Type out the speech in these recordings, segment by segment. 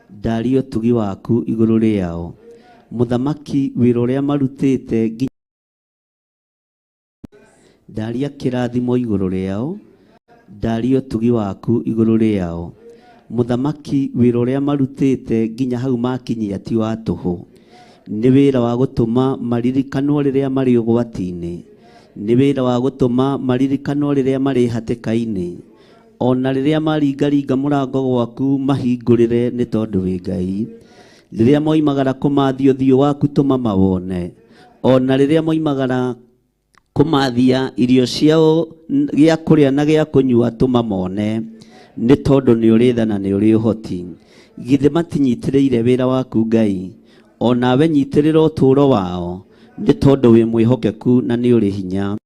ndaria ũtugi waku igũrũ rĩao. Mũthamaki wĩra ũrĩa marutĩte ndaria kĩrathimo igũrũ rĩao. Ndaria ũtugi waku igũrũ rĩao. Mũthamaki wĩra ũrĩa marutĩte nginya hau makinyia ti wa tũhũ. Nĩ wĩra wa gũtũma maririkanwo rĩrĩa marĩ ũgwati-inĩ. Nĩ wĩra wa gũtũma maririkanwo rĩrĩa marĩ hatĩka-inĩ. Ona rĩrĩa maringaringa mũrango gwaku mahingũrĩre nĩ tondũ wĩ Ngai. Rĩrĩa moimagara kũmathia ũthiũ waku tũma mawone. Ona rĩrĩa moimagara kũmathia irio ciao gĩa kũrĩa na gĩa kũnyua tũma mone. Nĩ tondũ nĩ ũrĩ tha na nĩ ũrĩ ũhoti. Githĩ matinyitĩrĩire wĩra waku Ngai. Onawe nyitĩrĩra ũtũũro wao. Nĩ tondũ wĩ mwĩhokeku na nĩ ũrĩ hinya.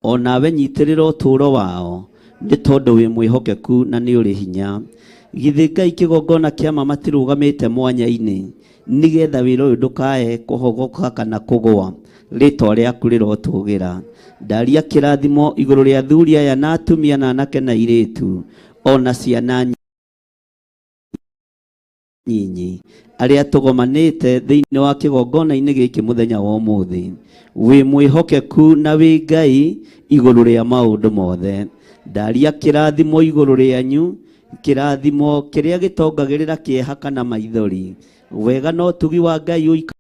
Onawe nyitĩrĩra ũtũũro wao. Nĩ tondũ wĩ mwĩhokeku na nĩ ũrĩ hinya. Githĩ Ngai kĩgongona kĩa ma matirũgamĩte mwanya-inĩ nĩgetha wĩra ũyũ ndũkae kũhogoka kana kũgũa. Rĩtwa rĩaku rĩrotũgĩra. Ndaria kĩrathimo igũrũ rĩa athuri aya na atumia na anake na airĩtu ona ciana nyinyi arĩa tũgomanĩte thĩinĩ wa kĩgongona-inĩ gĩkĩ mũthenya wa ũmũthĩ. Wĩ mwĩhokeku na wĩ Ngai igũrũ rĩa maũndũ mothe. Ndaria kĩrathimo igũrũ rĩanyu, kĩrathimo kĩrĩa gĩtongagĩrĩra kĩeha kana maithori. Wega no ũtugi wa Ngai ũikare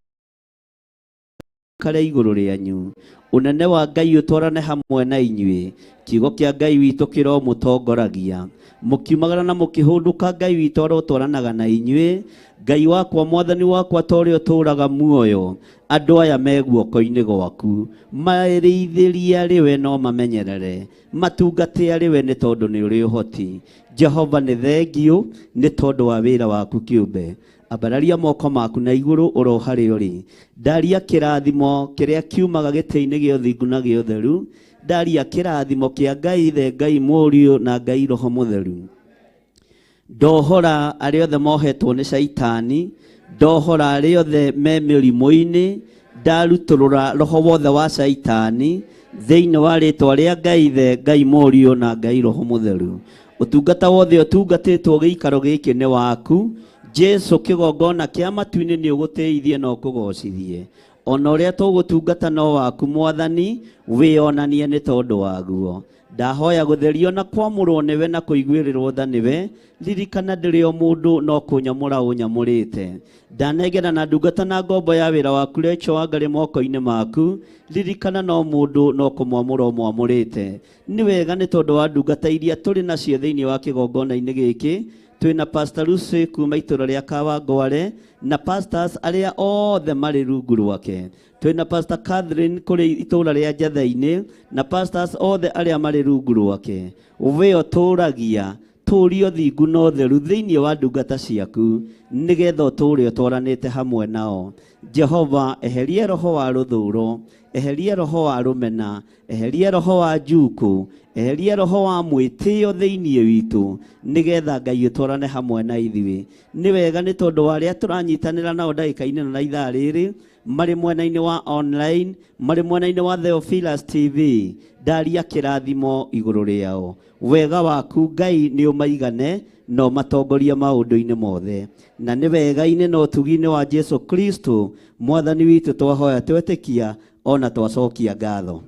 igũrũ rĩanyu. Ũnene wa Ngai ũtwarane hamwe na inyuĩ. Kiugo kĩa Ngai witũ kĩromũtongoragia. Mũkiumagara na mũkĩhũndũka Ngai witũ arotwaranaga na inyuĩ. Ngai wakwa mwathani wakwa ta ũrĩa ũtũũraga muoyo. Andũ aya me guoko-inĩ gwaku. Marĩithĩrie arĩwe no mamenyerere. Matungate arĩwe nĩ tondũ nĩ ũrĩ ũhoti. Jehova nĩ thengiũ nĩ tondũ wa wĩra waku kĩũmbe. Ambararia moko maku na igũrũ oro harĩa ũrĩ. Ndaria kĩrathimo kĩrĩa kiumaga gĩtĩ-inĩ gĩa ũthingu na gĩa ũtheru. Ndaria kĩrathimo kĩa Ngai Ithe, Ngai Mũriũ na Ngai Roho Mũtheru. Ndohora arĩa othe mohetwo nĩ Shaitani. Ndohora arĩa othe me mĩrimũ-inĩ. Ndarutũrũra roho wothe wa Shaitani thĩinĩ wa rĩtwa rĩa Ngai Ithe, Ngai Mũriũ na Ngai Roho Mũtheru. Ũtungata wothe ũtungatĩtwo gĩikaro gĩkĩ nĩ waku. Jesu kĩgongona kĩa matu-inĩ nĩ ũgũteithie na ũkũgocithie. Ona ũrĩa tũgũtungata no waku Mwathani, wĩonanie nĩ tondũ waguo. Ndahoya gũtherio na kwamũrwo nĩwe na kũiguĩrĩrwo tha nĩwe. Ririkana ndĩrĩ o mũndũ no kũnyamũra ũnyamũrĩte. Ndanengera na ndungata na ngombo ya wĩra waku Rachel Wangarĩ moko-inĩ maku. Ririkana no mũndũ no kũmwamũra ũmwamũrĩte. Nĩ wega nĩ tondũ wa ndungata iria tũrĩ nacio thĩinĩ wa kĩgongona-inĩ gĩkĩ. Twĩna Pastor Lucy kuma itũra rĩa Kawangware na pastors arĩa othe marĩ rungu rwake. Twĩna Pastor Catherine kũrĩ itũra rĩa Njatha-inĩ na pastors othe arĩa marĩ rungu rwake. We ũtũũragia tũũrio thingu na ũtheru thĩinĩ wa ndungata ciaku nĩgetha ũtũũre ũtwaranĩte hamwe nao. Jehova, eheria roho wa rũthũũro, eheria roho wa rũmena, eheria roho wa njuku, eheria roho wa mwĩtĩo thĩinĩ witũ nĩgetha Ngai ũtwarane hamwe na ithuĩ. Nĩ wega nĩ tondũ wa arĩa tũranyitanĩra nao ndagĩka-inĩ na ithaa rĩrĩ marĩ mwena-inĩ wa online, marĩ mwena-inĩ wa Theophilus TV. Ndaria kĩrathimo igũrũ rĩao. Wega waku Ngai nĩ ũmaigane no matongoria maũndũ-inĩ mothe. Na nĩ wega-inĩ no ũtugi-inĩ wa Jesu Kristo Mwathani witũ twahoya twetĩkia ona twacokia ngatho.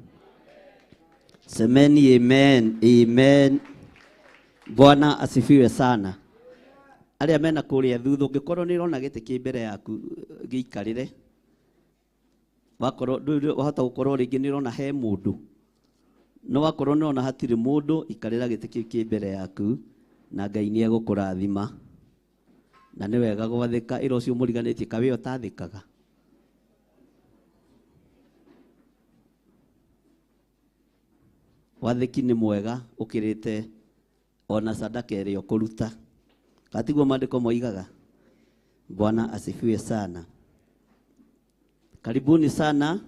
Semeni amen, amen. Bwana asifiwe sana. Arĩa mena kũrĩa thutha ũngĩkorwo nĩ ũrona gĩtĩ kĩ mbere yaku gĩikarĩre. Wakorwo wahota gũkorwo rĩngĩ nĩ ũrona he mũndũ. No wakorwo nĩ ũrona hatirĩ mũndũ, ikarĩra gĩtĩ kĩu kĩ mbere yaku na Ngai nĩ egũkũrathima. Na nĩ wega gwathĩka ĩra ũcio mũriganĩtie kawe ũtathĩkaga. Wathĩki nĩ mwega ũkĩrĩte ona sadaka ĩrĩa ũkũruta. Katiguo maandĩko moigaga. Bwana asifiwe sana. Karibuni sana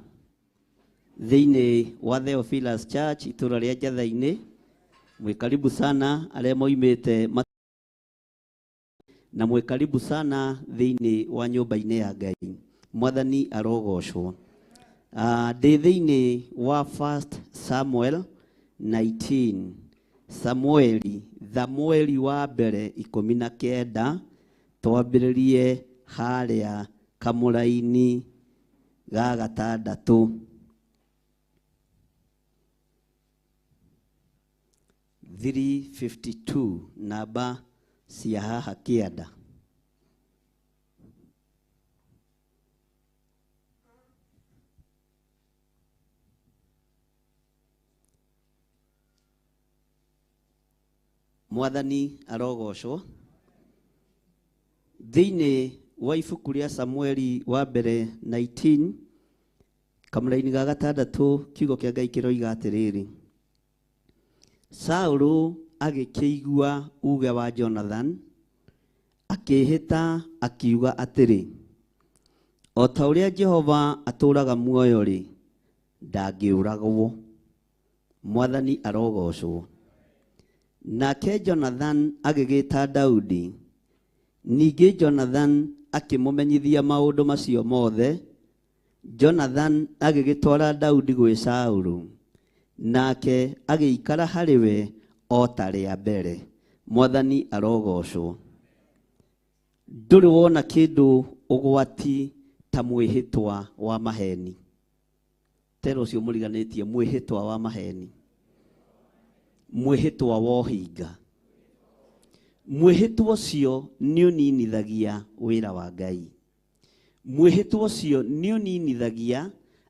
thĩinĩ wa Theophilus Church itũra rĩa Njatha-inĩ. Mwĩ karibu sana arĩa moimĩte na mwĩ karibu sana thĩinĩ wa nyũmba-inĩ ya Ngai. Mwathani arogocwo. Ndĩ thĩinĩ wa 1 Samuel 19. Samueli wa mbere 19 twambĩrĩrie harĩa kamũraini ga gatandatũ. 352 namba cia haha kĩanda. Mwathani arogocwo. Thĩinĩ wa ibuku rĩa Samueli wa mbere 19 kamũraini ga gatandatũ kiugo kĩa Ngai kĩroiga atĩrĩrĩ: Saũlũ agĩkĩigua uge wa Jonathan, akĩhĩta akiuga atĩrĩ, o ta ũrĩa Jehova atũũraga muoyo-rĩ, ndangĩũragwo. Mwathani arogocwo. Nake Jonathan agĩgĩta Daudi. Ningĩ Jonathan akĩmũmenyithia maũndũ macio mothe. Jonathan agĩgĩtwara Daudi gwĩ Saũlũ, nake agĩikara harĩ we o ta rĩa mbere. Mwathani arogocwo. Ndũrĩ wona kĩndũ ũgwati ta mwĩhĩtwa wa maheni. Tero ũcio mũriganĩtie, mwĩhĩtwa wa maheni, mwĩhĩtwa wa ũhinga. Mwĩhĩtwa ũcio nĩ ũninithagia wĩra wa Ngai. Mwĩhĩtwa ũcio nĩ ũninithagia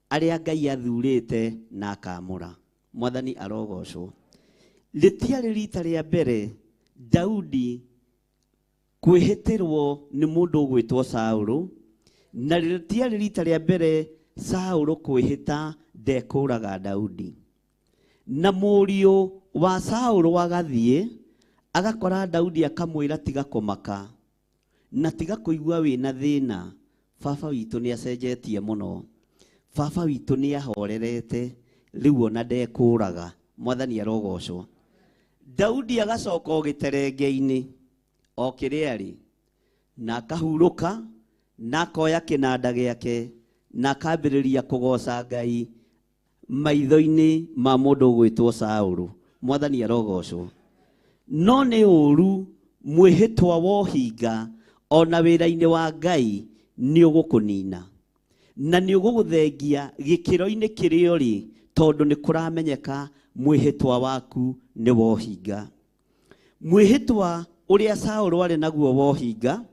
arĩa Ngai athurĩte na akamũra. Mwathani arogocwo. Rĩtiarĩ rita rĩa mbere Daudi kwĩhĩtĩrwo nĩ mũndũ ũgwĩtwo Saũlũ, na rĩtiarĩ rita rĩa mbere Saũlũ kwĩhĩta ndekũraga Daudi. Na mũriũ wa Saũlũ agathiĩ agakora Daudi akamwĩra tiga kũmaka na tiga kũigua wĩna thĩna. Baba witũ nĩ acenjetie mũno. Baba witũ nĩ ahorerete, rĩu ona ndekũraga. Mwathani arogocwo. Daudi agacoka o gĩterenge-inĩ o kĩrĩa arĩ, na akahurũka na akoya kĩnanda gĩake na akambĩrĩria kũgoca Ngai maitho-inĩ ma mũndũ ũgwĩtwo Saũlũ. Mwathani arogocwo. No nĩ ũru mwĩhĩtwa wa ũhinga ona wĩra-inĩ wa Ngai nĩ ũgũkũnina na nĩ ũgũgũthengia gĩkĩro-inĩ kĩrĩa ũrĩ, tondũ nĩ kũramenyeka mwĩhĩtwa waku nĩ wa ũhinga. Mwĩhĩtwa ũrĩa Saũlũ arĩ naguo wa ũhinga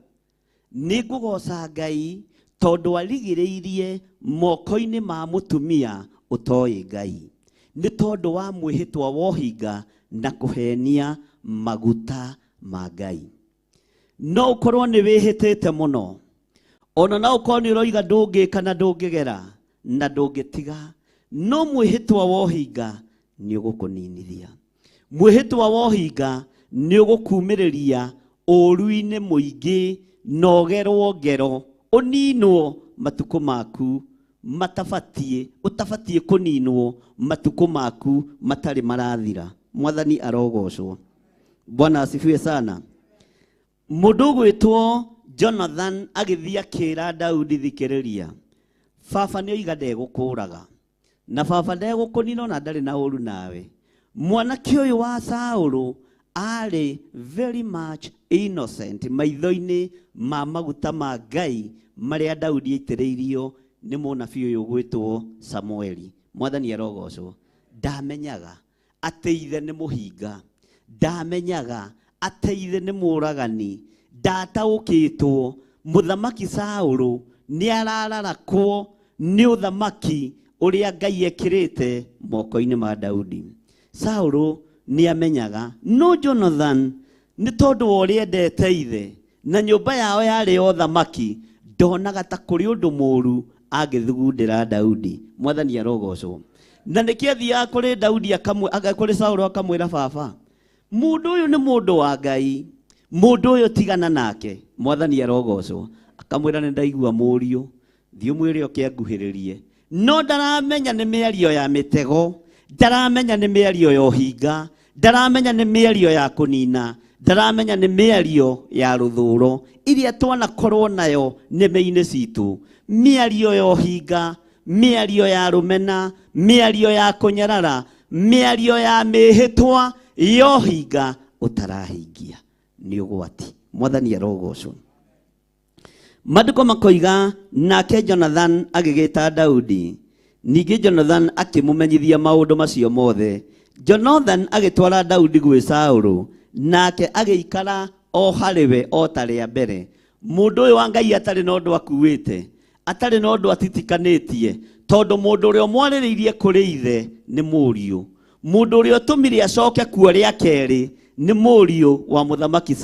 nĩ ngũgoca Ngai tondũ arigĩrĩirie moko-inĩ ma mũtumia ũtoĩ Ngai. Nĩ tondũ wa mwĩhĩtwa wa ũhinga na kũhenia maguta ma Ngai. No ũkorwo nĩ wĩhĩtĩte mũno, ona no ũkorwo nĩ ũroiga ndũngĩka na ndũngĩgera na ndũngĩtiga, no mwĩhĩtwa wa ũhinga nĩ ũgũkũninithia. Mwĩhĩtwa wa ũhinga nĩ ũgũkumĩrĩria ũru-inĩ mũingĩ na ũgerwo ngero, ũninwo matukũ maku ũtabatiĩ kũninwo matukũ maku matarĩ marathira. Mwathani arogocwo. Bwana asifiwe sana. Mũndũ ũgwĩtwo Jonathan agĩthiĩ akĩra Daudi, thikĩrĩria, baba nĩ oiga ndegũkũraga na baba ndegũkũnina na ndarĩ na ũru nawe. Mwanake ũyũ wa Saũlũ arĩ very much innocent maitho-inĩ ma maguta ma Ngai marĩa Daudi aitĩrĩirio nĩ mũnabii ũyũ ũgwĩtwo Samueli. Mwathani arogocwo. Ndamenyaga atĩ ithe nĩ mũhinga, ndamenyaga atĩ ithe nĩ mũragani, ndataũkĩtwo mũthamaki Saũlũ nĩ ararakwo nĩ ũthamaki ũrĩa Ngai ekĩrĩte moko-inĩ ma Daudi. Saũlũ nĩ amenyaga, no Jonathan nĩ tondũ wa ũrĩa endete ithe na nyũmba yao yarĩ o thamaki, ndonaga ta kũrĩ ũndũ mũru agĩthugundĩra Daudi. Mwathani arogocwo. Na nĩkĩo athiaga kũrĩ Daudi kũrĩ Saũlũ akamwĩra, baba, mũndũ ũyũ nĩ mũndũ wa Ngai, mũndũ ũyũ tigana nake. Mwathani arogocwo. Akamwĩra, nĩ ndaigua mũriũ, thiĩ ũmwĩre oke anguhĩrĩrie. No ndaramenya nĩ mĩario ya mĩtego, ndaramenya nĩ mĩario ya ũhinga, ndaramenya nĩ mĩario ya kũnina, ndaramenya nĩ mĩario ya rũthũũro iria twanakorwo nayo nĩme-inĩ citũ. Mĩario ya ũhinga, mĩario ya rũmena, mĩario ya kũnyarara, mĩario ya mĩhĩtwa yohinga utarahingia ni ugwati. Mwathani arogocwo. Maandiko makoiga nake Jonathan agigita Daudi, ningĩ Jonathan akimumenyithia maundu macio mothe. Jonathan agitwara Daudi gwĩ Saũlũ, nake agĩikara o hariwe o tarĩa mbere. Mũndũ ũyũ wa Ngai atarĩ na ũndũ akuĩte, atarĩ na ũndũ atitikanĩtie, tondũ mũndũ ũrĩa mwarĩrĩirie kũrĩ ithe nĩ mũriũ. Mũndũ ũrĩa ũtũmire acoke kuo rĩa kerĩ nĩ mũriũ wa mũthamaki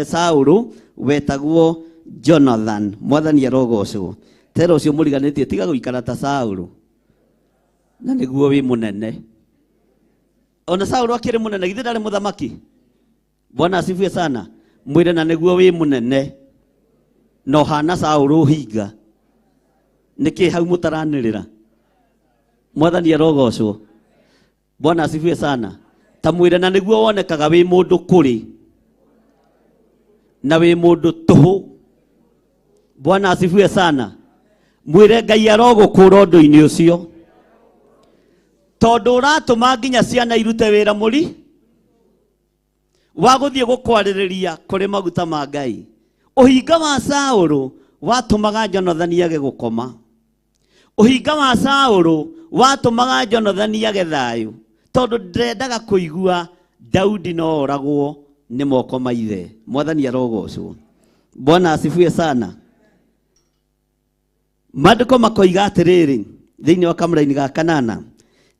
Saũlũ wetagwo Jonathan. Mwathani arogocwo. Tero ũcio mũriganĩtie tiga gũikara ta Saũlũ, na nĩguo wĩ mũnene. Ona Saũlũ akĩrĩ mũnene, githĩ ndarĩ mũthamaki? Bwana asifiwe sana. Mwĩre na nĩguo wĩ mũnene, no hana Saũlũ hinga. Nĩkĩ hau mũtaranĩrĩra? Mwathani arogocwo. Bwana asifiwe sana. Ta mwĩre na nĩguo wonekaga wĩ mũndũ kũrĩ na wĩ mũndũ tũhũ. Bwana asifiwe sana. Mwĩre Ngai arogũkũra ũndũ-inĩ ũcio, tondũ ũratũma nginya ciana irute wĩra mũri wa gũthiĩ gũkwarĩrĩria kũrĩ maguta ma Ngai. Ũhinga wa Saũlũ watũmaga Jonathan age gũkoma. Ũhinga wa Saũlũ watũmaga Jonathan age thayũ, tondũ ndendaga kũigua Daudi no oragwo nĩ moko ma ithe. Mwathani arogocwo. Bwana asifiwe sana. Maandĩko makoiga atĩrĩrĩ thĩinĩ wa kamũra-inĩ ga kanana,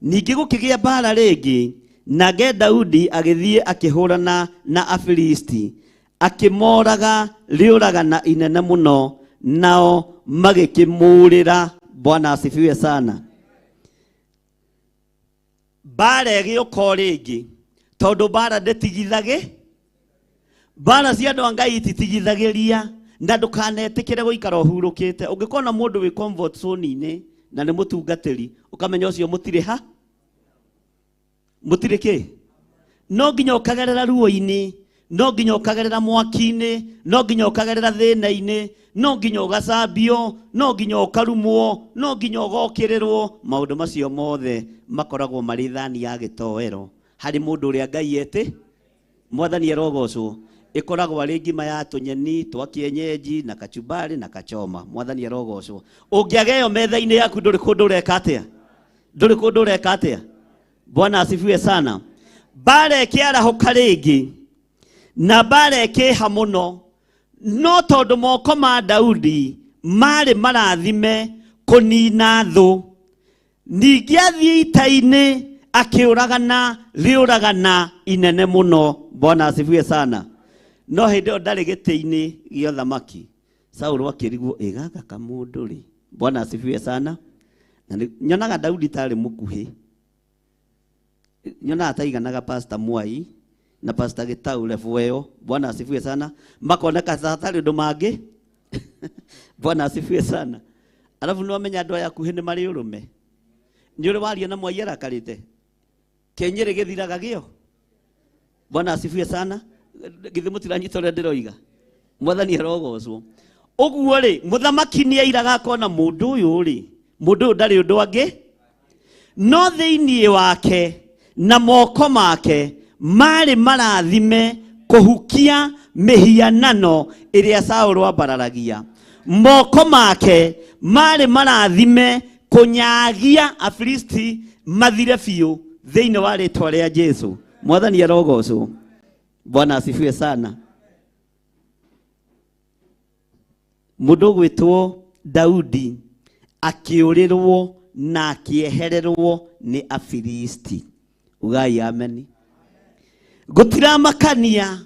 ningĩ gũkĩgĩa mbara rĩngĩ, nake Daudi agĩthiĩ akĩhũrana na Afilisti, akĩmoraga rĩũragana inene mũno, nao magĩkĩmũrĩra. Bwana asifiwe sana. Mbara ĩgĩũka rĩngĩ, tondũ mbara ndĩtigithagĩ. Mbara cia andũ a Ngai ititigithagĩria, na ndũkanetĩkĩre gũikara ũhurũkĩte. Ũngĩkona mũndũ wĩ comfort zone-inĩ na nĩ mũtungatĩri, ũkamenya ũcio mũtirĩ ha? Mũtirĩ kĩ? No nginya ũkagerera ruo-inĩ, no nginya ũkagerera mwaki-inĩ, no nginya ũkagerera thĩna-inĩ, no nginya ũgacambio, no nginya ũkarumwo, no nginya ũgokĩrĩrwo. Maũndũ macio mothe makoragwo marĩ thani ya gĩtoero harĩ mũndũ ũrĩa Ngai etĩ. Mwathani arogocwo. Ĩkoragwo arĩ ngima ya tũnyeni twa kienyeji na kachumbari na kachoma. Mwathani arogocwo. Ũngĩageyo metha-inĩ yaku ndũrĩ kũndũ ũreka atĩa? Ndũrĩ kũndũ ũreka atĩa? Bwana asifiwe sana. Mbara ĩkĩarahũka rĩngĩ, na mbara ĩkĩha mũno, no tondũ moko ma Daudi marĩ marathime kũnina thũ, ningĩ athiĩ ita-inĩ akĩũragana rĩũragana inene mũno. Bwana asifiwe sana. No hĩndĩ ĩyo ndarĩ gĩtĩ-inĩ gĩa ũthamaki. Saũlũ akĩrigwo ĩgaka kamũndũ rĩ. Bwana asifiwe sana. Nyonaga Daudi tarĩ mũkuhĩ. Nyonaga taiganaga Pastor Mwai na Pastor Gitau Lefueo. Bwana asifiwe sana. Makoneka tarĩ ũndũ mangĩ. Bwana asifiwe sana. Alafu nĩwamenya andũ aya akuhĩ nĩ marĩ ũrũme. Nĩ ũrĩ waria na Mwai arakarĩte. Kenyere gĩthiraga gĩo. Bwana asifiwe sana. Githĩ mũtiranyita ũrĩa ndĩroiga? Mwathani arogocwo. Ũguo rĩ, mũthamaki nĩ airaga akona mũndũ ũyũ rĩ, mũndũ ũyũ ndarĩ ũndũ angĩ, no thĩinĩ wake na moko make marĩ marathime kũhukia mĩhianano ĩrĩa Saũlũ ambararagia. Moko make marĩ marathime kũnyagia Afilisti mathire biũ thĩinĩ wa rĩĩtwa rĩa Jesũ. Mwathani arogocwo. Bwana asifiwe sana. Mũndũ gwĩtwo Daudi akĩũrĩrwo na akĩehererwo nĩ Afilisti. Ugai ameni. Gũtiramakania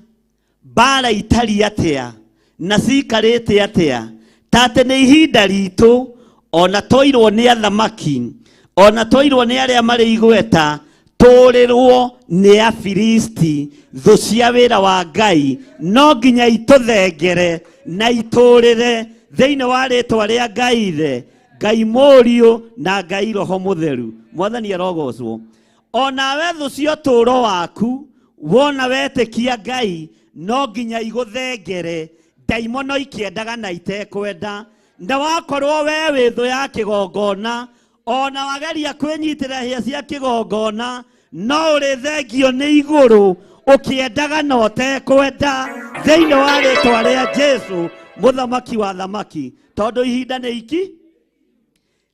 mbara itari atĩa na cikarĩte atĩa, ta atĩ nĩ ihinda ritũ, ona toirwo nĩ athamaki, ona toirwo nĩ arĩa marĩ igweta, tũrĩrwo nĩ Afilisti, thũ cia wĩra wa Ngai, no nginya itũthengere na itũrĩre thĩinĩ wa rĩĩtwa rĩa Ngai ithe, Ngai mũriũ na Ngai roho mũtheru. Mwathani arogocwo. Onawe thũ cia ũtũũro waku, wona wetĩkia Ngai, no nginya igũthengere, ndaimono ikĩendaga na itekwenda. Na wakorwo we wĩ thũ ya kĩgongona, ona wageria kwĩnyitĩra hĩa cia kĩgongona, no ri thengio ni iguru ukiendaga no tekwenda thiini wa ritwa ria Jesu muthamaki wa thamaki. Tondu ihinda ni iki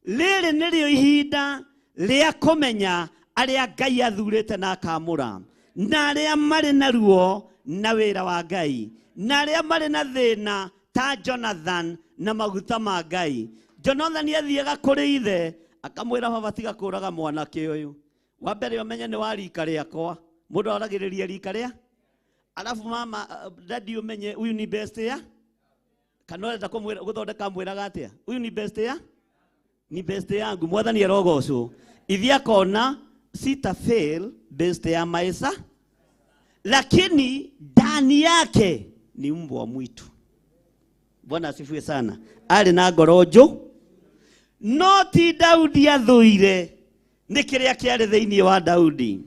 riri nirio ihinda ria kumenya aria Ngai athurite na akamura, na aria mari na ruo na wira wa Ngai, na aria mari na thina ta Jonathan na maguta ma Ngai. Jonathan athiaga kuri ithe akamwira baba tiga kuraga mwanake uyu, wa mbere umenye ni wa rika riakwa, mundu aragiriria rika ria, alafu mama daddy umenye uyu ni best ya kana urenda kumwira guthondeka mwiraga atia uyu ni best ya, ni best yangu. Mwathani arogocwo ithia kona sita fail best ya maisha, lakini ndani yake ni mbwa mwitu. Bwana asifiwe sana. Ali na ngorojo no ti Daudi athuire ni kiria kiari thiini wa Daudi,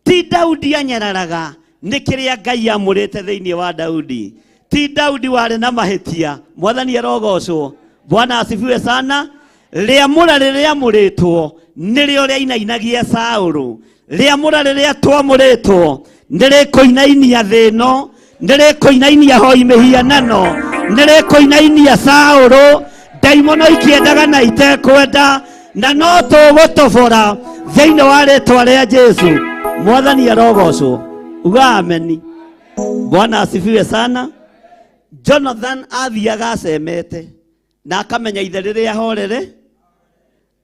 ti Daudi anyararaga ni kiria Ngai amurite thiini wa Daudi, ti Daudi wari na mahitia. Mwathani arogocwo. Bwana asifiwe sana. Riamura riria muritwo nirio riainainagia Saulu, riamura riria twamuritwo nirikuinainia thino, nirikuinainia hoi mihianano, nirikuinainia Saulu, daimono ikiendaga na itekwenda, na no tugutobora thiini wa ritwa ria Jesu. Mwathani arogocwo. Uga ameni. Bwana asifiwe sana. Jonathan athiaga acemete na akamenya ithe riria horere,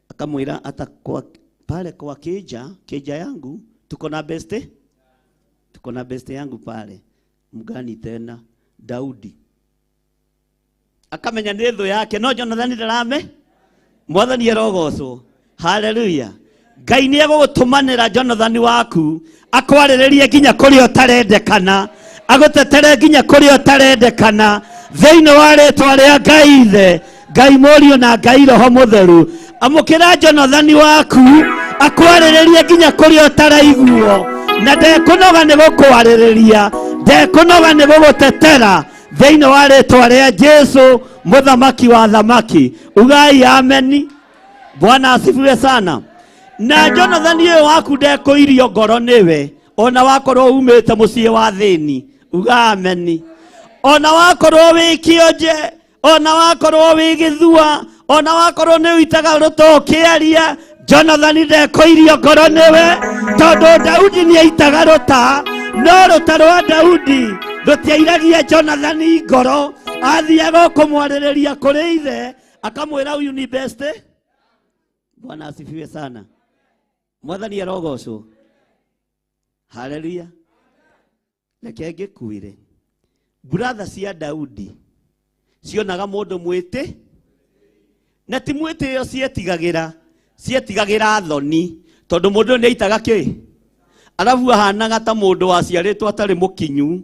akamwira atakwa pale kwa keja yangu tuko na best yangu pale. Mgani tena? Daudi. Akamenya ni thu yake, no Jonathan ndarame. Mwathani arogocwo. Hallelujah. Ngai ni egugutumanira Jonathan waku akwariririe nginya kuri utarendekana, agutetere nginya kuri utarendekana thiini wa ritwa ria Ngai ithe, Ngai Murio na Ngai Roho Mutheru. Amukira Jonathan waku akwariririe nginya kuri utaraiguo, na ndekunoga ni gukwariria, ndekunoga ni gugutetera thiini wa ritwa ria Jesu muthamaki wa thamaki. Ugai ameni. Bwana asifiwe sana. Na Jonathan uyu waku ndekuirio ngoro niwe, ona wakorwo umite mucii wa thini. Uga ameni. Ona wakorwo wi kionje, ona wakorwo wi githua, ona wakorwo ni witaga ruto kiaria, Jonathan ndekuirio ngoro niwe, tondu Daudi ni aitaga ruta, no ruta rwa Daudi rutiairagia Jonathan ngoro. Athiaga kumwaririria kuri ithe akamwira uyu ni best. Bwana asifiwe sana. Mwathani arogocwo. Hallelujah. Reke ngikuire brother cia Daudi cionaga mundu mwite, na ti mwite yo cietigagira thoni, tondu mundu ni aitaga ki, alafu ahanaga ta mundu waciaritwo atari mukinyu.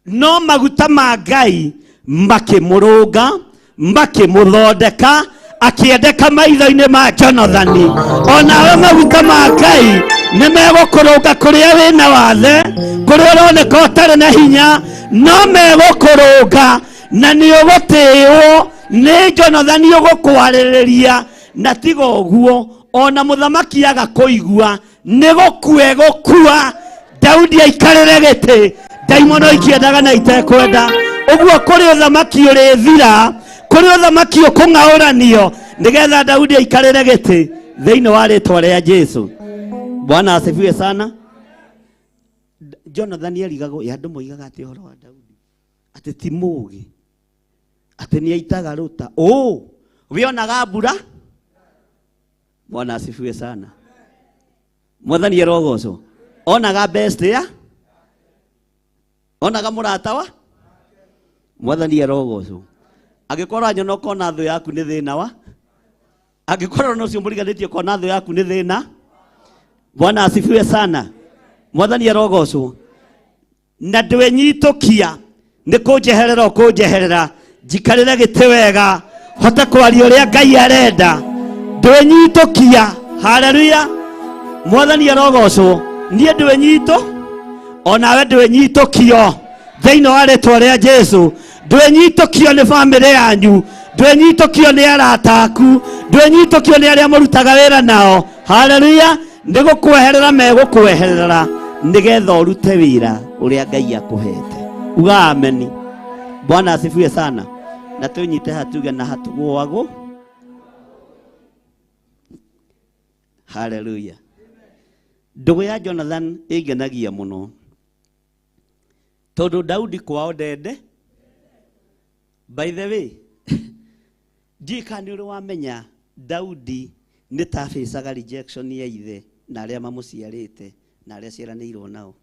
No maguta ma Ngai makimurunga, makimuthondeka, akiendeka maitho-ini ma Jonathan. Ona maguta ma Ngai ni megukurunga kuria wina wathe, kuria uroneka utari na hinya, no megukurunga na ni ugutiiwo ni Jonathan ugukwaririria. Na tigo guo, ona muthamaki agakuigua ni gukue gukua. Daudi aikarire giti, daimono ikiendaga na itekwenda. Uguo kuri uthamaki uri thira, kuri uthamaki ukung'auranio, nigetha Daudi aikarire giti thiini wa ritwa ria Jesu. Bwana asifiwe sana. Jonathan erigago yandu moigaga ati horo wa Daudi ati ti mugi, ati ni aitaga ruta. Wionaga mbura. Bwana asifiwe sana. Mwathani arogocwo. Onaga best ya, onaga muratawa. Mwathani arogocwo. Agikorwo nyono kona thu yaku ni thina wa, agikorwo no cio muriganitie kona thu yaku ni thina. Bwana asifiwe sana. Mwathani arogocwo. Na ndwenyitukia ni kunjeherera kunjeherera, jikarire giti wega, hote kwaria uria Ngai arenda. Ndwenyitukia. Hallelujah. Mwathani arogocwo. Nie ndwenyito, onawe ndwenyitukio thiini wa ritwa ria Jesu. Ndwenyitukio ni family yanyu, ndwenyitukio ni arata aku, ndwenyitukio ni aria murutaga wira nao. Hallelujah. ndigukweherera megukweherera nigetha urute wira uria Ngai akuhete. Uga ameni. Bwana asifiwe sana. Na tunyite hatuge na hatugwago. Hallelujah. Ndugu ya Jonathan igenagia muno tondu Daudi kwao ndende. By the way, ndika ni uri wamenya Daudi ni ta facaga rejection ya ithe na aria mamuciarite na aria ciaranirwo nao.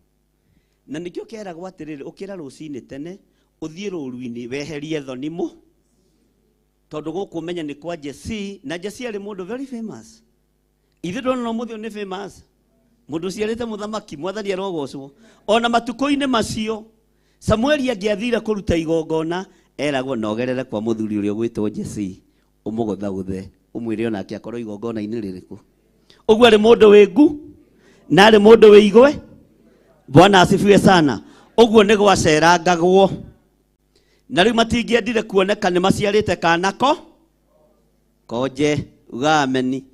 Na nikio keragwo atiriri ukira rucini tene uthie ruru-ini weherie thoni mu tondu gukumenya ni kwa Jesse, na Jesse ari mundu very famous. Ithe ndona muthio ni famous. Mundu ciarite muthamaki mwathani arogocwo. Ona matuko-ini macio Samueli angiathire kuruta igongona eragwo nogerere kwa muthuri uria gwitwo Jesse umuguthauthe umwire ona akiakorwo igongona-ini ririku. Uguo ari mundu wingu na ari mundu wigwe. Bwana asifiwe sana. Uguo ni gwacerangagwo na riu matingiendire kuoneka ni maciarite kanako koje. Uga ameni.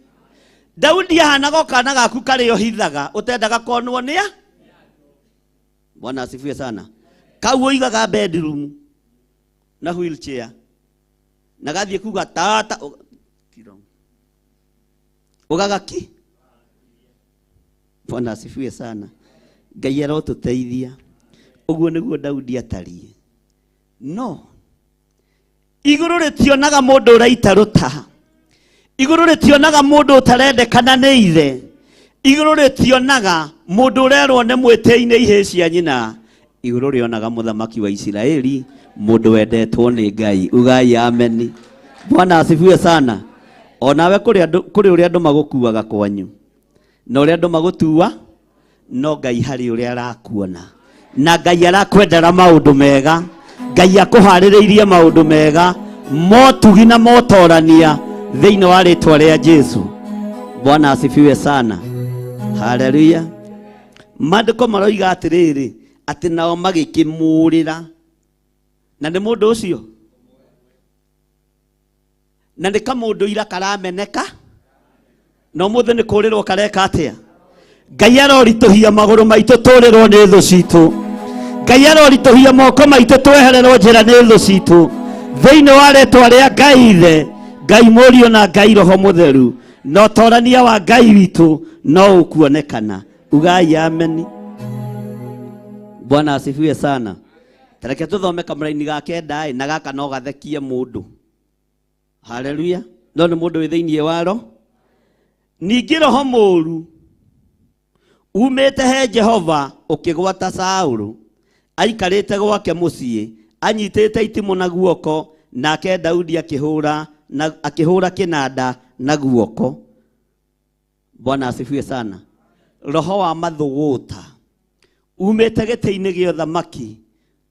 Daudi ahanaga kana gaku kario hithaga utendaga konwo nia. Bwana asifiwe sana. Kau oigaga bedroom na wheelchair na gathie kuga tata ugaga ki. Bwana asifiwe sana. Ngai arotuteithia. Uguo niguo Daudi atarie. No iguru ritionaga mundu uraita rutaha. Iguru ritionaga mundu utarendekana ni ithe. Iguru ritionaga mundu urerwo ni mwite-ini ihe cia nyina. Iguru rionaga muthamaki wa Isiraeli, mundu wendetwo ni Ngai. Ugai ameni. Bwana asifiwe sana. Onawe kuri uria andu magukuaga kwanyu na uria andu magutua no Ngai hari uria arakuona na Ngai arakwendera maundu mega. Ngai akuhaririirie maundu mega motugi na motorania thiini wa ritwa ria Jesu. Bwana asifiwe sana. Haleluya. Maandiko maroiga atiriri ati nao magikimurira na ni mundu ucio na ni kamundu ira karameneka no muthe ni kurirwo kareka atia. Ngai arorituhia maguru maitu turirwo ni thu citu. Ngai arorituhia moko maitu twehererwo njira ni thu citu thiini wa ritwa ria Ngai ithe, Ngai murio na Ngai roho mutheru. No torania wa Ngai witu no ukuonekana. Ugai ameni. Bwana asifiwe sana. Tareke tuthome kamuraini ga kenda na gaka no gathekie mundu. Haleluya. No ni mundu withiinie waro. Ningi roho muru umete he Jehova ukigwata Saulu aikarite gwake mucii anyitite itimu na guoko, nake Daudi akihura kinanda na guoko. Bwana asifiwe sana. Roho wa mathuguta umete giti-ini gio thamaki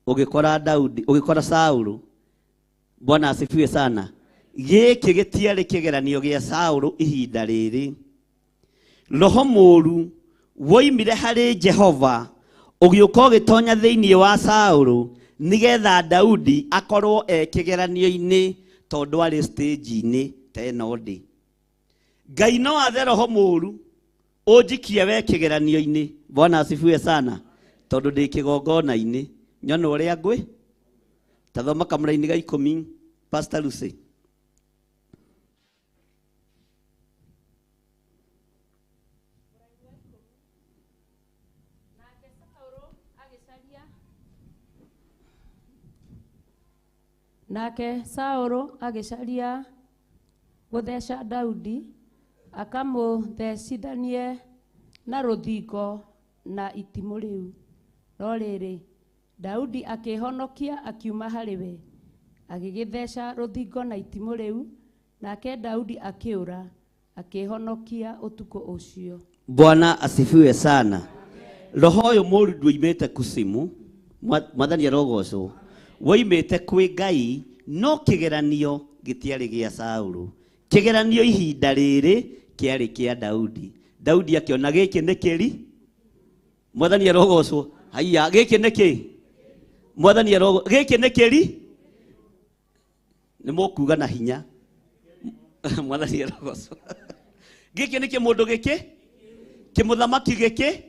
ugikora Daudi ugikora Saulu. Bwana asifiwe sana. Giki gitiari kigeranio gia Saulu ihinda riri. Roho muru woimire hari Jehova ugiuka ugitonya thiini wa Saulu nigetha Daudi akorwo kigeranio-ini tondu ari stage-ini teno ndi. Ngai no athe roho muru unjikie we kigeranio-ini. Bwana asifiwe sana. Tondu ndi kigongona-ini nyona uria ngwi. Tathoma kamuraini ga 10 Pastor Lucy. Nake Saulu agicaria gutheca Daudi akamuthecithanie na ruthingo na itimu riu. No riri Daudi akihonokia akiuma hariwe agigitheca ruthingo na itimu riu, nake Daudi akiura akihonokia utuko ucio. Bwana asifiwe sana. Roho uyu muru ndwimite kusimu mwathani arogocwo woimite kwi Ngai. No kigeranio gitiari gia Saulu. Kigeranio ihinda riri kiari kia Daudi. Daudi akiona giki ni kiri. Mwathani arogocwo. Haiya giki ni ki. Mwathani arogocwo. Giki ni kiri. Ni mukuga na hinya. Mwathani arogocwo. Giki ni ki mundu giki. kimuthamaki giki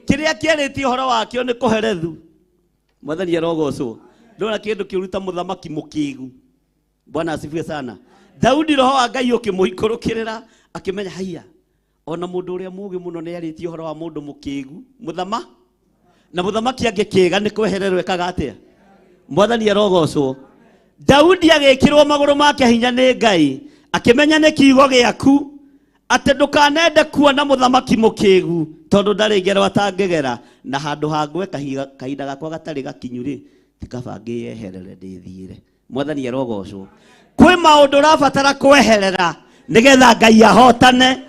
kiria kiereti horo wakio ni kuherethu. Mwathani arogocwo. Ndona kindu kiruta muthamaki mukigu. Bwana asifiwe sana. Daudi roho wa Ngai ukimuikurukirira akimenya haiya ona mundu uria mugi muno ni ariti horo wa mundu mukigu muthama na muthamaki angikiga ni kwehererwe kagatia. Mwathani arogocwo. Daudi agikirwo maguru make hinya ni Ngai akimenya ni kiugo giaku ati ndukanende kuona muthamaki mukigu tondu ndari ngero atangigera na handu hangwe kahinda gakwa gatari gakinyu ri tikaba ngiyeherere ndithiire. Mwathani arogocwo. Kwi maundu rabatara kweherera nigetha Ngai ahotane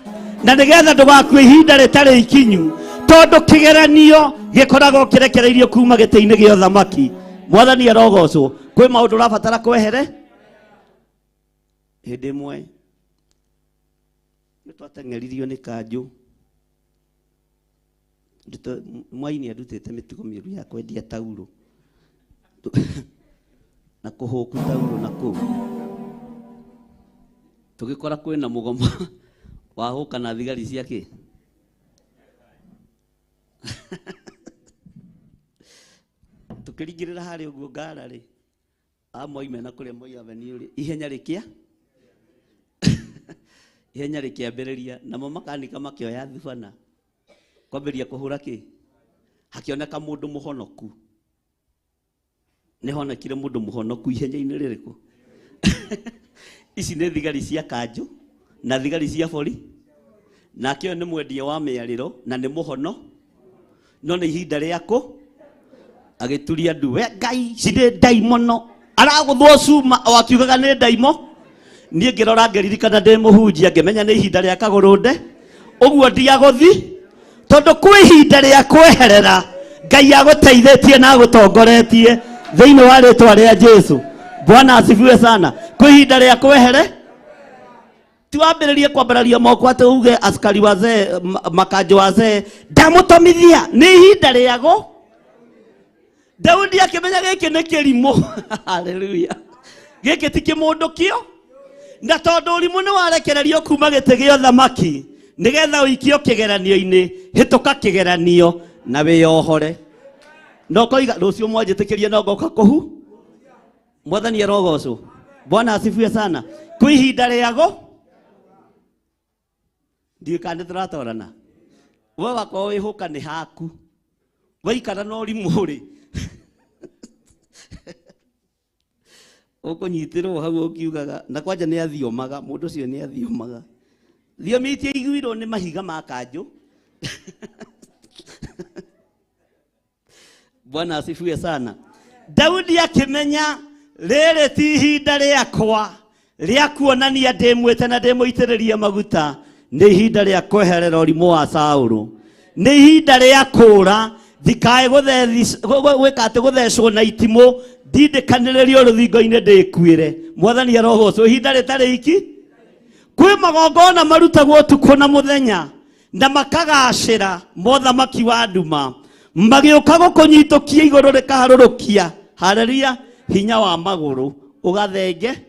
na nigetha ndugakue ihinda ritari ikinyu tondu kigeranio gikoragwo kirekereirio kuma giti-ini gia uthamaki. Mwathani arogocwo. Kwi maundu rabatara kwehere hindi imwe nitwateng'eririo ni kanju mwaini andutite mitugo miuru ya kwendia tauro na kuhuku tauro na kuu tugikora kwina mugomo wa huka na thigari ciake tukiringirira hari uguo ngara ri amoime na kuria Moi Avenue ri ihenya rikia ihenya rikiambiriria namo makanika makioya thubana kwambiria kuhura ki hakioneka mundu muhonoku ni honekire mundu muhonoku ihenya-ini ririku ici ni thigari cia kanju na thigari cia bori na kio ni mwendia wa miariro na ni muhono no ni ihinda riaku agituria ndu we Ngai cinde daimono araguthwo cuma o akiugaga ni daimo nie ngirora ngiririkana ndi muhunjia ngimenya ni ihinda ria kagurunde uguo ndiaguthi tondu kwi ihinda ria kweherera Ngai aguteithitie na agutongoretie thiini wa ritwa ria Jesu. Bwana asifiwe sana. Kwi ihinda ria kwehere tuambiririe kwambararia moko ati uge askari wazee makanjo wazee ndamutomithia ni ihinda riago. Daudi akimenya giki ni kirimo haleluya giki ti kimundu kio na tondu urimu ni warekererio kuma giti gia uthamaki nigetha uikio kigeranio-ini hituka kigeranio na wiyohore no koiga rucio mwanjitikirie no ngoka kuhu. Mwathani arogocwo. Bwana asifiwe sana. Kwi ihinda riago ndikane turatorana we wakwa wihuka ni haku waikara no rimu ri ukunyitirwo hau ukiugaga na kwanja ni athiomaga mundu cio ni athiomaga thiomi itia iguirwo ni mahiga ma kanju. Bwana asifiwe sana. Daudi akimenya riri ti ihinda riakwa ria kuonania ndimwite na ndimuitiriria maguta ni ihinda ria kweherera urimu wa Saulu ni ihinda ria kura thikae gwikate guthecwo na itimu ndindikanirerio ruthingo-ini ndikuire. Mwathani arogocwo. Ihinda ritari iki kwi magongona marutagwo utuku na muthenya na makagacira mothamaki wa nduma magiuka gukunyitukia iguru rikaharurukia. Haleluya. Hinya wa maguru ugathenge.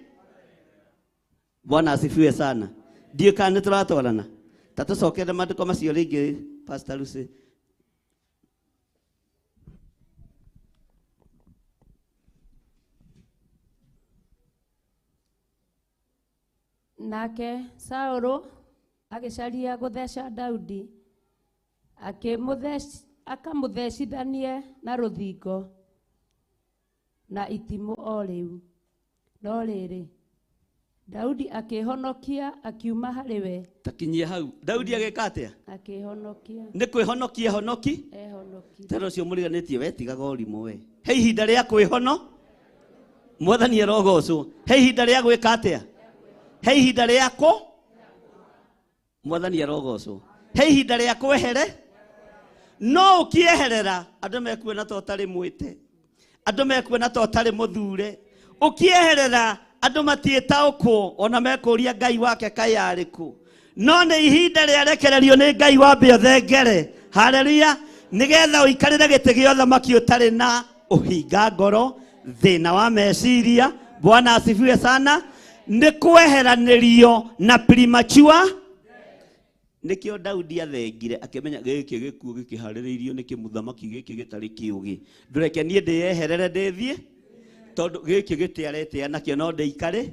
Bwana asifiwe sana. Ndiye kana turatorana tatusokere mandiko macio ringi Pastor Lucy. Nake Saulu agicaria gutheca Daudi akamuthecithanie na ruthingo na itimu o riu. No riri Daudi akihonokia akiuma hariwe. Takinyia hau. Daudi ageka atia? Akihonokia. Ni kwihonokia honoki? Ehonoki. Tero cio muriganitie wetigaga urimu we. He ihinda ria kwihono. Mwathani arogocwo. He ihinda ria gwika atia? He ihinda riako. Mwathani arogocwo. He ihinda ria kwehere. No ukieherera andu mekuona to tari mwite. Andu mekuona to tari muthure. Ukieherera andu matietaukwo ona mekuria Ngai wake kayariku. No ni ihinda ria rekererio ni Ngai wambe othengere. Haleluya. Nigetha uikarire giti gia uthamaki utari na uhinga ngoro thina wa meciria. Bwana asifiwe sana. Ni kweheranirio na premature nikio Daudi athengire akimenya giki gikuo gikihaririirio niki muthamaki giki gitari kiugi ndureke nie ndiyeherere ndithie tondu giki gitiarete anakio no ndeikare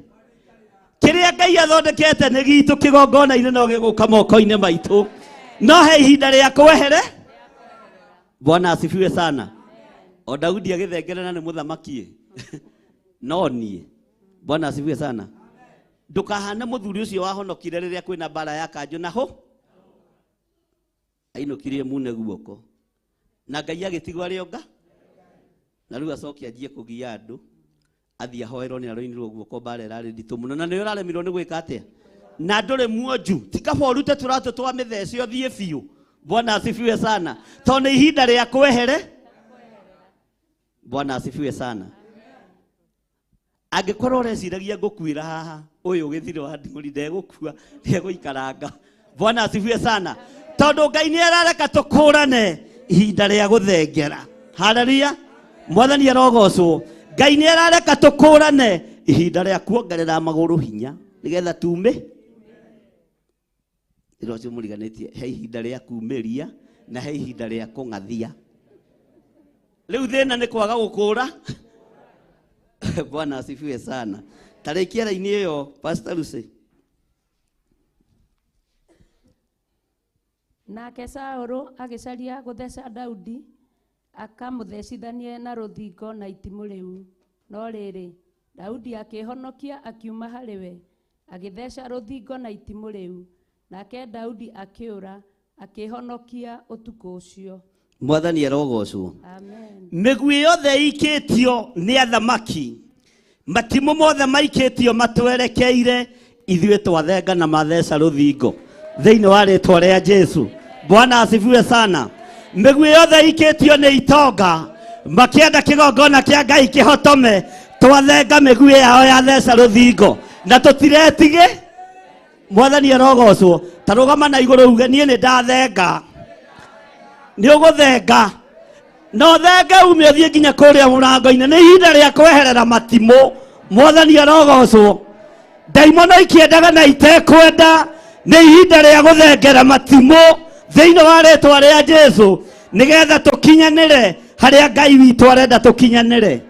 kiria Ngai athondekete ni gitu kigongona-ini no giguka moko-ini maitu no he ihinda ria kwehere. Bwana asifiwe sana. O Daudi agithengerana ni muthamaki no nie. Bwana asifiwe sana. Ndukahana muthuri ucio wahonokire riria kwina bara ya kanjo naho ainukirie mune guoko na Ngai agitigwa rionga na riu acoki anjie kugia andu athia hoerwo ni aroinirwo guoko bara rari nditu muno na ni uraremirwo ni gwika atia na ndure muonju tikaba urute turatu twa mithece othie biu. Bwana asifiwe sana. Tone ihinda ria kwehere. Bwana asifiwe sana. Angikorwo reciragia ngukwira haha uyu githiro wa ndinguri ndegukua ndeguikaranga. Bwana asifiwe sana. Tondu Ngai ni arareka tukurane ihinda ria guthengera. Haleluya. Mwathani arogocwo. Ngai ni arareka tukurane ihinda ria kuongerera maguru hinya nigetha tume irocio muriganitie he ihinda ria kumeria na he ihinda ria kungathia. Riu thina ni kwaga gukura. Bwana asifiwe sana. Tarikiara-ini iyo Pastor Lucy. Nake Saũlũ agicaria gutheca Daudi akamuthecithanie na ruthingo na itimu riu no riri Daudi akihonokia akiuma hariwe agitheca ruthingo na itimu riu nake Daudi akiura akihonokia utuku ucio. Mwathani arogocwo. Amen. Migwi yothe ikitio ni athamaki matimu mothe maikitio matwerekeire ithuĩ twathenga na matheca ruthingo thiini wa ritwa ria Jesu. Bwana asifiwe sana. Migwi yothe ikitio ni itonga makienda kigongona kia Ngai kihotome twathenga migwi yao ya theca ruthingo na tutiretige. Mwathani arogocwo. Tarugama na iguru uge nie ni ndathenga ni uguthenga no thenge ume thie nginya kuria murango-ini ni ihinda ria kweherera matimu. Mwathani arogocwo. Daimono ikiendaga na itekwenda ni ihinda ria guthengera matimu thiini wa ritwa ria Jesu nigetha tukinyanire haria Ngai witu arenda tukinyanire.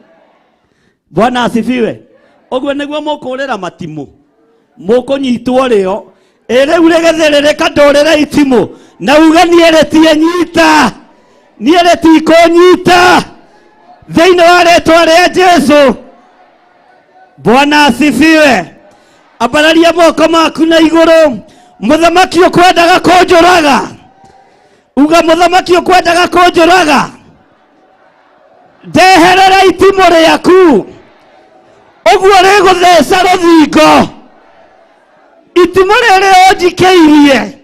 Bwana asifiwe. Uguo niguo mukurira matimu mukunyitwo rio riu rigithiririka ndurire itimu na uga nieretie nyita niereti kunyita thiini wa ritwa ria Jesu. Bwana asifiwe. Ambararia moko maku na iguru. Muthamaki ukwendaga kunjuraga uga muthamaki ukwendaga kunjuraga ndeherera itimu riaku uguo rigutheca ruthingo itimu riri unjikeirie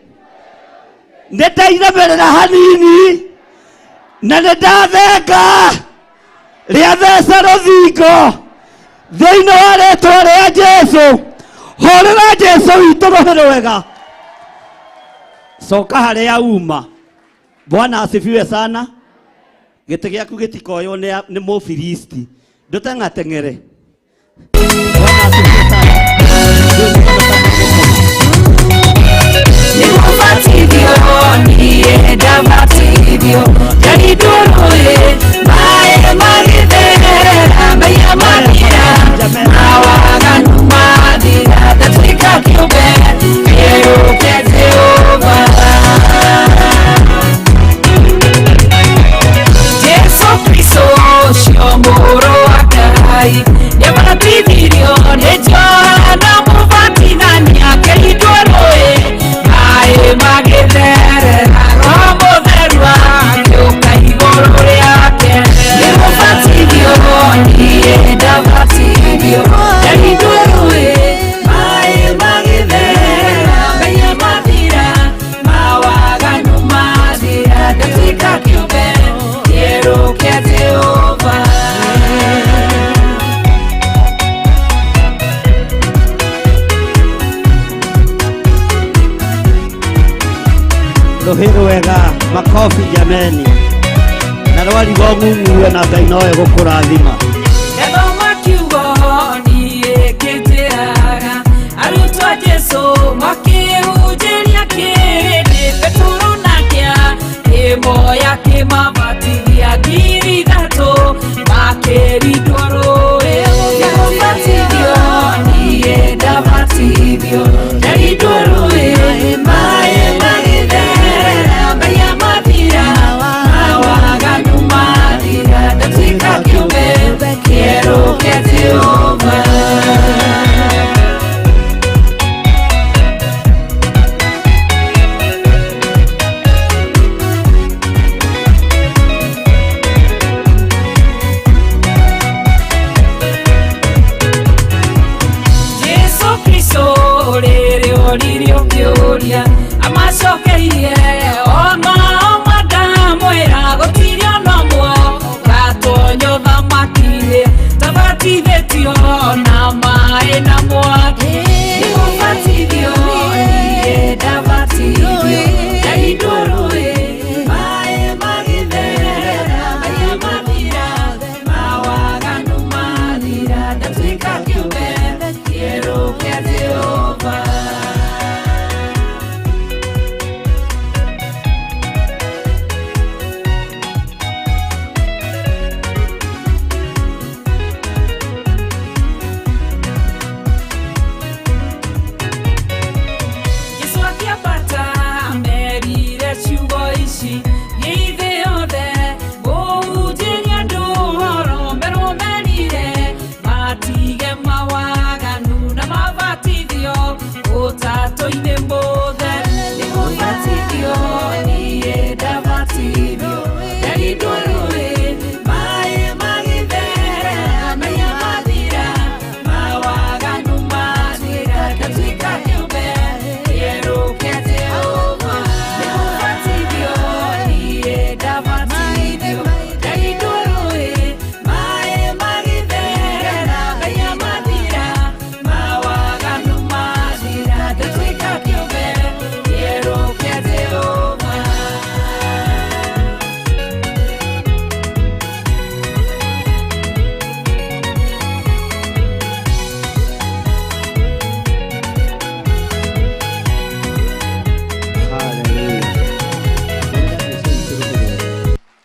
nindairamerera hanini na nindathenga riatheca ruthingo thiini wa ritwa ria Jesu. Horera Jesu witu roho rwega coka haria uma. Bwana asifiwe sana. Giti giaku gitikoywo ni Mufilisti nduteng'ateng'ere. Bwana asifiwe sana. Nimubatithio nienda batithio jaridoroe mae magitherera maya mathira mawaganu mathira tatwika kiumbe kĩrũke Jehova. Jesu Kristo ũcio mũrũ wa Ngai nĩabatithirio nĩ Johana Mũbatithania kĩhingũrũĩ maĩ magĩtherera Roho Mũtheru agĩũka igũrũ rĩake. Nĩmũbatithio niĩ ndabatithio kĩhingũrũĩ maĩ magĩtherera maya mathira mawaganu mathira ndatwĩka kĩũmbe kĩerũ kĩa Jehova. Ruhi rwega makofi jameni na rwarigo ng'ung'ue na Ngai nowe gukurathima. Ethoma kiugo niĩ kĩnjĩraga arutwo Jesu makĩhunjĩria kĩrĩndĩ Deridoro batithio niĩ ndabatithio Deridoro maĩ magĩtherera maya mathira mawaganu mathira ndatuĩka kĩũmbe kĩerũ kĩa Jehova. Amacokeire oma ndamwĩra gũtirĩ ona ũmwe gatonyo thamaki-inĩ tabatithĩtio na maĩ na mwaki nĩgũbatithio niĩ ndabatithio Deridoro maĩ magĩtherera maya mathira mawaganu mathira ndatuĩka kĩũmbe kĩerũ kĩa Jehova.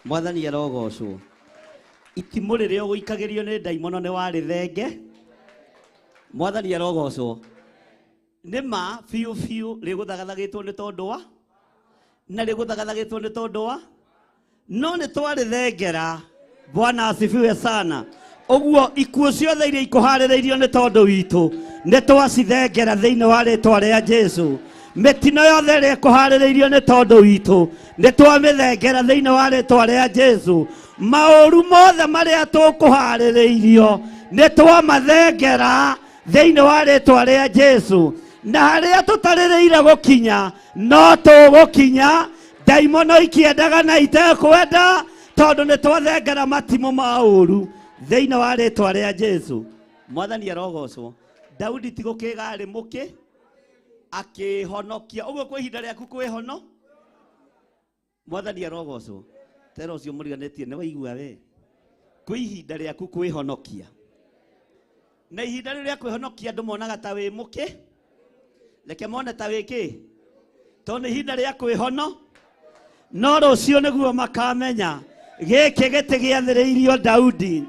Mwathani arogocwo. Itimũ rĩrĩa ũgũikagĩrio nĩ ndaimono nĩ warĩ thenge. Mwathani arogocwo. Nĩma biũ biũ rĩgũthagathagĩtwo nĩ tondũ wa na rĩgũthagathagĩtwo nĩ tondũ wa no nĩ twarĩthengera. Bwana asifiwe sana. Ũguo ikuũ ciothe iria ikũharĩrĩirio nĩ tondũ witũ nĩ twacithengera thĩinĩ wa rĩĩtwa rĩa Jesũ. Mĩtino yothe ĩrĩa ĩkũharĩrĩirio nĩ tondũ witũ nĩ twamĩthengera thĩinĩ wa rĩĩtwa rĩa Jesũ. Maũru mothe marĩa tũkũharĩrĩirio nĩ twamathengera thĩinĩ wa rĩĩtwa rĩa Jesũ. Na harĩa tũtarĩrĩire gũkinya no tũgũkinya. Ndaimono ikĩendaga na itekwenda tondũ nĩ twathengera matimũ ma ũru thĩinĩ wa rĩĩtwa rĩa Jesũ. Mwathani arogocwo. Daudi ti gũkĩga arĩ mũkĩ akĩhonokia. Ũguo kwa ihinda rĩaku kwĩhono. Mwathani arogocwo. Tera ũcio mũriganĩtie nĩ waigua we. Kwa ihinda rĩaku kwĩhonokia. Na ihinda rĩu rĩa kwĩhonokia andũ monaga ta wĩ mũkĩ. Reke mone ta wĩ kĩ. Tondũ ihinda rĩa kwĩhono. No rũciũ nĩguo makamenya gĩkĩ gĩtĩ gĩathĩrĩirio Daudi.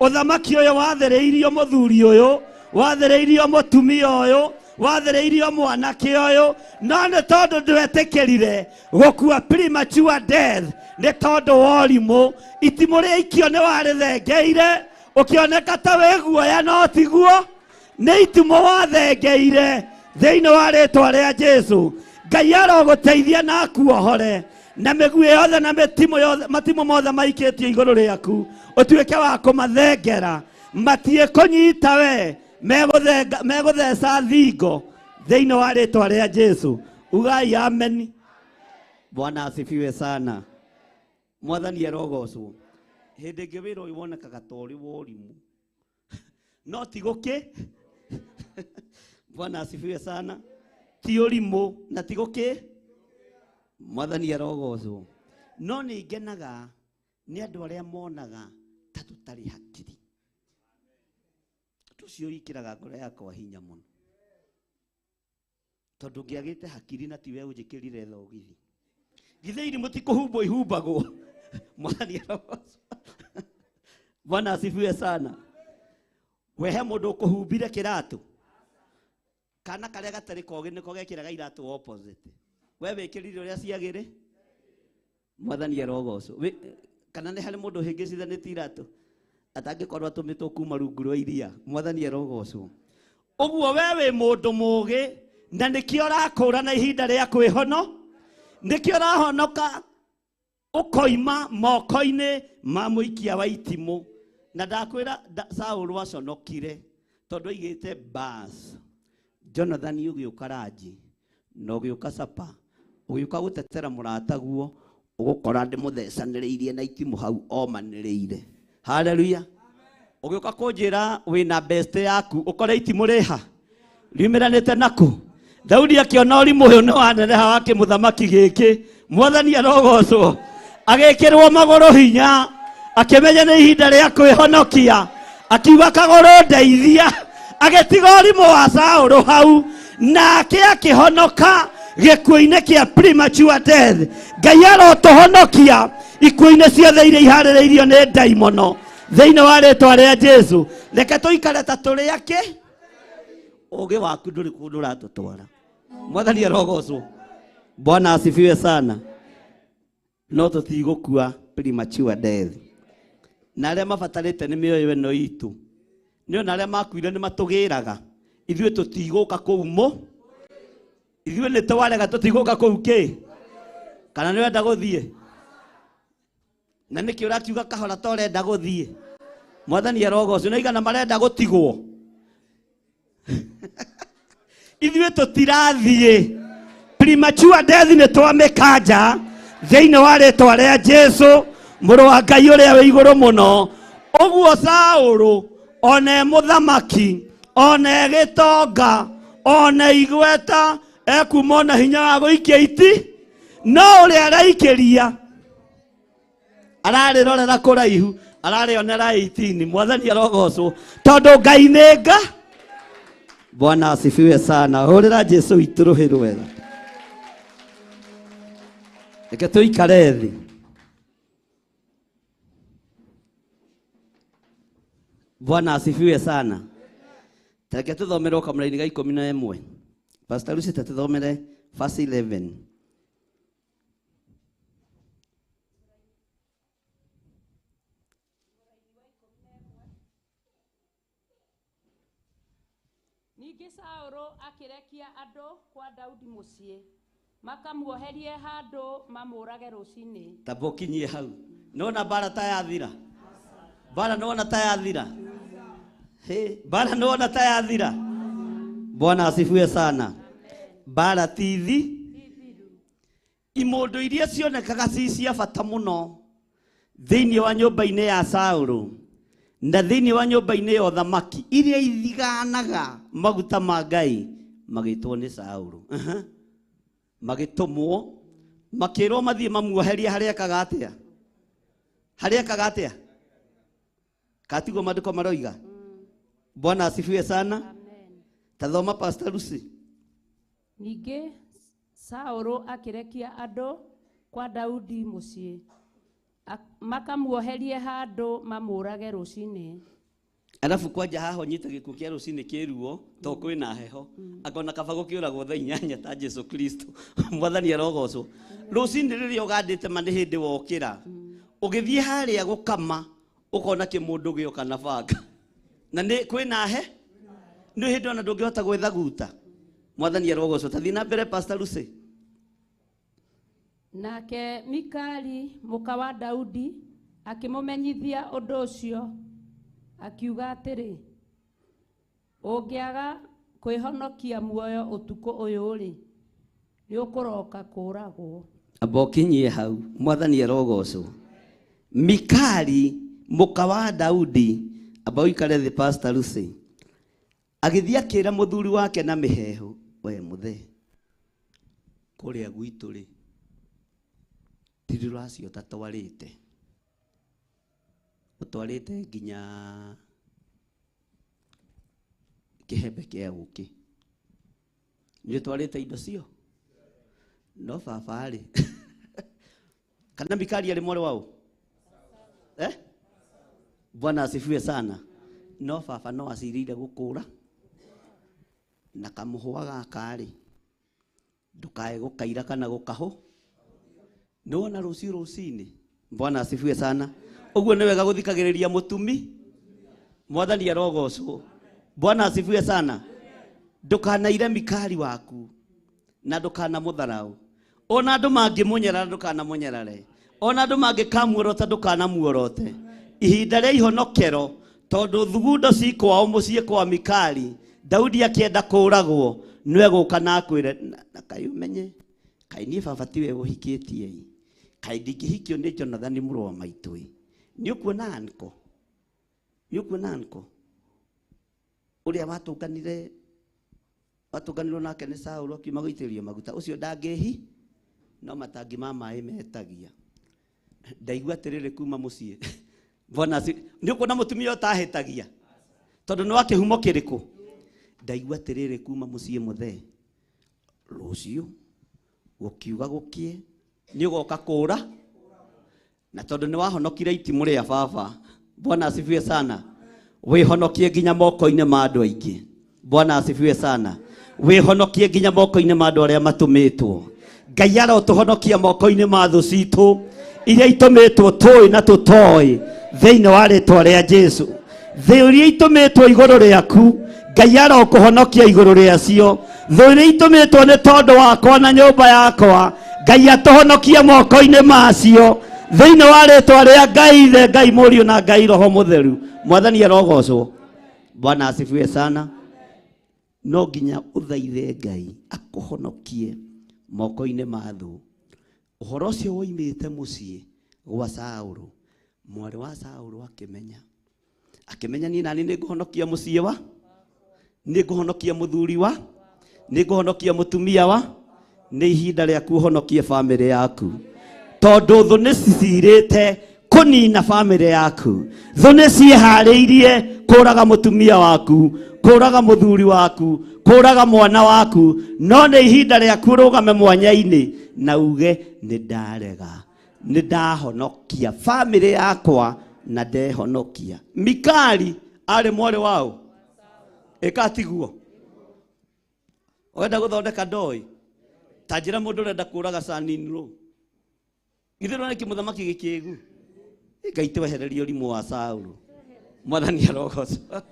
Ũthamaki ũyũ wathĩrĩirio mũthuri ũyũ, wathĩrĩirio mũtumia ũyũ, wathĩrĩirio mwanake ũyũ, no nĩ tondũ ndwetĩkĩrire gũkua premature death nĩ tondũ wa ũrimũ. Itimũ rĩa ikio nĩ warĩthengeire ũkĩoneka ta wĩ guoya no tiguo. Nĩ itimũ wathengeire thĩinĩ wa rĩĩtwa rĩa Jesũ. Ngai arogũteithia na akuohore na mĩguĩ yothe na matimũ mothe maikĩtio igũrũ rĩaku ũtuĩke wa kũmathengera. Matiĩkũnyita we megũtheca thingo thĩinĩ wa rĩĩtwa rĩa Jesũ. Ugai ameni. Bwana asifiwe sana. Mwathani arogocwo. Hĩndĩ ĩngĩ wĩra ũyũ wonekaga ta ũrĩ wa ũrimũ no ti gũkĩ. Bwana asifiwe sana. Ti ũrimũ na ti gũkĩ. Mwathani arogocwo. No nĩ ngenaga nĩ andũ arĩa monaga ta tũtarĩ hakiri. Tũcio ikĩraga ngoro yakwa hinya mũno. Tondũ ngĩagĩte hakiri na tiwe ũnjĩkĩrire thogithi. Githĩ irimũ ti kũhumbwo ihumbagwo. Mwathani arogocwo. Bwana asifiwe sana. Wehe mundu kuhumbire kiratu kana karia gatari koge niko gekiraga iratu opposite. We wikirire uria ciagire mwathani arogoco kana ni hari mundu hingicithanĩtie iratu atangikorwo atumitwo kuma rungu rwa iria. Mwathani arogoco. Uguo we wi mundu mugi na nikio rakura na ihinda ria kwihono, nikio rahonoka ukoima moko-ini ma muikia wa itimu. Na ndakwira Saũlũ aconokire tondu aigĩte bas. Jonathan ugiuka ranji na ugiuka capa ugiuka gutetera murata guo ugukora ndi muthecanĩrĩirie na itimu hau omanĩrĩire. Haleluya. Ugiuka kunjira wina best yaku ukore itimu riha riumiranĩte naku. Daudi akiona ũrimũ ũyũ nĩ waneneha wa kĩmũthamaki gĩkĩ. Mwathani arogocwo. Agĩkĩrwo magũrũ hinya akimenya nĩ ihinda rĩa kwĩhonokia. Akiuga kagũrũ ndeithia. Agĩtiga ũrimũ wa Saũlũ hau nake akĩhonoka gĩkuũ-inĩ kĩa premature death. Ngai arotũhonokia ikuũ-inĩ ciothe iria iharĩrĩirio nĩ ndaimono thĩinĩ wa rĩĩtwa rĩa Jesũ. Reke tũikare ta tũrĩ akĩ ũũgĩ waku ndũrĩ kũndũ ũratũtwara. Mwathani arogocwo. Bwana asifiwe sana. No tũtigũkua premature death. Na arĩa mabatarĩte nĩ mĩoyo ĩno itũ. Nĩ ona arĩa makuire nĩ matũgĩraga. Ithuĩ tũtigũka kũu ithuĩ nĩ twarega tũtigũka kũu kĩ kana nĩ wenda gũthiĩ na nĩkĩ ũrakiuga kahora ta ũrenda gũthiĩ. Mwathani arogocwo. Nĩ aigana marenda gũtigwo. Ithuĩ tũtirathiĩ. Premature death nĩ twamĩkanja thĩinĩ wa rĩĩtwa rĩa Jesũ mũrũ wa Ngai ũrĩa wĩ igũrũ mũno. Ũguo Saũlũ ona mũthamaki ona gĩtonga ona igweta ekuma ona hinya wa gũikia iti no ũrĩa araikĩria ararĩrorera kũraihu ararĩonera 18. Mwathani arogocwo tondũ Ngai nĩ nga. Bwana asifiwe sana. Hũrĩra Jesũ witũ rũhĩ rwega. Reke tũikare thĩ. Bwana asifiwe sana. Reke tũthomere Kamũra-inĩ ga 11. Pastor Lucy tũthomere verse 11. Ningĩ Saũlũ akĩrekia andũ kwa Daudi mũciĩ makamuoherie handũ mamũrage rũcinĩ. Tamba ũkinyie hau. Nĩwona mbara ta yathira. Mbara nĩwona ta yathira. Mbara nĩwona ta yathira. Bwana asifiwe sana. Mbara tithi. Imũndũ iria cionekaga ci cia bata mũno thĩinĩ wa nyũmba-inĩ ya Saũlũ na thĩinĩ wa nyũmba-inĩ ya ũthamaki iria ithiganaga maguta ma Ngai magĩtwo nĩ Saũlũ. Magĩtũmwo makĩrwo mathiĩ mamuoherie harĩa ekaga atĩa. Harĩa ekaga atĩa. Katigwo maandĩko maroiga. Bwana asifiwe sana. Tathoma Pastor Lucy. Ningĩ Saũlũ akĩrekia andũ kwa Daudi mũciĩ makamuoherie handũ mamũrage rũcinĩ. Alafu kwanja haho nyita gĩkuũ kĩa rũcinĩ kĩruo to kwĩna heho akona kaba gũkĩũragwo thaa 8 ta Jesũ Kristo. Mwathani arogocwo. Rũcinĩ rĩrĩa ũgandĩte ma nĩ hĩndĩ wokĩra ũgĩthiĩ harĩa gũkama ũkona kĩmũndũ gĩoka na banga na nĩ kwĩna he nĩ hĩndĩ ona ndũngĩhota gwĩthaguta. Mwathani arogocwo. Tathiĩ na mbere Pastor Lucy. Nake Mikali mũka wa Daudi akĩmũmenyithia ũndũ ũcio akiuga atĩrĩ, ũngĩaga kwĩhonokia muoyo ũtukũ ũyũ rĩ nĩ ũkũroka kũragwo. Amba ũkinyie hau. Mwathani arogocwo. Mikali mũka wa Daudi. Amba ũikare thĩ Pastor Lucy. Agĩthiĩ akĩra mũthuri wake na mĩhehu, we mũthee kũrĩa gwitũ rĩ ndirũracio ta twarĩte ũtwarĩte nginya kĩhembe kĩa ũkĩ. Nĩ twarĩte indo cio no baba rĩ kana Mikali arĩ mwarĩ wao Bwana asifiwe sana. No baba no acirire gukura na kamuhwa gakari ndukae gukaira kana gukaho no na rucini. Bwana asifiwe sana. Uguo ni wega guthikagiriria mutumi. Mwathani arogocwo. Bwana asifiwe sana. Ndukanaire Mikali waku na ndukana mutharau. Ona andu mangimunyera ndukana munyerare. Ona andu mangikamuorota ndukana muorote. Ihinda ria ihonokero tondu thugundo cikwao mucie kwa Mikali, Daudi akienda kuragwo nwe guka na akwire na kai umenye kai nie baba tiwe uhikitie kai ndingihikio ni Jonathan muru wa maitui ni ukuona anko uria watuganirwo nake ni Saũlũ akiuma guitĩrĩrio maguta ucio ndangĩhi no matangi ma maĩ metagia ndaigua atĩrĩrĩ kuma mucie. Bwana ni ukuona mutumia utahetagia tondu ni wake humo kiriku ndaigua atĩrĩrĩ kuma mucie muthe rucio gukiuga gukie ni ugoka kura na tondu ni wahonokire itimu ria baba. Bwana asifiwe sana. Wihonokie nginya moko-ini ma andu aingi. Bwana asifiwe sana. Wihonokie nginya moko-ini ma andu aria matumitwo. Ngai arotuhonokia moko-ini ma thu citu iria itumitwo tui na tutoi thiini wa ritwa ria Jesu. Thi iria itumitwo iguru riaku Ngai arokuhonokia iguru riacio. Thu iria itumitwo ni tondu wakwa na nyumba yakwa Ngai atuhonokia moko-ini macio thiini wa ritwa ria Ngai Ithe, Ngai Mũriũ na Ngai Roho Mũtheru. Mwathani arogocwo. Bwana asifiwe sana. No nginya uthaithe Ngai akuhonokie moko-ini ma thu. Uhoro ucio woimite mucie gwa Saũlũ, mwari wa Saũlũ akimenya ni nani ni nguhonokia mucie wa, ni nguhonokia muthuri wa, ni nguhonokia mutumia wa. Ni ihinda ria kuhonokia family yaku tondu thu ni cicirite kunina family yaku. Thu ni ciehariirie kuraga mutumia waku, kuraga muthuri waku, kuraga mwana waku. No ni ihinda ria kurugame mwanya-ini na uge ni ndarega, ni ndahonokia family yakwa na ndehonokia. Mikali ari mwari wao ikatiguo wenda guthondeka ndoi tanjira mundu renda kuraga Sanini ru ithiro ni kimuthamaki gikigu ikaitwehereria urimu wa Saũlũ. Mwathani arogocwo.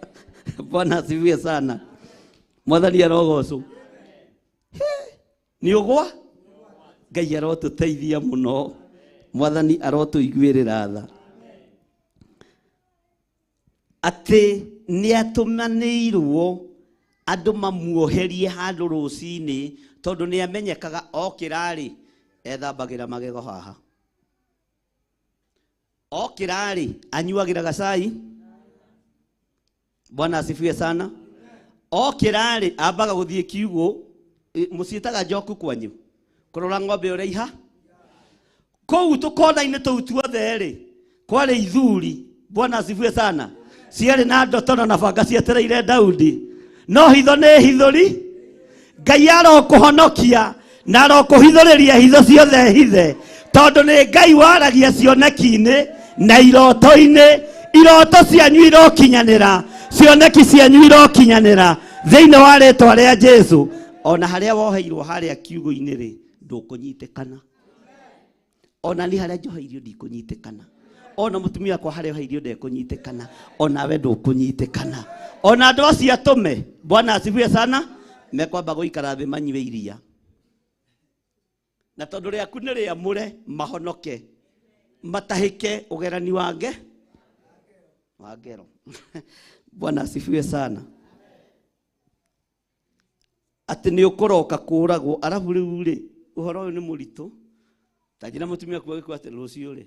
Bwana asifiwe sana. Mwathani arogocwo. Ni ugwa Ngai arotuteithia muno. Mwathani arotuiguirira tha ati ni atumanirwo andu mamuoherie handu rucini tondu ni amenyekaga okirari ethambagira magego haha, okirari anyuagira gacai. Bwana asifiwe sana. Okirari ambaga guthie kiugo muciitaga njoku kwanyu kurora ng'ombe uria iha kou tukona-ini tou tuothe ri kwari ithuri. Bwana asifiwe sana. Ciari na ndotono na banga cietereire Daudi no hitho ni hithuri. Ngai arokuhonokia na arokuhithuriria hitho ciothe hithe tondu ni Ngai waragia cioneki-ini na iroto-ini. Iroto cianyu irokinyanira, cioneki cianyu irokinyanira thiini wa ritwa ria Jesu. Ona haria woheirwo haria kiugo-ini ri ndukunyitikana. Ona ni haria njoheirio ndikunyitikana. Ona mutumia kwa haria woheirio ndekunyitikana. Ona we ndukunyitikana. Ona andu acio atume. Bwana asifiwe sana. Mekwamba guikara thi manyue iria na tondu riaku ni riamure mahonoke matahike ugerani wange wa ngero. Bwana asifiwe sana. Ati ni ukuroka kuragwo arabu riu ri uhoro uyu ni muritu tanjira mutumia kwa gikwa ati rucio ri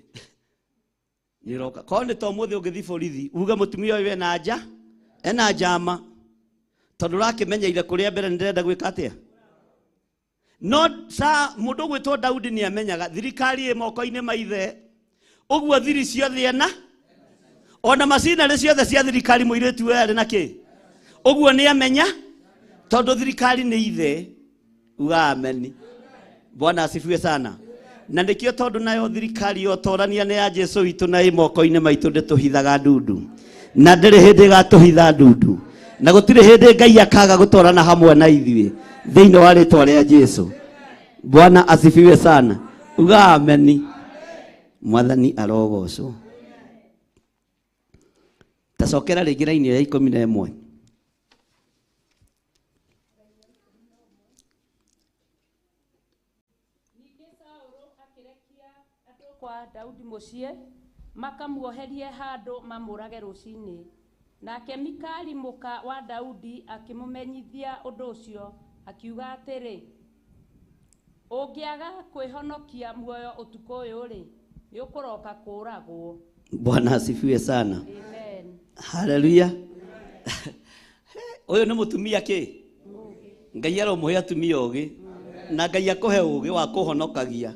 ni roka kone to muthi ungithi borithi uga mutumia uyu ena nja ena njama tondu rakimenyeire kuria mbere ndirenda gwika atia. No sa mundu gwitwo Daudi ni amenyaga thirikari e moko-ini ma ithe uguo thiri ciothe ena ona macinari ciothe cia thirikari muiritu we ari na ki uguo ni amenya tondu thirikari ni ithe. Uga ameni. Bwana asifiwe sana. na nikio tondu nayo thirikari yo torania ne ya Jesu witu na imoko-ine maitu ndituhithaga ndundu na ndiri hindi gatuhitha ndundu na gutire hindi Ngai akaga gutorana hamwe na ithuĩ thiini wa ritwa ria Jesu. Bwana asifiwe sana. Uga ameni. Mwathani arogocwo. Tacokera rĩngĩ raini ya 11. Kwa Daudi muciĩ makamuoherie handũ mamũrage rũcinĩ. Nake Mikali mũka wa Daudi akĩmũmenyithia ũndũ ũcio akiuga atĩrĩ, ũngĩaga kwĩhonokia muoyo ũtukũ ũyũ-rĩ nĩũkũroka kũũragwo. Bwana asifiwe sana. Amen. Haleluya. Ũyũ nĩ mũtumia kĩ? Ngai aromũhe atumia ũgĩ na Ngai akũhe ũgĩ wa kũhonokagia.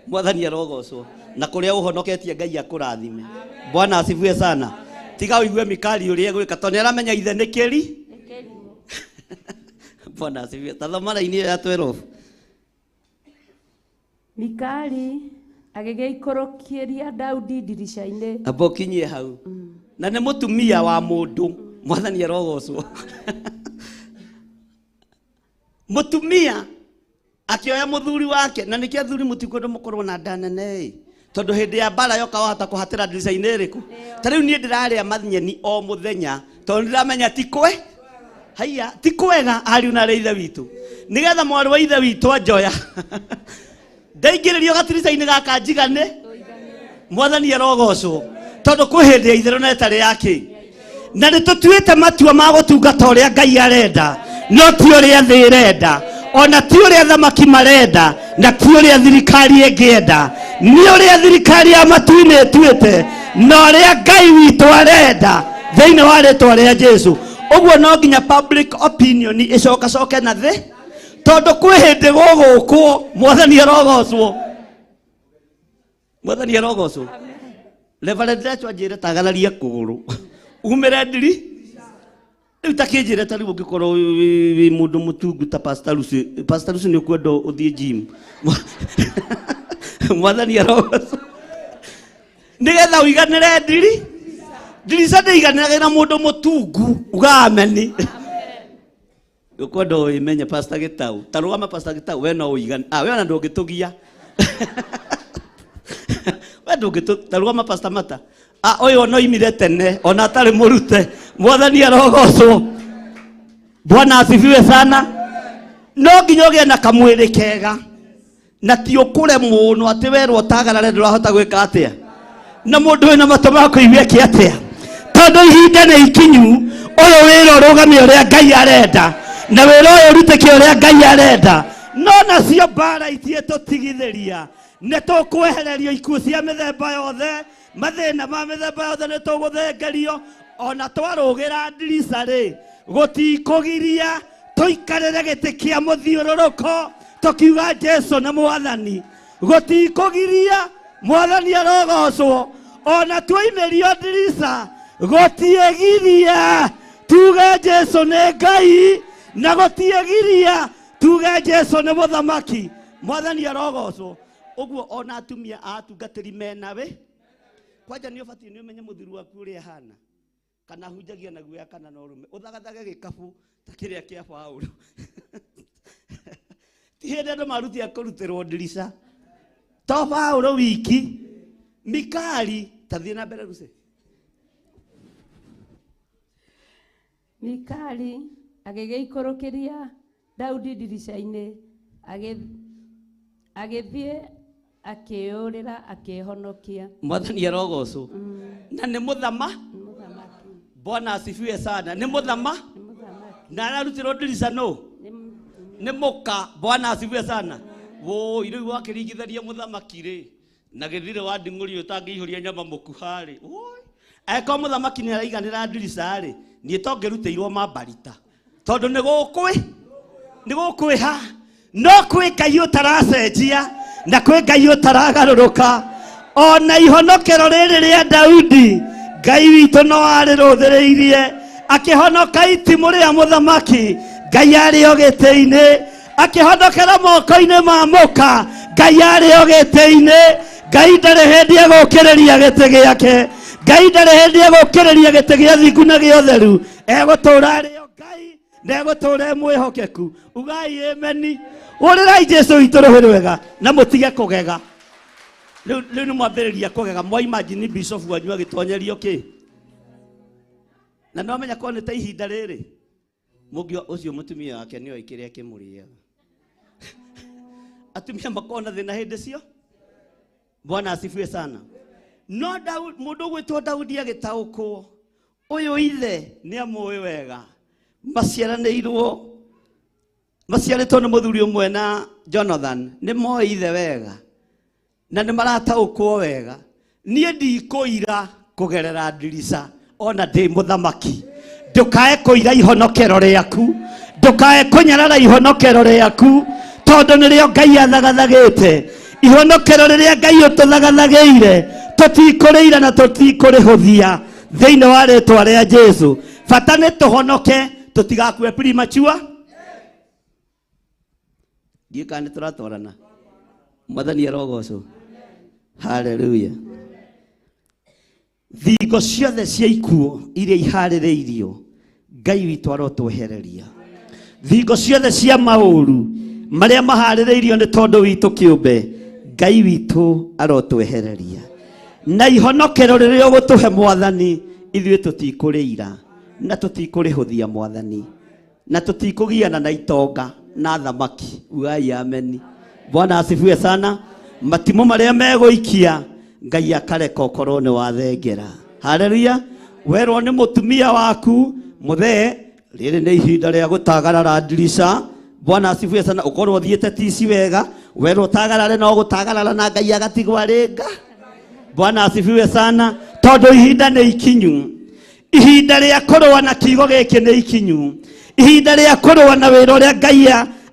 Mwathani arogocwo na kũrĩa ũhonoketie Ngai akũrathime. Bwana asifiwe sana. Tiga ũigue Mikali ũrĩa gwĩka tondũ nĩaramenya ithe nĩ kĩri. Bwana asifiwe. Tathoma raini ya 12. Mikali agĩgĩikũrũkĩria Daudi ndirica-inĩ. Abokinyie hau. Na nĩ mũtumia wa mũndũ. Mwathani arogocwo. Mũtumia akioya muthuri wake na nikio athuri mutikwenda mukorwo na ndanene tondu hindi ya bara yoka wahota kuhatira ndirica-inĩ ĩrĩkũ. Ta rĩu niĩ ndĩrarĩa mathnyeni o muthenya tondu ndiramenya tikwe haiya tikwega ariũ na ithe witũ nigetha mwarĩ wa ithe witũ anjoya ndaingĩrĩrio gatirica-inĩ gaka njigane. Mwathani arogocwo tondu kwĩ hĩndĩ ya itherũ na ĩtarĩ yake na nĩtũtuĩte matua ma gũtungata ũrĩa Ngai arenda no ti ũrĩa thĩ ĩrenda ona ti ũrĩa thamaki marenda na ti ũrĩa thirikari ĩngĩenda nĩ ũrĩa thirikari ya matu-inĩ ĩtuĩte na ũrĩa Ngai witũ arenda thĩinĩ wa rĩtwa rĩa Jesu. Ũguo no nginya public opinion ĩcokacoke na thĩ tondu kwĩ hĩndĩ gũgũkwo. Mwathani arogocwo. Mwathani arogocwo. Reverend Rachel njĩre tagararia kũgũrũ umĩre ndiri rĩu takĩnjĩre ta rĩu ũngĩkorwo wĩ mũndũ mũtungu ta Pastor Lucy nĩ ũkwenda ũthiĩ gym. Mwathani arogocwo nĩgetha ũiganĩre ndiri ndirica ndĩiganĩraga na mũndũ mũtungu. Uga ameni. Ũkwenda ũmenye Pastor Gĩtaũ ta rũgama Pastor Gĩtaũ we no ũigane we ona ndũngĩtũgia we ndũngĩta rũgama Pastor Mata ũyũ no imire tene ona atarĩ mũrute. Mwathani arogocwo. Bwana asifiwe sana. No nginya ũgĩe na kamwĩrĩ kega na ti ũkũre mũno atĩ werwo tagarare ndũrahota gwĩka atĩa na mũndũ wĩna matũ ma kũigua kĩ atĩa tondu ihinda nĩ ikinyu. Ũyũ wĩra ũrũgamie ũrĩa Ngai arenda na wĩra ũyũ ũrutĩke ũrĩa Ngai arenda no nacio mbara itiĩtũtigithĩria. Nĩ tũkwehererio ikuũ cia mĩthemba yothe mathĩna ma mĩthemba yothe nĩ tũgũthengerio ona twarũgĩra ndirica-rĩ gũtikũgiria tũikarĩre gĩtĩ kĩa mũthiũrũrũko tukiuga Jesu nĩ Mwathani. Gũtikũgiria. Mwathani arogocwo. Ona twaimĩrio ndirica gũtiĩgiria tuge Jesu nĩ Ngai na gũtiĩgiria tuge Jesu nĩ mũthamaki. Mwathani arogocwo. Ũguo ona atumia a atungatĩri menawe kwanja nĩ ũbatiĩ nĩ ũmenye mũthuri waku ũrĩa hana kana hunjagia na guoya kana no rume ũthagathage gĩkabu ta kĩrĩa kĩa Paũlũ. Ti hĩndĩ andũ maruti akũrutĩrwo ndirica to Paũlũ wiki. Mikali tathiĩ na mbere Lucy. Mikali agĩgĩikũrũkĩria Daudi ndirica-inĩ agĩthiĩ akĩũrĩra akĩhonokia. Mwathani arogocwo. Na nĩ mũthama. Bwana asifiwe sana. Nĩ mũthama na ararutirwo ndirica no nĩ mũka. Bwana asifiwe sana. Wo irĩu wakĩringitharia mũthamaki-rĩ na gĩthirĩ wa nding'ũri ũtangĩihũria nyama mũkuha-rĩ angĩkorwo mũthamaki nĩ araiganĩra ndirica-rĩ niĩ to ngĩrutĩirwo mambarita tondu nĩ gũkwĩha no kwĩ Ngai ũtaracenjia na kwĩ Ngai ũtaragarũrũka. Ona ihonokero rĩrĩ rĩa Daudi Ngai witũ no arĩrũthĩrĩirie akĩhonoka itimũ rĩa mũthamaki. Ngai arĩ o gĩtĩ-inĩ akĩhonokera moko-inĩ ma mũka. Ngai arĩ o gĩtĩ-inĩ. Ngai ndarĩ hĩndĩ egũkĩrĩria gĩtĩ gĩake. Ngai ndarĩ hĩndĩ egũkĩrĩria gĩtĩ gĩa thingu na gĩa ũtheru. Egũtũũra arĩ o Ngai na egũtũũra mwĩhokeku. Ugai ameni. Ũrĩrai Jesũ witũ rũhĩ rwega na mũtige kũgega. Rĩu nĩ mwambĩrĩria kũgega. Mwa imagine bishop wanyu agĩtonyerio kĩ? Na no menya ko nĩ ta ihinda rĩrĩ. Mũngĩ ũcio mũtumia wake nĩoĩ kĩrĩa kĩmũrĩaga. Atumia makona thĩna hĩndĩ cio. Bwana asifiwe sana. No mũndũ gwĩtwo Daudi agĩtaũkwo. Ũyũ ithe nĩ amũĩ wega. Maciaranĩirwo. Maciarĩtwo nĩ mũthuri ũmwe na Jonathan. Nĩ moĩ ithe wega. Na nĩ marataũkwo wega. Niĩ ndikũira kũgerera ndirica. Ona ndĩ mũthamaki. Ndũkae kũira ihonokero rĩaku. Ndũkae kũnyarara ihonokero rĩaku. Tondũ nĩrĩo Ngai athagathagĩte. Ihonokero rĩrĩa Ngai ũtũthagathagĩire. Tũtikũrĩira na tũtikũrĩhũthia. Thĩinĩ wa rĩĩtwa rĩa Jesũ. Bata nĩ tũhonoke. Tũtigakue premature. Ndiĩka nĩ tũratwarana. Mwathani arogocwo. Hallelujah. Thingo ciothe cia ikuũ iria iharĩrĩirio Ngai witũ arotwehereria. Thingo ciothe cia maũru marĩa maharĩrĩirio nĩ tondũ witũ kĩũmbe Ngai witũ arotwehereria. Na ihonokero rĩrĩa ũgũtũhe Mwathani ithuĩ tũtikũrĩira na tũtikũrĩhũthia Mwathani na tũtikũgiana na itonga na thamaki. Ugai ameni. Bwana asifiwe sana. Matimo marĩa megũikia Ngai akareka ũkorwo nĩ wathengera. Haleluya. Werwo nĩ mũtumia waku mũthee rĩrĩ nĩ ihinda rĩa gũtagarara ndirica. Bwana asifiwe sana. Ũkorwo thiĩte tici wega. Werwo tagarare no gũtagarara na Ngai agatigwa rĩnga. Bwana asifiwe sana. Tondũ ihinda nĩ ikinyu. Ihinda rĩa kũrũa na kiugo gĩkĩ nĩ ikinyu. Ihinda rĩa kũrũa na wĩra ũrĩa Ngai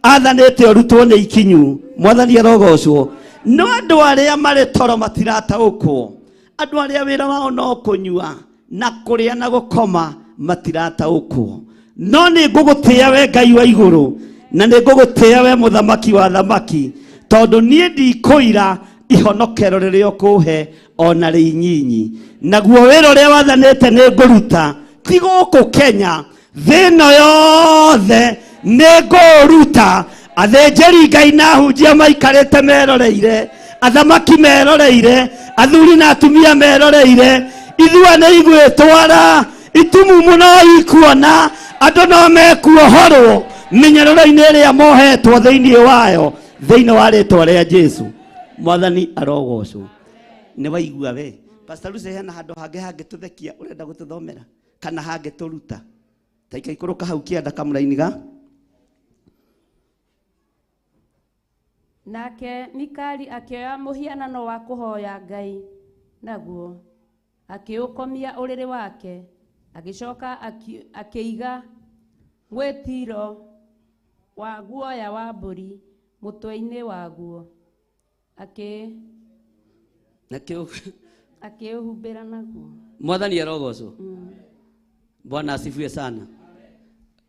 athanĩte ũrutwo nĩ ikinyu. Mwathani arogocwo. No andũ arĩa marĩ toro matirataũkwo. Andũ arĩa wĩra wao no kũnyua na kũrĩa na gũkoma matirataũkwo. No nĩ ngũgũtĩĩa we Ngai wa igũrũ na nĩ ngũgũtĩĩa we mũthamaki wa thamaki. Tondũ niĩ ndikũira ihonokero rĩrĩa ũkũhe ona rĩ inyinyi. Naguo wĩra ũrĩa wathanĩte nĩ ngũruta. Ti gũkũ Kenya. Thĩ ĩno yothe nĩ ngũruta. Athĩnjĩri Ngai na ahunjia maikarĩte meroreire. Athamaki meroreire. Athuri na atumia meroreire. Ithua nĩ igwĩtwara. Itumumu no ikuona. Andũ no mekuohorwo mĩnyararo-inĩ ĩrĩa mohetwo thĩinĩ wayo. Thĩinĩ wa rĩĩtwa rĩa Jesũ. Mwathani arogocwo. Nĩ waigua we. Pastor Lucy hena handũ hangĩ hangĩtũthekia ũrenda gũtũthomera kana hangĩtũruta. Ta ikaikũrũka hau kĩanda kamũra-inĩ ga. Nake Mikali akĩoya mũhianano wa kũhoya Ngai naguo akĩũkomia ũrĩrĩ wake agĩcoka akĩiga mwĩtiro wa guoya wa mbũri mũtwe-inĩ waguo akĩũhumbĩra naguo. Mwathani arogocwo. Bwana asifiwe sana.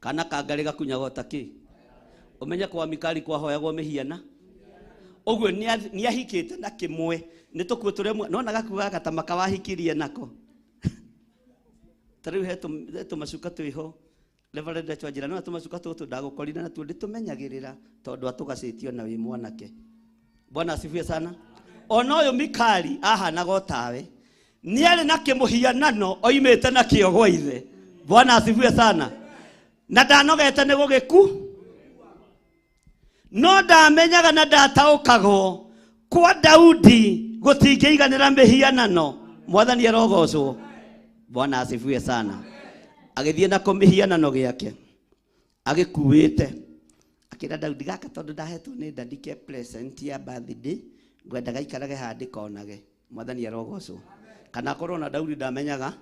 Kana kangarĩ gakunyaga taki. Ũmenye kwa Mikali kwahoyagwo mĩhiana. Ũguo nĩ ahikĩte na kĩmwe. Nĩ tũkuo tũrĩa nona gakuaga gatamaka wahikirie nako. Tarĩu he tũmacuka twĩho. Reverend Chwanjĩra no tũmacuka tũtũ ndagũkorire na tuo ndĩtũmenyagĩrĩra tondũ atũgacĩtio na wĩ mwanake. Bwana asifiwe sana. Ona ũyũ Mikali ahanaga o tawe. Nĩ arĩ na kĩmũhianano oimĩte na kĩo gwa ithe. Bwana asifiwe sana. Na ndanogete nĩ gũgĩku. No ndamenyaga na ndataũkagwo kwa Daudi gũtingĩiganĩra mĩhianano. Mwathani arogocwo. Bwana asifiwe sana. Agĩthiĩ na kũmĩhianano gĩake agĩkuĩte akĩra Daudi gaka tondũ ndahetwo nĩ ndandike present ya birthday ngwenda gaikarage handĩ konage. Mwathani arogocwo. Kana korwo na Daudi ndamenyaga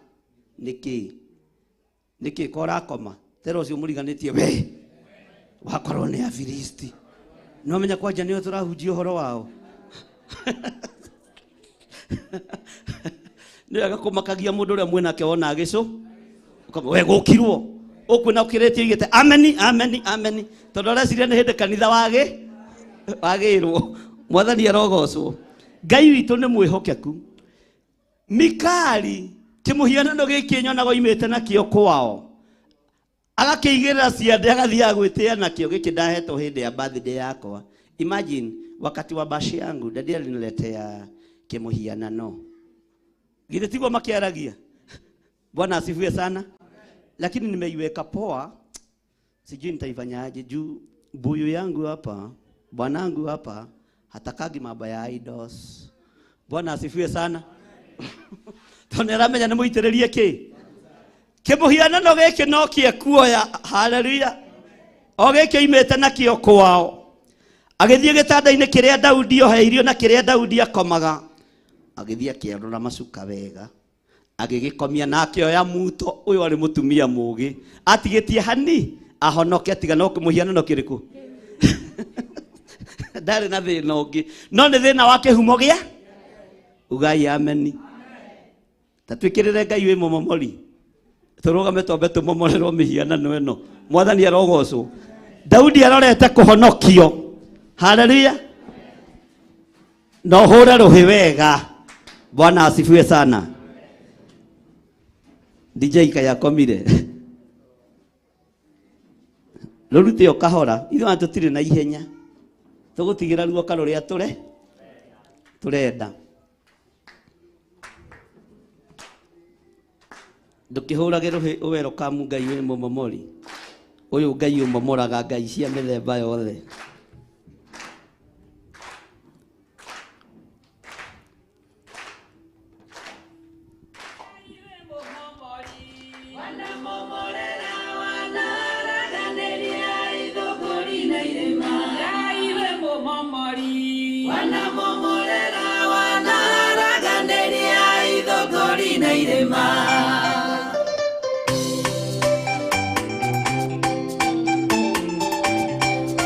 nĩkĩ korakoma tero ũcio mũriganĩtie we wakorwo nĩ Afilisti. No menya kwanja nĩo tũrahunjia ũhoro wao. Nĩ agakũmakagia mũndũ ũrĩa mwĩnake wona agĩcũ we gũkirwo ũkwĩna ũkĩrĩtie igĩte ameni ameni ameni tondũ areciria nĩ hĩndĩ kanitha wagĩrwo Mwathani arogocwo. Ngai witũ nĩ mwĩhokeku. Mikali kĩmũhianano gĩkĩ nyonaga oimĩte nakĩo kwao. Agakĩigĩrĩra ciande agathiaga gwĩtĩĩa nakĩo gĩkĩ ndahetwo hĩndĩ ya birthday yakwa. Imagine wakati wa bashi yangu dadi aliniletea kĩmũhianano. Githĩ tiguo makiaragia? Bwana asifiwe sana. Lakini nimeiweka poa. Sijui nitaifanyaje juu buyu yangu hapa, bwanangu hapa hatakagi mambo ya idols. Bwana asifiwe sana. Toneramenya nĩmũitĩrĩrie kĩ? Kĩmũhianano gĩkĩ no kĩe kuoya. Haleluya. O gĩkĩ imĩte nakĩo kwao. Agĩthiĩ gĩtanda-inĩ kĩrĩa Daudi oheirio na kĩrĩa Daudi akomaga. Agĩthiĩ akĩarũra macuka wega. Agĩgĩkomia na akĩoya muto. Ũyũ arĩ mũtumia mũũgĩ. Atigĩtie hani ahonoke atiga no kĩmũhianano kĩrĩkũ. Ndarĩ na thĩna ũngĩ. No nĩ thĩna wa kĩhumo gĩa. Ugai ameni. Tatwĩkĩrĩre Ngai wĩ mũmomori. Tũrũgame twambe tũmomorerwo mĩhianano ĩno. Mwathani arogocwo. Daudi arorete kũhonokio. Haleluya. No hũre rũhĩ wega. Bwana asifiwe sana. DJ kaya komire. Rũrute o kahora. Ithuĩ tũtirĩ na ihenya. Tũgũtigĩra ruoka rũrĩa turenda. Ndũkĩhũrage rũhĩ welcome Ngai wĩ mũmomori. Ũyũ Ngai ũmomoraga ngai cia mĩthemba yothe.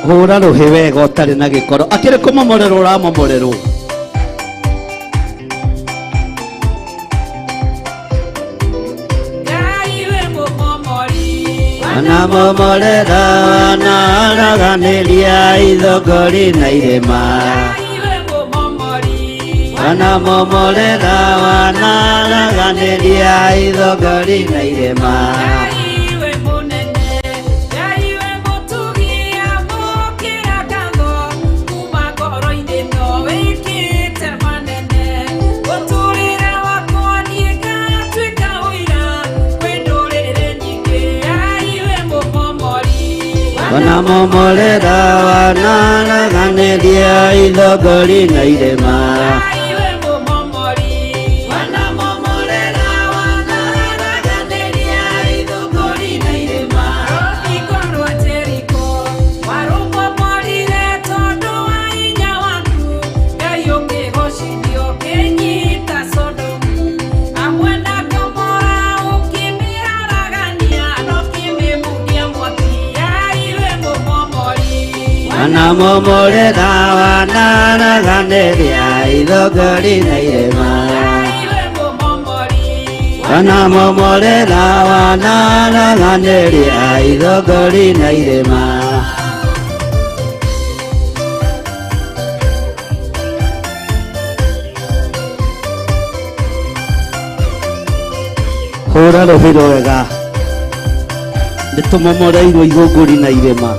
Hũra rũhĩ wega ũtarĩ na gĩkoro. Akĩrĩ kũmomorerwo ũramomorerwo. Ngai wĩ mũmomori. Wanamomorera wanaraganĩria ithongori na irĩma. Ngai wĩ mũmomori. Wanamomorera wanaraganĩria ithongori na irĩma. Wanamomorera wanaraganĩria ithongori na irĩma. Ngai wĩ mũmomori. Wanamomorera wanaraganĩria ithongori na irĩma. Rũthingo rwa Jeriko warũmomorire tondũ wa hinya waku. Ngai ũkĩgocithio ũkĩnyita Sodomu. Hamwe na Gomora ũkĩmĩharagania na ũkĩmĩmunya mwaki. Wanamomorera wanaraganĩria ithongori na irĩma. Wanamomorera wanaraganĩria ithongori na irĩma. Hũra rũhĩ rwega. Nĩtũmomoreirwo igũngũri na irĩma.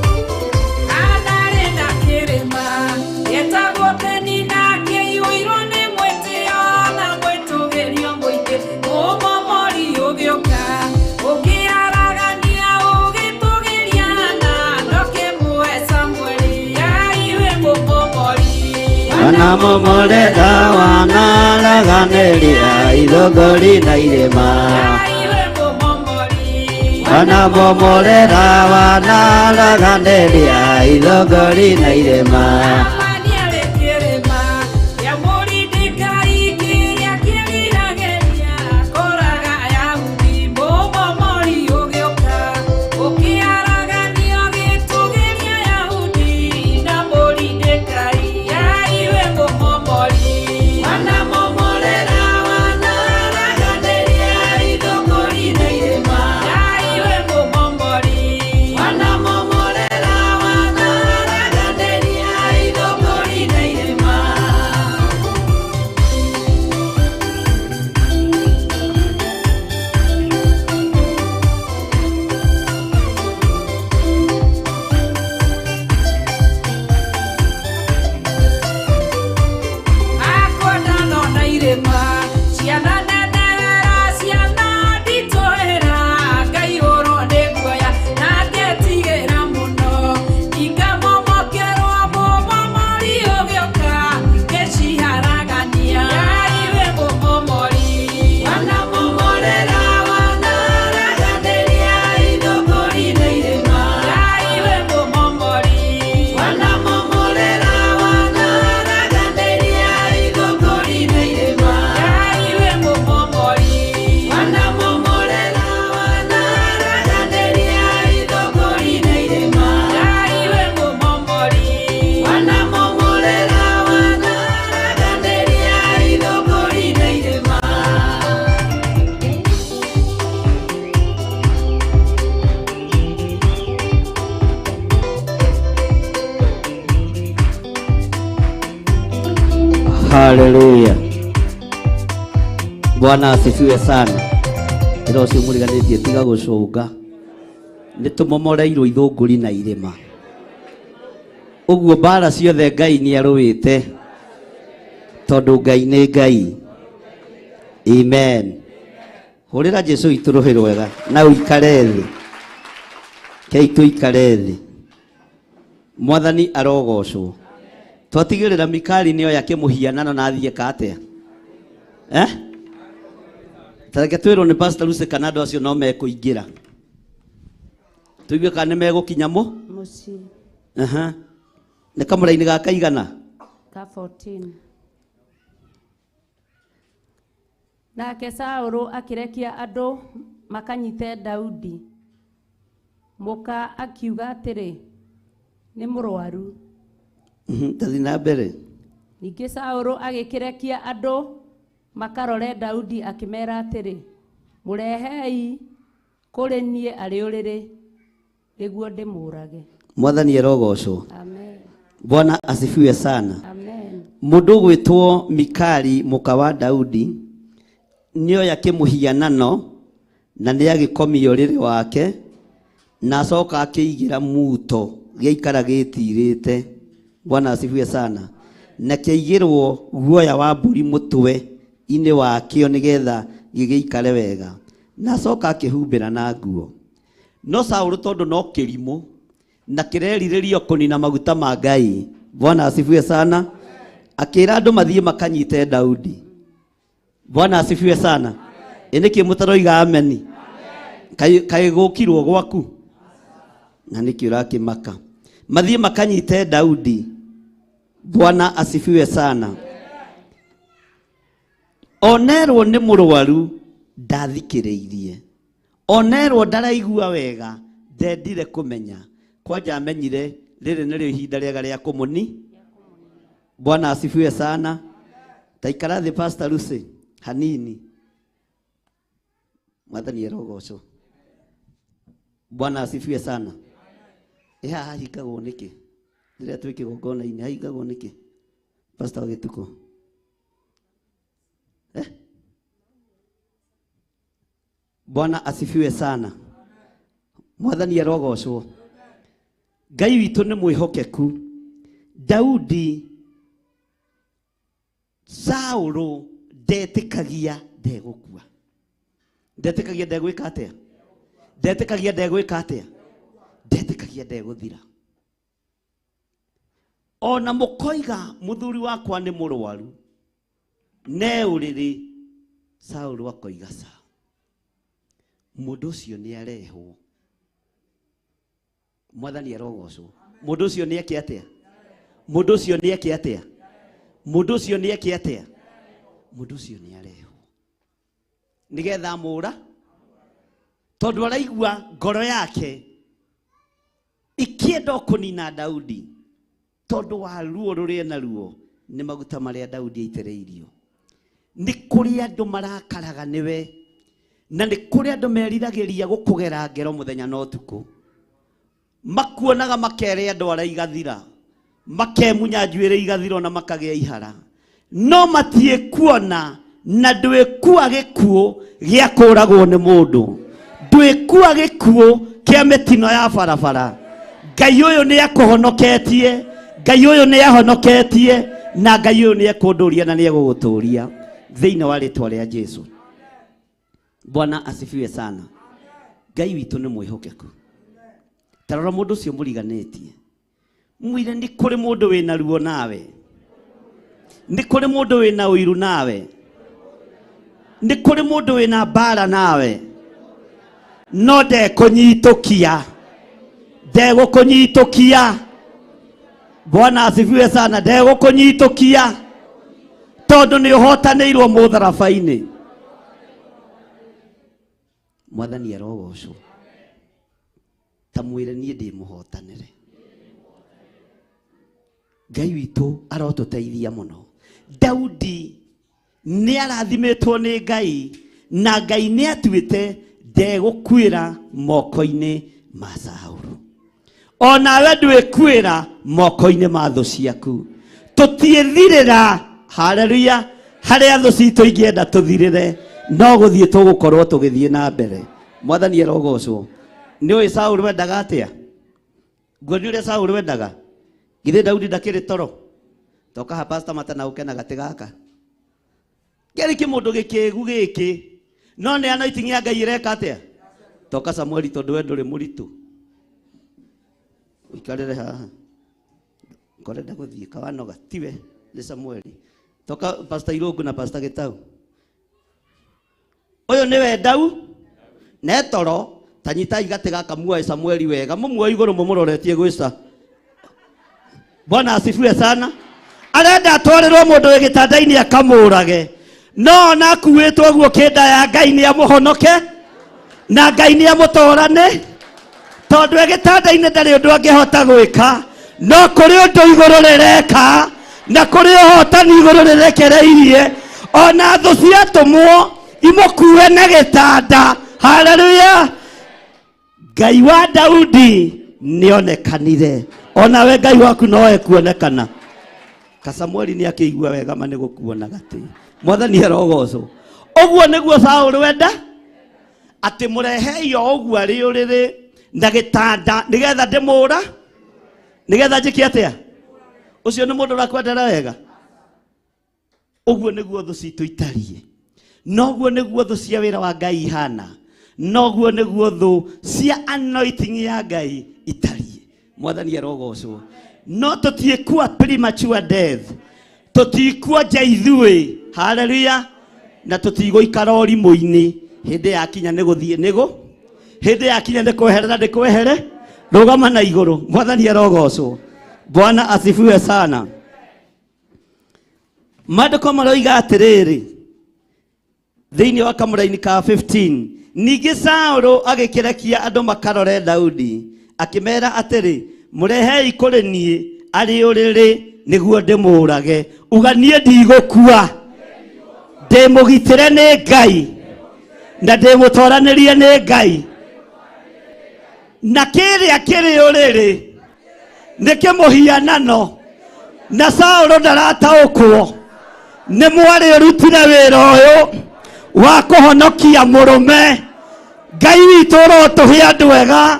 Wanamomorera wanaraganĩria ithongori na irĩma. Wanamomorera wanaraganĩria ithongori na irĩma. Wanamomorera wanaraganĩria ithongori Haleluya. Bwana asifiwe sana. Ero cio muriganitie tiga gucunga. Nitumomoreirwo ithunguri na irima. Uguo bara ciothe Ngai ni aruite. Tondu Ngai ni Ngai. Amen. Hurira Jesu ituruhe rwega na uikare thi. Kei tuikare thi. Mwathani arogocwo. Twatigirira Mikali niyo yake muhianano na athie katea. Tareke twirwo ni Pastor Lucy Kanado acio no mekuingira. Tuigue kana megukinya muci. Ni kamuraini ga kaigana ka 14. Nake Saũlũ akirekia andũ makanyite Daudi. Muka akiuga atĩrĩ nĩ mũrwaru. Tathi na mbere. Ningĩ Saũlũ agĩkĩrekia andũ makarore Daudi akĩmera atĩrĩ mũrehei kũrĩ niĩ arĩ ũrĩrĩ nĩguo ndĩmũrage. Mwathani arogocwo. Amen. Bwana asifiwe sana. Amen. Mundu gwitwo Mikali muka wa Daudi niyo yake muhianano na ni agikomio riri wake na acoka akiigira muto giaikara gitirite. Bwana asifiwe sana. Na kiigirwo guoya wa mburi mutwe ine wakio nigetha gigiikare wega na acoka akihumbira na nguo. No Saũlũ tondu no kirimo na kirerirerio kunina maguta ma Ngai. Bwana asifiwe sana. Akira andu mathie makanyite Daudi. Bwana asifiwe sana. Eniki mutaroiga ameni. Kai gukirwo gwaku na niki urakimaka. Mathie makanyite Daudi. Bwana asifiwe sana. Onerwo ni mũrwaru ndathikĩrĩirie. Onerwo ndaraigua wega ndendire kumenya. Kwanja amenyire rĩrĩ nĩrĩo ihinda rĩega rĩa kũmũni. Bwana asifiwe sana. Taikara thĩ Pastor Lucy hanini. Mwathani arogocwo. Bwana asifiwe sana. Haha hingagwo nĩkĩ? Rĩrĩa twĩ kĩgongona-inĩ hahingagwo nĩkĩ? Pastor Gĩtuko. Bwana asifiwe sana. Mwathani arogocwo. Ngai witũ nĩ mwĩhokeku. Daudi Saũlũ ndetĩkagia ndegũkua. Ndetĩkagia ndegwĩka atĩa? Ndetĩkagia ndegwĩka atĩa? Ndetĩkagia ndegũthira. Ona mũkoiga mũthuri wakwa nĩ mũrwaru ne ũrĩrĩ. Saũlũ akoiga sa mũndũ ũcio nĩ arehwo. Mwathani arogocwo. Mũndũ ũcio nĩ eke atĩa? Mũndũ ũcio nĩ eke atĩa? Mũndũ ũcio nĩ eke atĩa? Mũndũ ũcio nĩ arehwo nigetha mũra tondu araigua ngoro yake ikienda kũnina Daudi tondu wa ruo rũrĩa naruo nĩ maguta marĩa Daudi aitĩrĩirio. Nĩ kũrĩ andũ marakaraga niwe na nĩ kũrĩ andũ meriragĩria gũkũgera ngero mũthenya na ũtukũ. Makuonaga makere andũ arĩa igathira makemunya njuĩrĩ igathira na makagĩa ihara no matie kuona na ndwĩkua gĩkuũ gĩa kũragwo nĩ mũndũ. Ndwĩkua gĩkuũ kĩa mĩtino ya barabara. Ngai ũyũ nĩ akũhonoketie. Ngai ũyũ nĩ ahonoketie na Ngai ũyũ nĩ ekũndũria na nĩ egũgũtũria thĩinĩ wa rĩtwa rĩa Jesu. Bwana asifiwe sana. Ngai witũ nĩ mwĩhokeku. Tarora mũndũ ũcio mũriganĩtie. Mwire nĩ kũrĩ mũndũ wĩna ruo nawe. Nĩ kũrĩ mũndũ wĩna ũiru nawe. Nĩ kũrĩ mũndũ wĩna mbara nawe. No ndekũnyitũkia. Ndegũkũnyitũkia. Bwana asifiwe sana. Ndegũkũnyitũkia tondu nĩ ũhotanĩirwo mũtharaba-inĩ. Mwathani arogocwo. Ta mwĩre niĩ ndĩ mũhotanĩre. Ngai witũ arotũteithia mũno. Daudi nĩ arathimĩtwo nĩ Ngai na Ngai nĩ atuĩte ndegũkuĩra moko-inĩ ma Saũlũ. Ona we ndwĩkuĩra moko-inĩ ma thũ ciaku. Tũtiethirĩra haleluya haria thu citũ ingĩenda tũthirĩre no gũthiĩ tũgũkorwo tũgĩthiĩ na mbere. Mwathani arogocwo. Nĩ ũĩ Saũlũ wendaga atĩa? Nguoni ũrĩa Saũlũ wendaga? Githĩ Daudi ndakĩrĩ toro? Toka ha pastor matana ũkena gatĩ gaka. Kĩrĩ kĩmũndũ gĩkĩĩgu gĩkĩ. No nĩ anointing ya Ngai ĩreka atĩa? Toka Samueli tondũ we ndũrĩ mũritũ. Ũikarĩre haha. Ngorenda gũthiĩ kawanoga tiwe nĩ Samueli. Toka pastor Irũngũ na pastor Gĩtaũ. Ũyũ nĩwe Ndau. Netoro tanyitai gatĩ gaka muoe Samueli wega. Mũmuoe igũrũ mũmũroretie gwĩca. Bwana asifiwe sana. Arenda atwarĩrwo mũndũ wĩ gĩtanda-inĩ akamũrage. No nakuĩtwo guo kĩnda ya Ngai nĩ amũhonoke. Na Ngai nĩ amũtũrane. Tondũ gĩtanda-inĩ ndarĩ ũndũ angĩhota gwĩka. No kũrĩ ũndũ igũrũ rĩreka. Na kũrĩ ũhotani igũrũ rĩrekereirie. Ona thũ ciatũmwo imũkue na gĩtanda. Haleluya. Ngai wa Daudi nĩonekanire. Ona we Ngai waku no ekuonekana. Ka Samueli nĩ akĩigua wega ma nĩ gũkuona gatĩ. Mwathani arogocwo. Ũguo nĩguo Saũlũ wenda. Atĩ mũrehe iyo ũguo arĩ ũrĩrĩ na gĩtanda nĩgetha ndĩmũra. Nĩgetha njĩke atĩa? Ũcio nĩ mũndũ ũrakwendera wega. Ũguo nĩguo thũ citũ itariĩ. Noguo nĩguo thũ cia wĩra wa Ngai ihana. Noguo nĩguo thũ cia anointing ya Ngai itariĩ. Mwathani arogocwo. No tũtiĩkua premature death. Tũtiĩkua nja ithuĩ. Haleluya. Na tũtigũikara ũrimũ-inĩ. Hĩndĩ yakinya nĩ gũthiĩ nĩgũ. Hĩndĩ yakinya nĩ kweherera ndĩkwehere. Rũgama na igũrũ. Mwathani arogocwo. Bwana asifiwe sana. Maandĩko maroiga atĩrĩrĩ. Thĩinĩ wa kamũra-inĩ ka 15. Ningĩ Saũlũ agĩkĩrekia andũ makarore Daudi. Akĩmera atĩrĩ. Mũrehei kũrĩ niĩ arĩ ũrĩrĩ nĩguo ndĩmũrage. Uga niĩ ndigũkua. Ndĩmũgitĩre nĩ Ngai. Na ndĩmũtwaranĩrie nĩ Ngai. Na kĩrĩa kĩrĩ ũrĩrĩ nĩ kĩmũhianano. Na Saũlũ ndarataũkwo. Nĩ mwarĩ ũrutire wĩra ũyũ wa kũhonokia mũrũme. Ngai witũ ũrotũhe andũ ega.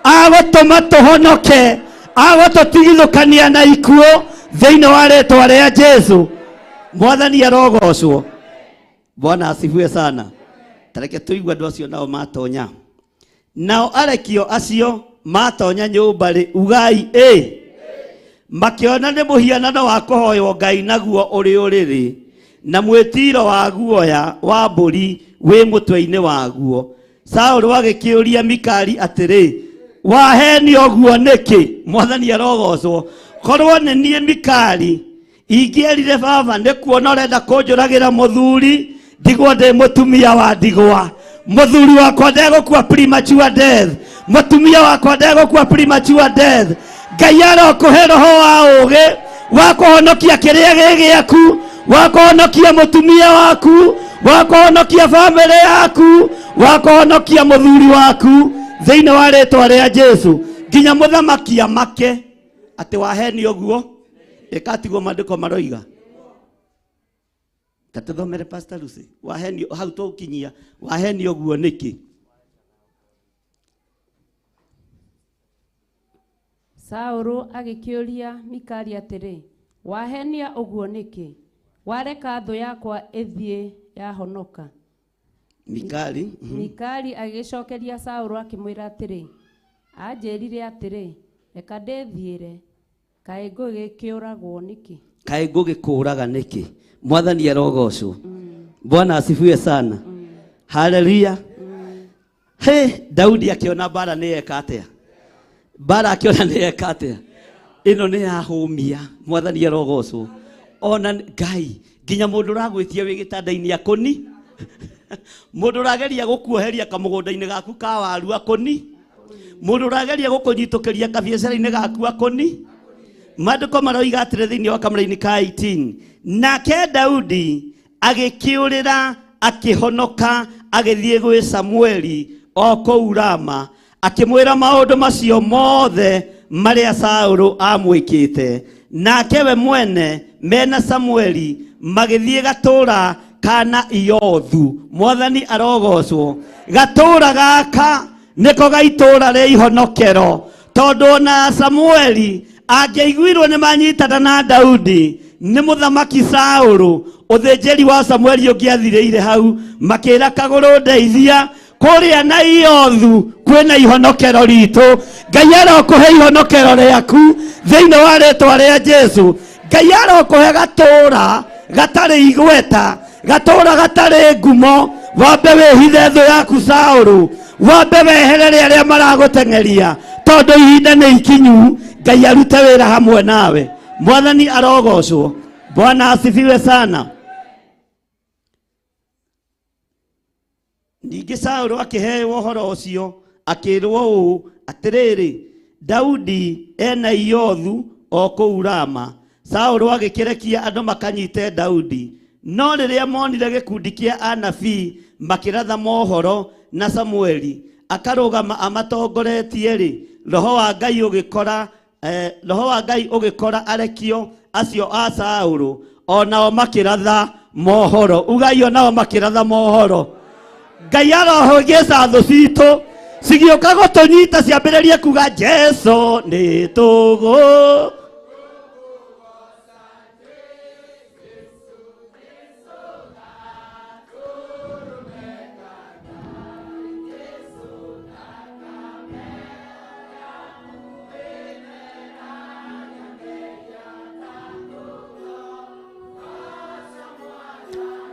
Agũtũma tũhonoke. Agũtũtigithũkania na ikuũ thĩinĩ wa rĩĩtwa rĩa Jesũ. Mwathani arogocwo. Bwana asifiwe sana. Tareke tũigua andũ acio nao matonya. Nao arekio acio matonya nyũmba rĩ ugai makĩona nĩ mũhianano wa kũhoywo Ngai naguo ũrĩ ũrĩrĩ. Na mwĩtiro wa guoya wa mbũri wĩ mũtwe-inĩ waguo. Saũlũ agĩkĩũria Mikali atĩrĩ. Waheni ũguo nĩkĩ? Mwathani arogocwo. Korwo nĩ niĩ Mikali ingĩerire baba nĩ kuona ũrenda kũnjũragĩra mũthuri. Ndigwa ndĩ mũtumia wa ndigwa. Mũthuri wakwa ndegũkua premature death. Mũtumia wakwa ndegũkua premature death. Ngai arokũhe roho wa ũũgĩ wa kũhonokia kĩrĩa gĩ gĩaku. Wa kũhonokia mũtumia waku. Wa kũhonokia famĩlĩ yaku. Wa kũhonokia mũthuri waku. Thĩinĩ wa rĩĩtwa rĩa Jesũ. Nginya mũthamaki amake atĩ waheni ũguo. Ĩkatigwo maandĩko maroiga. Tatũthomere Pastor Lucy. Waheni hau tũkinyia. Waheni ũguo nĩkĩ? Saũlũ agĩkĩũria Mikali atĩrĩ. Wahenia ũguo nĩkĩ? Wareka thũ yakwa ĩthiĩ yahonoka. Mikali. Mikali agĩcokeria Saũlũ akĩmwĩra atĩrĩ. Anjĩrire atĩrĩ. Reka ndĩthiĩre. Kaĩ ngũgĩkĩũragwo nĩkĩ? Kaĩ ngũgĩkũraga nĩkĩ? Mwathani arogocwo. Bwana asifiwe sana. Haleluya. Daudi akĩona bara nĩ eka atĩa? Bara akĩona nĩ eka atĩa? Ĩno nĩ yahũmia. Mwathani arogocwo. Ona Ngai nginya mũndũ ũragwĩtia wĩ gĩtanda-inĩ akũni. Mũndũ ũrageria gũkuoheria kamũgũnda-inĩ gaku ka waru akũni. Mũndũ ũrageria gũkũnyitũkĩria kabiacara-inĩ gaku akũni. Maandĩko maroiga atĩrĩ thĩinĩ wa kamũra-inĩ ka 18. Nake Daudi agĩkĩũrĩra akĩhonoka agĩthiĩ gwĩ Samueli o kũu Rama. Akĩmwĩra maũndũ macio mothe marĩa Saũlũ amwĩkĩte. Nake we mwene mena Samueli magithie gatura kana Iothu. Mwathani arogocwo. Gatura gaka niko gaitura ri ihonokero, tondu na Samueli angiiguirwo ni manyitana na Daudi ni muthamaki Saulu, uthinjiri wa Samueli ungiathireire hau, makira kaguru ndeithia kuria na Iothu kwina ihonokero ritu. Ngai arokuhe ihonokero riaku thiini wa ritwa ria Jesu. Ngai arokuhe gatura gatari igweta, gatura gatari ngumo. Wambe wihithe thu yaku Saulu, wambe weherere aria maraguteng'eria, tondu ihinda ni ikinyu. Ngai arute wira hamwe nawe. Mwathani arogocwo. Bwana asifiwe sana. Ningi Saulu akiheo uhoro ucio, akirwo uu atiriri, Daudi ena Iothu o kuu Rama. Saulu agikirekia andu makanyite Daudi, no riria monire gikundi kia anabii makiratha mohoro na Samueli akarugama amatongoretie ri, roho wa Ngai ugikora arekio acio a Saulu, onao makiratha mohoro. Ugai onao makiratha mohoro. Ngai arohogeca thu citu cigioka gutunyita ciambiririe kuga Jesu ni tugu.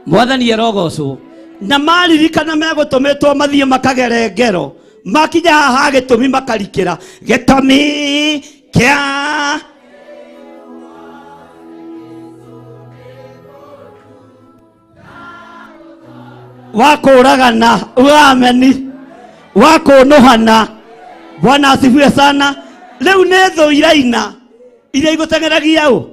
Mwathani arogocwo. Na maririkana megutumitwo mathie makagere ngero, makinya haha gitumi makarikira gitumi kia wakuragana uameni wakunuhana. Bwana asifiwe sana. Riu ni thu iraina iria iguteng'eragia u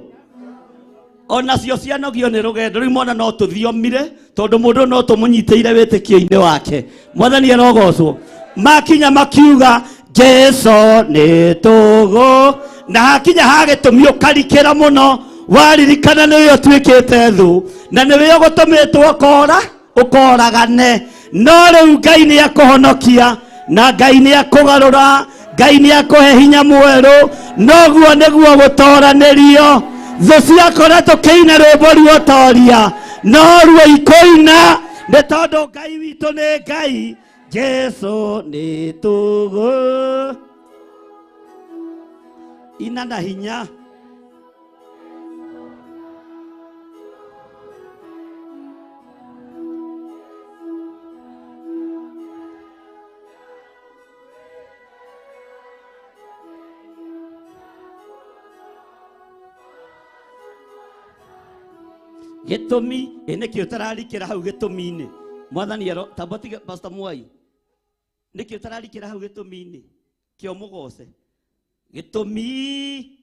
ona cio cianogio ni rugendo. Riu mona no tuthiomire tondu mundu no tumunyiteire witikio-ini wake. Mwathani arogocwo. Makinya makiuga Jesu ni tugu, na hakinya hagitumi ukarikira muno, waririkana niwe utwikite thu na niwe ugutumitwo ukoragane. No riu Ngai ni akuhonokia na Ngai ni akugarura, Ngai ni akuhe hinya mweru, noguo niguo gutoranirio. Thu ciakoretwo kiina rwimbo ruotoria, no ruo ikoina ni tondu Ngai witu ni Ngai. Jesu ni tugu. Ina na hinya. Gitumi niki utararikira hau gitumi-ini. Mwathani aro tabati Pastor Mwai, niki utararikira hau gitumi-ini kio mugoce gitumi.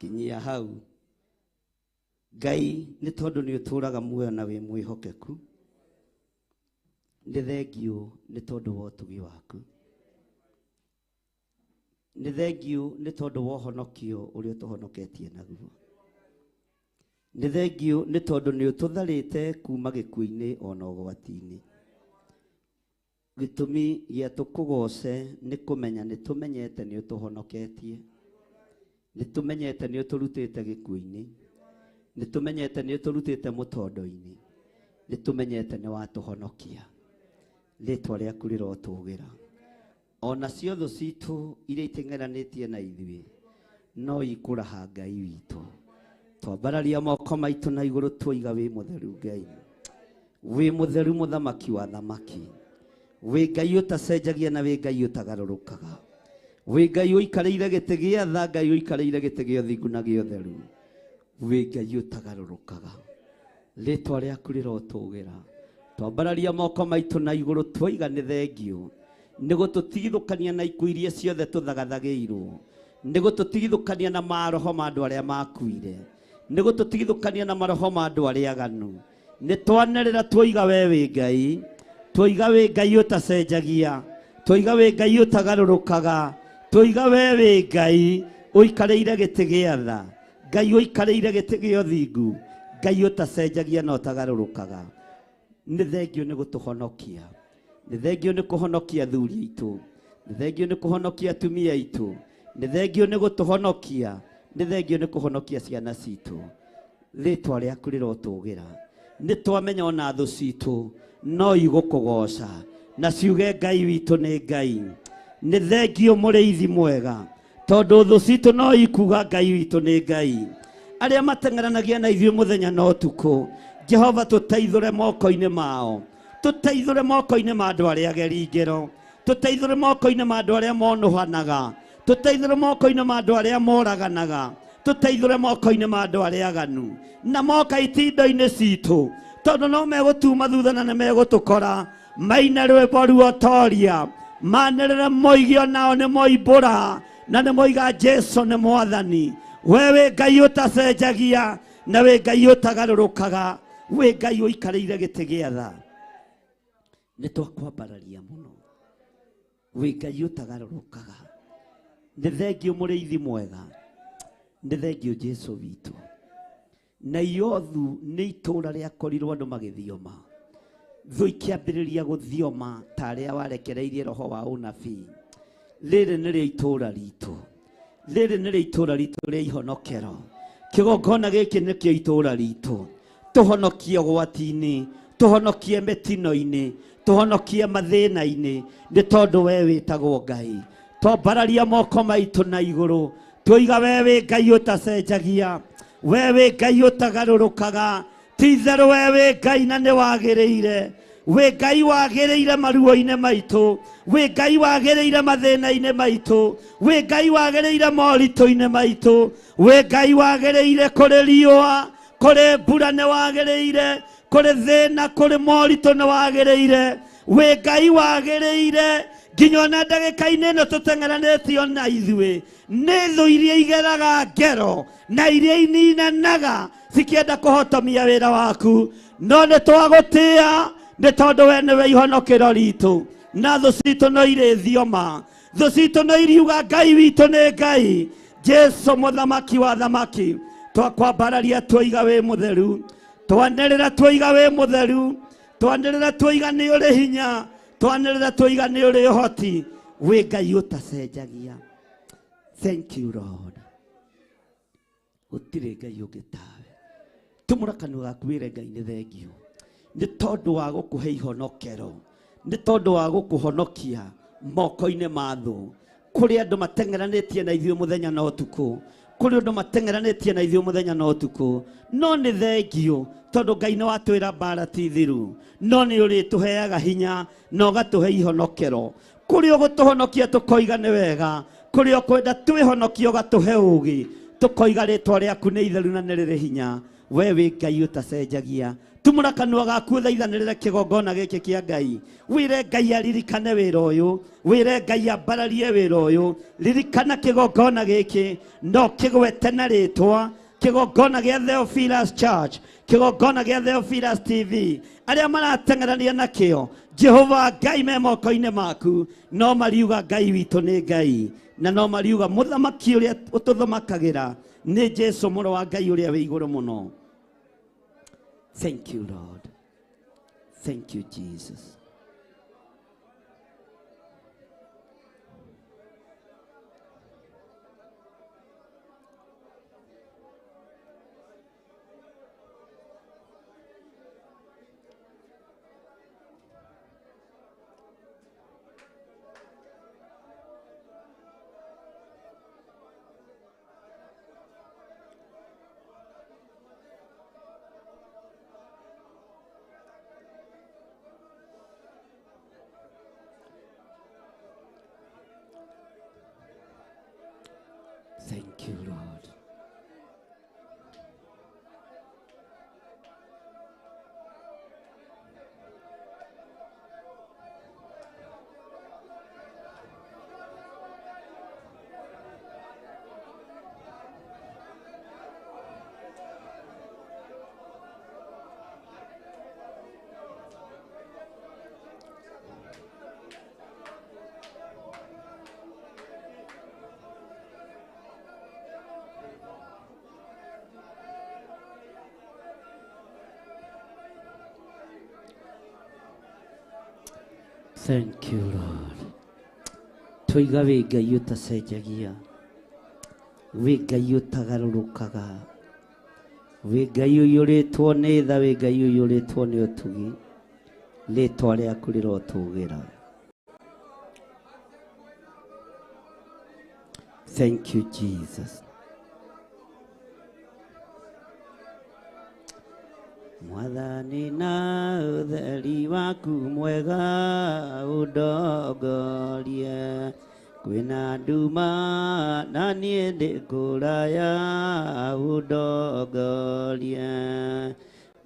Kinyia hau. Ngai ni tondu ni uturaga muoyo na wi mwihokeku. Ni thengio ni tondu wa utugi waku. Ni thengio ni tondu wa honokio uria tuhonoketie naguo. Ni thengio ni tondu ni ututharite kuma gikuini ona ugwati-ini. Gitumi gia tukugoce ni kumenya ni tumenyete ni utuhonoketie. Nitumenyete ni uturutite gikuini, nitumenyete ni uturutite mutondo-ini, nitumenyete ni watuhonokia. Ritwa riaku rirotugira. Ona cio thu citu iria iteng'eranitie na ithui no ikuraha Ngai witu. Twambararia moko maitu na iguru twoiga wi mutheru Ngai, wi mutheru muthamaki wa thamaki, wi Ngai utacenjagia na wi Ngai utagarurukaga, wi Ngai uikarĩire gĩtĩ gĩa tha, Ngai uikarĩire gĩtĩ gĩa ũthingu na gĩa ũtheru, wi Ngai utagarũrũkaga. Rĩtwa rĩaku rĩrotũgĩra. Twambararia moko maitũ na igũrũ twoiga nĩ thengio nĩguo tũtigithũkania na ikuũ iria ciothe tũthagathagĩirwo, nĩguo tũtigithũkania na maroho ma andũ arĩa makuire, nĩguo tũtigithũkania na maroho ma andũ arĩa aganu. Nĩ twanĩrĩra tuoiga we wĩ Ngai, tuoiga wĩ Ngai ũtacenjagia, tuoiga wĩ Ngai ũtagarũrũkaga, tuoiga we wĩ Ngai ũikarĩire gĩtĩ gĩa tha, Ngai ũikarĩire gĩtĩ gĩa ũthingu, Ngai ũtacenjagia na ũtagarũrũkaga. Nĩ thengio nĩ gũtũhonokia, nĩ thengio nĩ kũhonokia athuri aitũ, nĩ thengio nĩ kũhonokia atumia aitũ, nĩ thengio nĩ gũtũhonokia, nĩ thengio nĩ kũhonokia ciana citũ. Rĩĩtwa rĩaku rĩrotũgĩra, nĩ twamenya ona thũ citũ no igũkũgoca na ciuge Ngai witũ nĩ Ngai. Nĩ thengio mũrĩithi mwega, tondũ thũ citũ no ikuga Ngai witũ nĩ Ngai. Arĩa mateng'eranagia na ithuĩ mũthenya na ũtukũ, Jehova tũteithũre moko-inĩ mao, tũteithũre moko-inĩ ma andũ arĩa ageri ngero, tũteithũre moko-inĩ ma andũ arĩa monũhanaga, tũteithũre moko-inĩ ma andũ arĩa moraganaga, tũteithũre moko-inĩ ma andũ arĩa aganu, na moka itindo-inĩ citũ, tondũ no megũtuma thutha na nĩ megũtũkora, maine rwĩmbo ruotoria, manĩrĩre moige onao nĩ moimbũra, na nĩ moiga Jesu nĩ Mwathani. We wĩ Ngai ũtacenjagia, na wĩ Ngai ũtagarũrũkaga, wĩ Ngai ũikarĩire gĩtĩ gĩa tha. Nĩ twakwambararia mũno, wĩ Ngai ũtagarũrũkaga. Nĩ thengio mũrĩithi mwega, nĩ thengio Jesu witũ. Na Iothu nĩ itũũra rĩakorirwo andũ magĩthioma, thũ ikĩambĩrĩria gũthioma ta arĩa warekereirie roho wa ũnabii. Rĩrĩ nĩrĩo itũũra ritũ, rĩrĩ nĩrĩo itũũra ritũ rĩa ihonokero. Kĩgongona gĩkĩ nĩkĩo itũũra ritũ. Tũhonokie ũgwati-inĩ, tũhonokie mĩtino-inĩ, tũhonokie mathĩna-inĩ, nĩ tondũ we wĩtagwo Ngai. Twambararia moko maitũ na igũrũ, tuoiga we wĩ Ngai ũtacenjagia, we wĩ Ngai ũtagarũrũkaga, ti-itherũ we wĩ Ngai na nĩ wagĩrĩire. Wĩ Ngai wagĩrĩire maruo-inĩ maitũ, wĩ Ngai wagĩrĩire mathĩna-inĩ maitũ, wĩ Ngai wagĩrĩire moritũ-inĩ maitũ, wĩ Ngai wagĩrĩire kũrĩ riũa, kũrĩ mbura nĩ wagĩrĩire, kũrĩ thĩna, kũrĩ moritũ nĩ wagĩrĩire, wĩ Ngai wagĩrĩire. Nginya ona ndagĩka-inĩ ĩno tũteng'eranĩtio na ithuĩ nĩ thũ iria igeraga ngero na iria ininanaga cikĩenda kũhotomia wĩra waku, no nĩ twagũtĩĩa nĩ tondũ we nĩwe ihonokero ritũ, na thũ citũ no irĩthioma, thũ citũ no iriuga Ngai witũ nĩ Ngai. Jesu mũthamaki wa thamaki, twakwambararia tuoiga wĩ mũtheru, twanĩrĩra tuoiga wĩ mũtheru, twanĩrĩra tuoiga nĩ ũrĩ hinya, twanĩrĩra tuoiga nĩ ũrĩ ũhoti, wĩ Ngai ũtacenjagia. Thank you Lord. Gũtirĩ Ngai ũngĩ tawe. Tumũra kanua gaku wĩre Ngai nĩ thengio, nĩ tondũ wa gũkũhe ihonokero, nĩ tondũ wa gũkũhonokia moko-inĩ ma thũ. Kũrĩ andũ mateng'eranĩtie na ithuĩ mũthenya na ũtukũ, kũrĩ andũ mateng'eranĩtie na ithuĩ mũthenya na ũtukũ, no nĩ thengio tondũ Ngai nĩ watwĩra mbara ti thiru, no nĩ ũrĩtũheaga hinya na ũgatũhe ihonokero. Kũrĩ ũgũtũhonokia tũkoiga nĩ wega, kũrĩ ũkwenda twĩhonokie ũgatũhe ũũgĩ, tũkoiga rĩĩtwa rĩaku nĩ itheru na nĩ rĩrĩ hinya. We wĩ Ngai ũtacenjagia. Tumũra kanua gaku thaithanĩrĩre kĩgongona gĩkĩ kĩa Ngai, wĩre Ngai aririkane wĩra ũyũ, wĩre Ngai ambararie wĩra ũyũ. Ririkana kĩgongona gĩkĩ no kĩgwete na rĩĩtwa, kĩgongona gĩa Theophilus Church, kĩgongona gĩa Theophilus TV. Arĩa marateng'erania nakĩo, Jehova Ngai me moko-inĩ maku, no mariuga Ngai witũ nĩ Ngai, na no mariuga mũthamaki ũrĩa ũtũthamakagĩra nĩ Jesu mũrũ wa Ngai ũrĩa wĩ igũrũ mũno. Thank you Lord. Thank you Jesus. Thank you, Lord. Thank you, Lord. Tuiga wĩ Ngai ũtacenjagia, wĩ Ngai ũtagarũrũkaga, wĩ Ngai ũiyũrĩtwo nĩ tha, wĩ Ngai ũiyũrĩtwo nĩ ũtugi, rĩĩtwa rĩaku rĩrotũgĩra. Thank you, Jesus. Mwathani na ũtheri waku mwega ũndongorie, kwĩna nduma na niĩ ndĩ kũraya ũndongorie.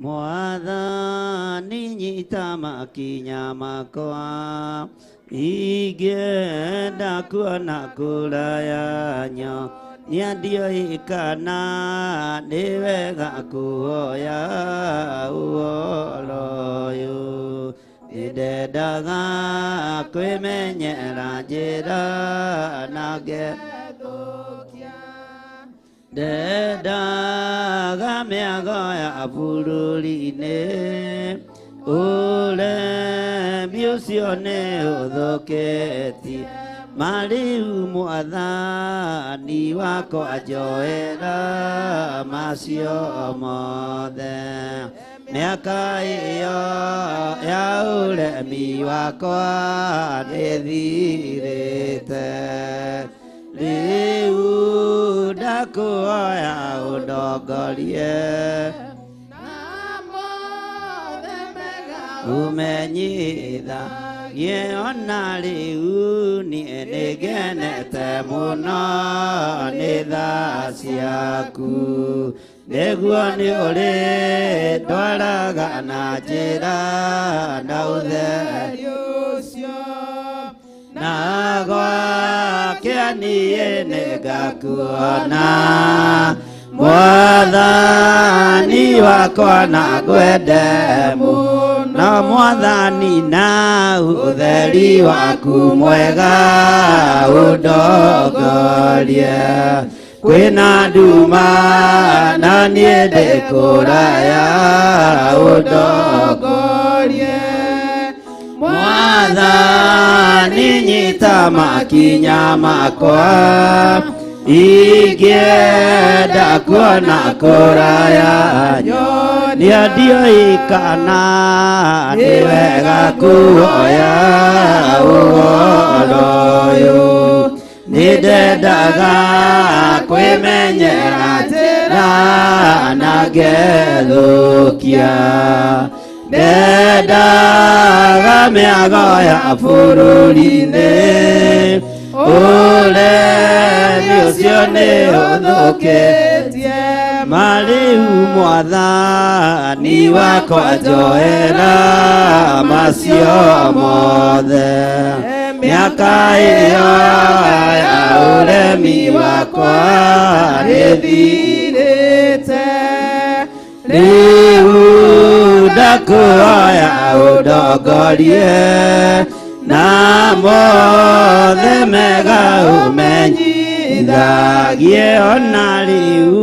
Mwathani nyita makinya makwa, ingĩenda kuona kũraya nyo, nĩandiũĩ kana nĩ wega kuoya ũhoro ũyũ. Nĩndendaga kwĩmenyera njĩra na ngethũkia, ndendaga mĩago ya bũrũri-inĩ, ũremi ũcio nĩ ũthũkĩtie. Mariu Mwathani wakwa njoera macio mothe, mĩaka ĩyo ya ũremi wakwa nĩthirĩte. Rĩu ndakũhoya ũndongorie umenyitha, ona rĩu niĩ nĩngenete mũno nĩ tha ciaku, nĩguo nĩ ũrĩ ndwaraga na njĩra na ũtheri ũcio, na gwakĩa niĩ nĩngakuona. Mwathani wakwa na ngwende mũno, Mwathani na ũtheri waku mwega ũndongorie, kwĩna nduma na niĩ ndĩ kũraya ũndongorie. Mwathani nyita makinya makwa, ingĩenda kuona kũraya nyo, nĩandiũĩ kana nĩ wega kuoya ũhoro ũyũ. Nĩndendaga kwĩmenyera njĩra na ngethũkia, ndendaga mĩago ya bũrũri-inĩ, ũremi ũcio nĩ ũthũkĩtie. Mariu Mwathani wakwa njoera macio mothe, mĩaka ĩyo ya ũremi wakwa nĩthirĩte. Rĩu ndakũhoya ũndongorie na mothe mega ũmenyithagie, ona rĩu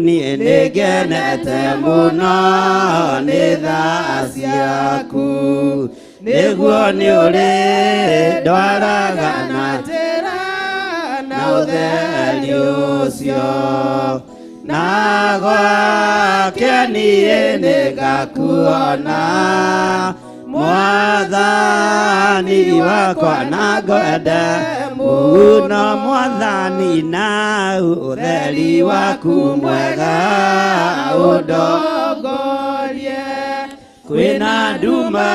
niĩ nĩngenete mũno nĩ tha ciaku, nĩguo nĩ ũrĩ ndwaraga na njĩra na ũtheri ũcio, na gwakĩa niĩ nĩngakuona. Mwathani wakwa na ngwende mũno, Mwathani na ũtheri waku mwega ũndongorie, kwĩna nduma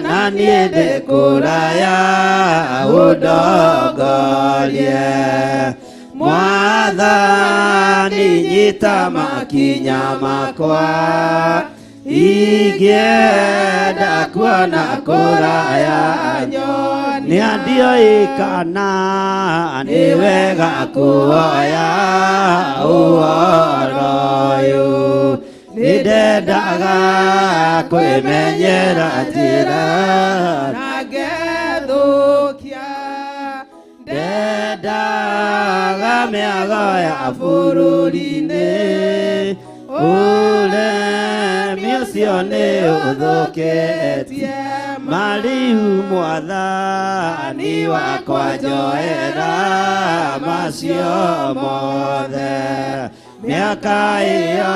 na niĩ ndĩ kũraya ũndongorie. Mwathani nyita makinya makwa, ingĩenda kuona kũraya nyo, nĩandiũĩ kana nĩ wega kuoya ũhoro ũyũ. Nĩndendaga kwĩmenyera njĩra na ngethũkia, ndendaga mĩago ya bũrũri-inĩ, ũremi macio nĩ ũthũkĩtie Mariu Mwathani wakwa njoera macio mothe mĩaka ĩyo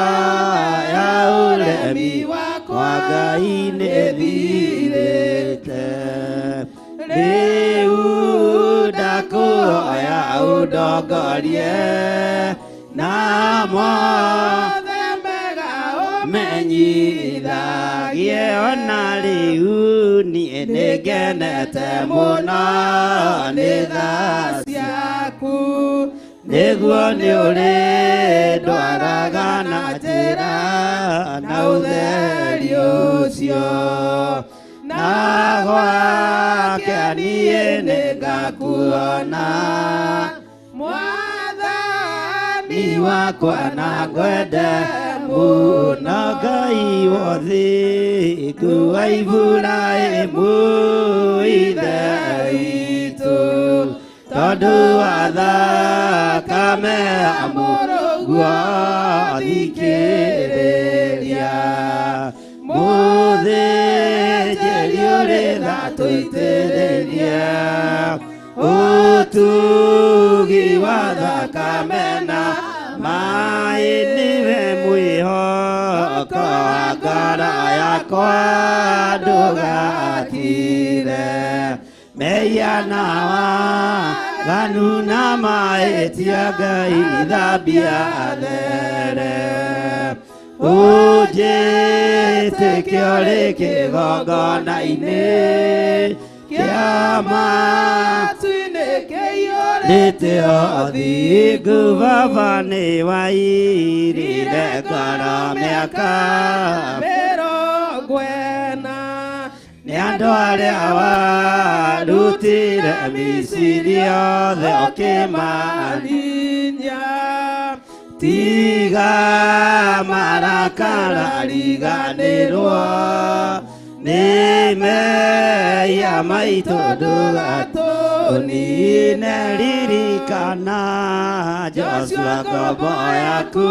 ya ũremi wakwa Ngai nĩthirĩte rĩu ndakũhoya ũndongorie na mothe mega ũmenyithagie ona rĩu niĩ nĩngenete mũno nĩ tha ciaku nĩguo nĩ ũrĩ ndwaraga na njĩra na ũtheri ũcio na gwake niĩ nĩngakuona Mwathani wakwa na ngwende mũno Ngai wa ũthingu wa Iburahĩmu ithe witũ tondũ wa thakame ya mũrũguo thikĩrĩria mũthĩnjĩri ũrĩ tha tũitĩrĩrie ũtugi wa thakame na maĩ nĩwe mwĩhoko wa ngoro yakwa ndũgakire meiana waganu na mahĩtia Ngai thambia there ũnjĩtĩke ũrĩ kĩgongona-inĩ kĩa matu-inĩ kĩiyũrĩte ũthingu Baba nĩ wairire ngoro mĩaka 40 nĩ andũ arĩa warutire Misiri othe ũkĩmaninia tiga marakara riganĩrwo nĩ mehia maitũ ndũgatũnine ririkana Joshua ngombo yaku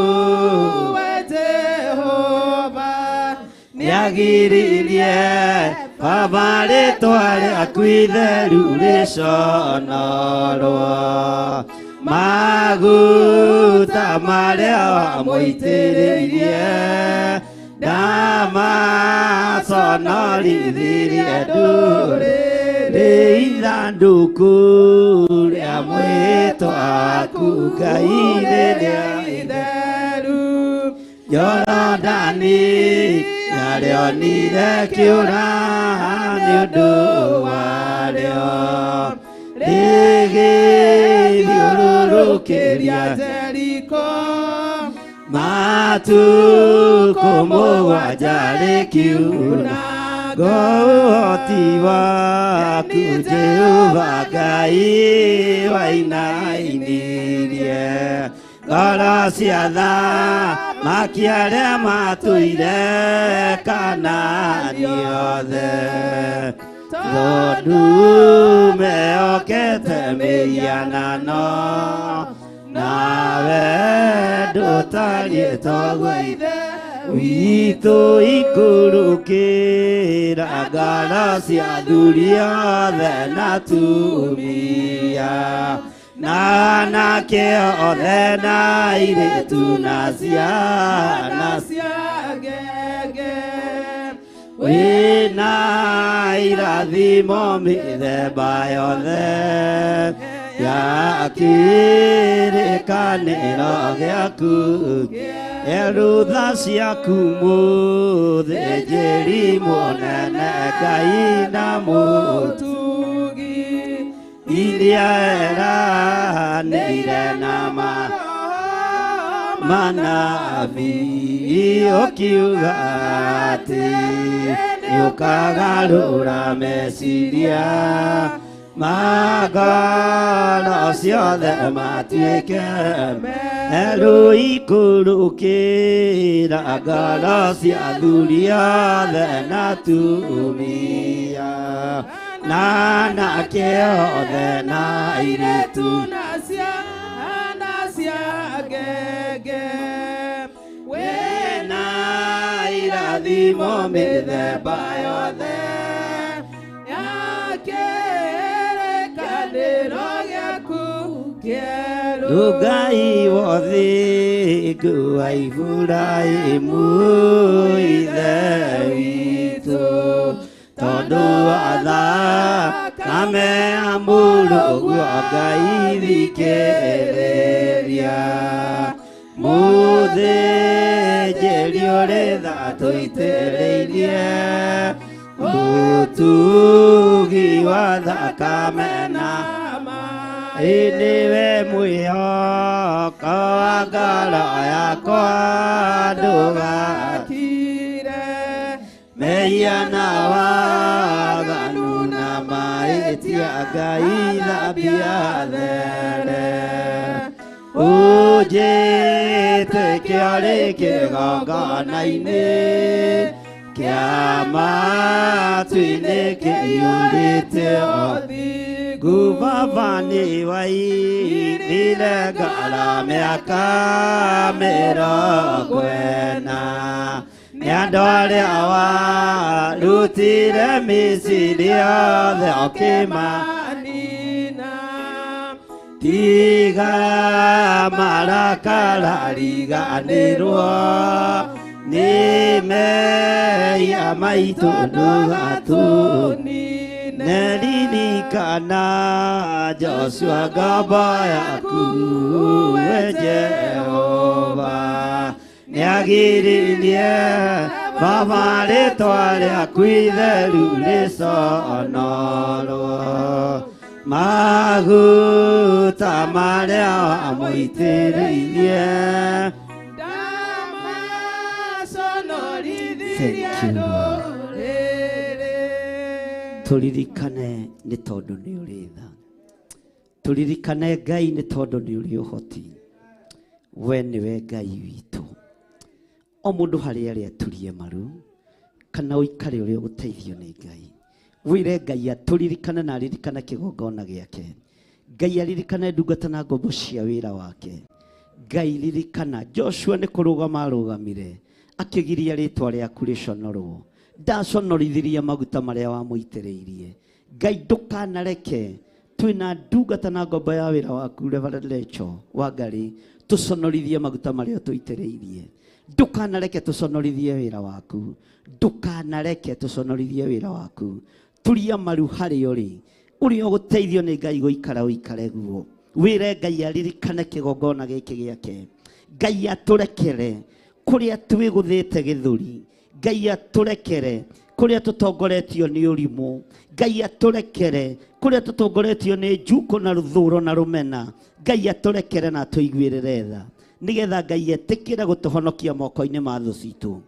we Jehova nĩagiririe Baba rĩtwa rĩaku itheru rĩconorwo maguta marĩa wamũitĩrĩirie ndamaconorithirie ndũrĩrĩ ithandũkũ rĩa mwĩhĩtwa waku Ngai rĩrĩa itheru Jorodani narĩonire kĩũra nĩ ũndũ warĩo rĩgĩthiũrũrũkĩria Jeriko matukũ mũgwanja rĩkiuna ũhoti waku Jehova Ngai wainainirie ngoro cia thamaki arĩa matũire Kanaani othe tondũ mehokete mĩhianano nawe ndũtariĩ toguo ithe witũ ikũrũkĩra ngoro cia athuri othe na atumia na anake othe na airĩtu na ciana cia ngenge wĩna irathimo mĩthemba yothe ya kĩrĩkanĩro gĩaku erutha ciaku mũthĩnjĩri mũnene Ngai na mũtugi iria eranĩire na manabii ũkiuga atĩ nĩũkagarũra meciria ma ngoro ciothe matuĩke merũ ikũrũkĩra ngoro cia athuri othe na atumia na anake othe na airĩtu na ciana cia ngenge wĩna irathi irathimo mĩthemba yothe ya kĩrĩkanĩro gĩaku kĩerũ. Ngai wothi ngua Iburaimu ithe witũ, tondũ wa thakame ya mũrũguo Ngai thikĩrĩria. Mũthĩnjĩri ũrĩ tha tũitĩrĩirie mũtugi wa thakame na nĩwe mwĩhoko wa ngoro yakwa ndũgakire. Mehia na waganu na mahĩtia Ngai thambia there. Ũnjĩtĩkia ũrĩ kĩgongona-inĩ kĩa matu-inĩ kĩiyũrĩte ũthingu. Baba nĩ wainire ngara mĩaka 40 nĩ andũ arĩa warutire Misiri yothe ũkĩmanina. Tiga marakara riganĩrwo nĩ mehia maitũ ndũgatunine. Ririkana Joshua ngombo yaku we Jehova, nĩagiririe Baba rĩtwa rĩaku itheru rĩconorwo. Maguta marĩa wamũitĩrĩirie ndamaconorithirie ndũrĩrĩ. Tũririkane nĩ tondũ nĩ ũrĩ tha, tũririkane Ngai nĩ tondũ nĩ ũrĩ ũhoti. We nĩwe Ngai witũ. O mũndũ harĩa arĩ aturie maru kana ũikare ũrĩa ũgũteithio nĩ Ngai. Wĩre Ngai atũririkane na aririkane kĩgongona gĩake. Ngai aririkane ndungata na ngombo cia wĩra wake. Ngai ririkana Joshua nĩ kũrũgama arũgamire akĩgiria rĩtwa rĩaku rĩconorwo. Ndaconorithirie maguta marĩa wamũitĩrĩirie. Ngai ndũkanareke twĩna ndungata na ngombo ya wĩra waku Reverend Rachel Wangari tũconorithie maguta marĩa tũitĩrĩirie. Ndũkanareke tũconorithie wĩra waku, ndũkanareke tũconorithie wĩra waku. Turia maru harĩ ũrĩ ũrĩa ũgũteithio nĩ Ngai gũikara ũikare guo. Wĩre Ngai aririkane kĩgongona gĩkĩ gĩake. Ngai atũrekere kũrĩa twĩgũthĩte gĩthũri. Ngai atũrekere kũrĩa tũtongoretio nĩ ũrimũ. Ngai atũrekere kũrĩa tũtongoretio nĩ njuko na rũthũro na rũmena. Ngai atũrekere na tũiguĩrĩre tha, nĩgetha Ngai etĩkĩre gũtũhonokia moko-inĩ ma thũ citũ.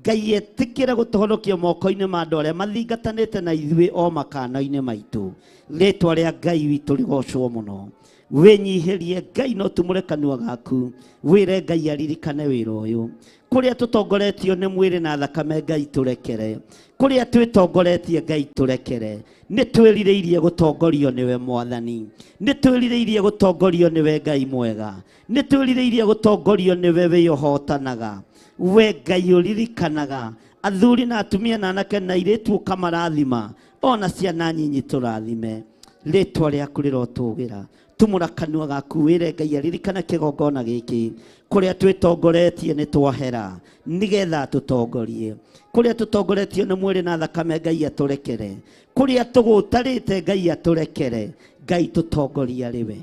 Ngai etĩkĩre gũtũhonokia moko-inĩ ma andũ arĩa mathingatanĩte na ithuĩ o makano-inĩ maitũ. Rĩtwa rĩa Ngai witũ rĩgocwo mũno. Wĩnyihĩrie Ngai no tumũre kanua gaku. Wĩre Ngai aririkane wĩra ũyũ. Kũrĩa tũtongoretio nĩ mwĩrĩ na thakame Ngai tũrekere. Kũrĩa twĩtongoretie Ngai tũrekere. Nĩ twĩrirĩirie gũtongorio nĩwe Mwathani. Nĩ twĩrirĩirie gũtongorio nĩwe Ngai mwega. Nĩ twĩrirĩirie gũtongorio nĩwe wĩyohotanaga. We Ngai ũririkanaga athuri na atumia na anake na airĩtu ũkamarathima, ona ciana nyinyi tũrathime. Rĩtwa rĩaku rĩrotũgĩra. Tumũra kanua gaku wĩre Ngai aririkana kĩgongona gĩkĩ. Kũrĩa twĩtongoretie nĩ twahera, nĩgetha tũtongorie. Kũrĩa tũtongoretio nĩ mwĩrĩ na thakame Ngai atũrekere. Kũrĩa tũgũtarĩte Ngai atũrekere. Ngai tũtongorie arĩ we.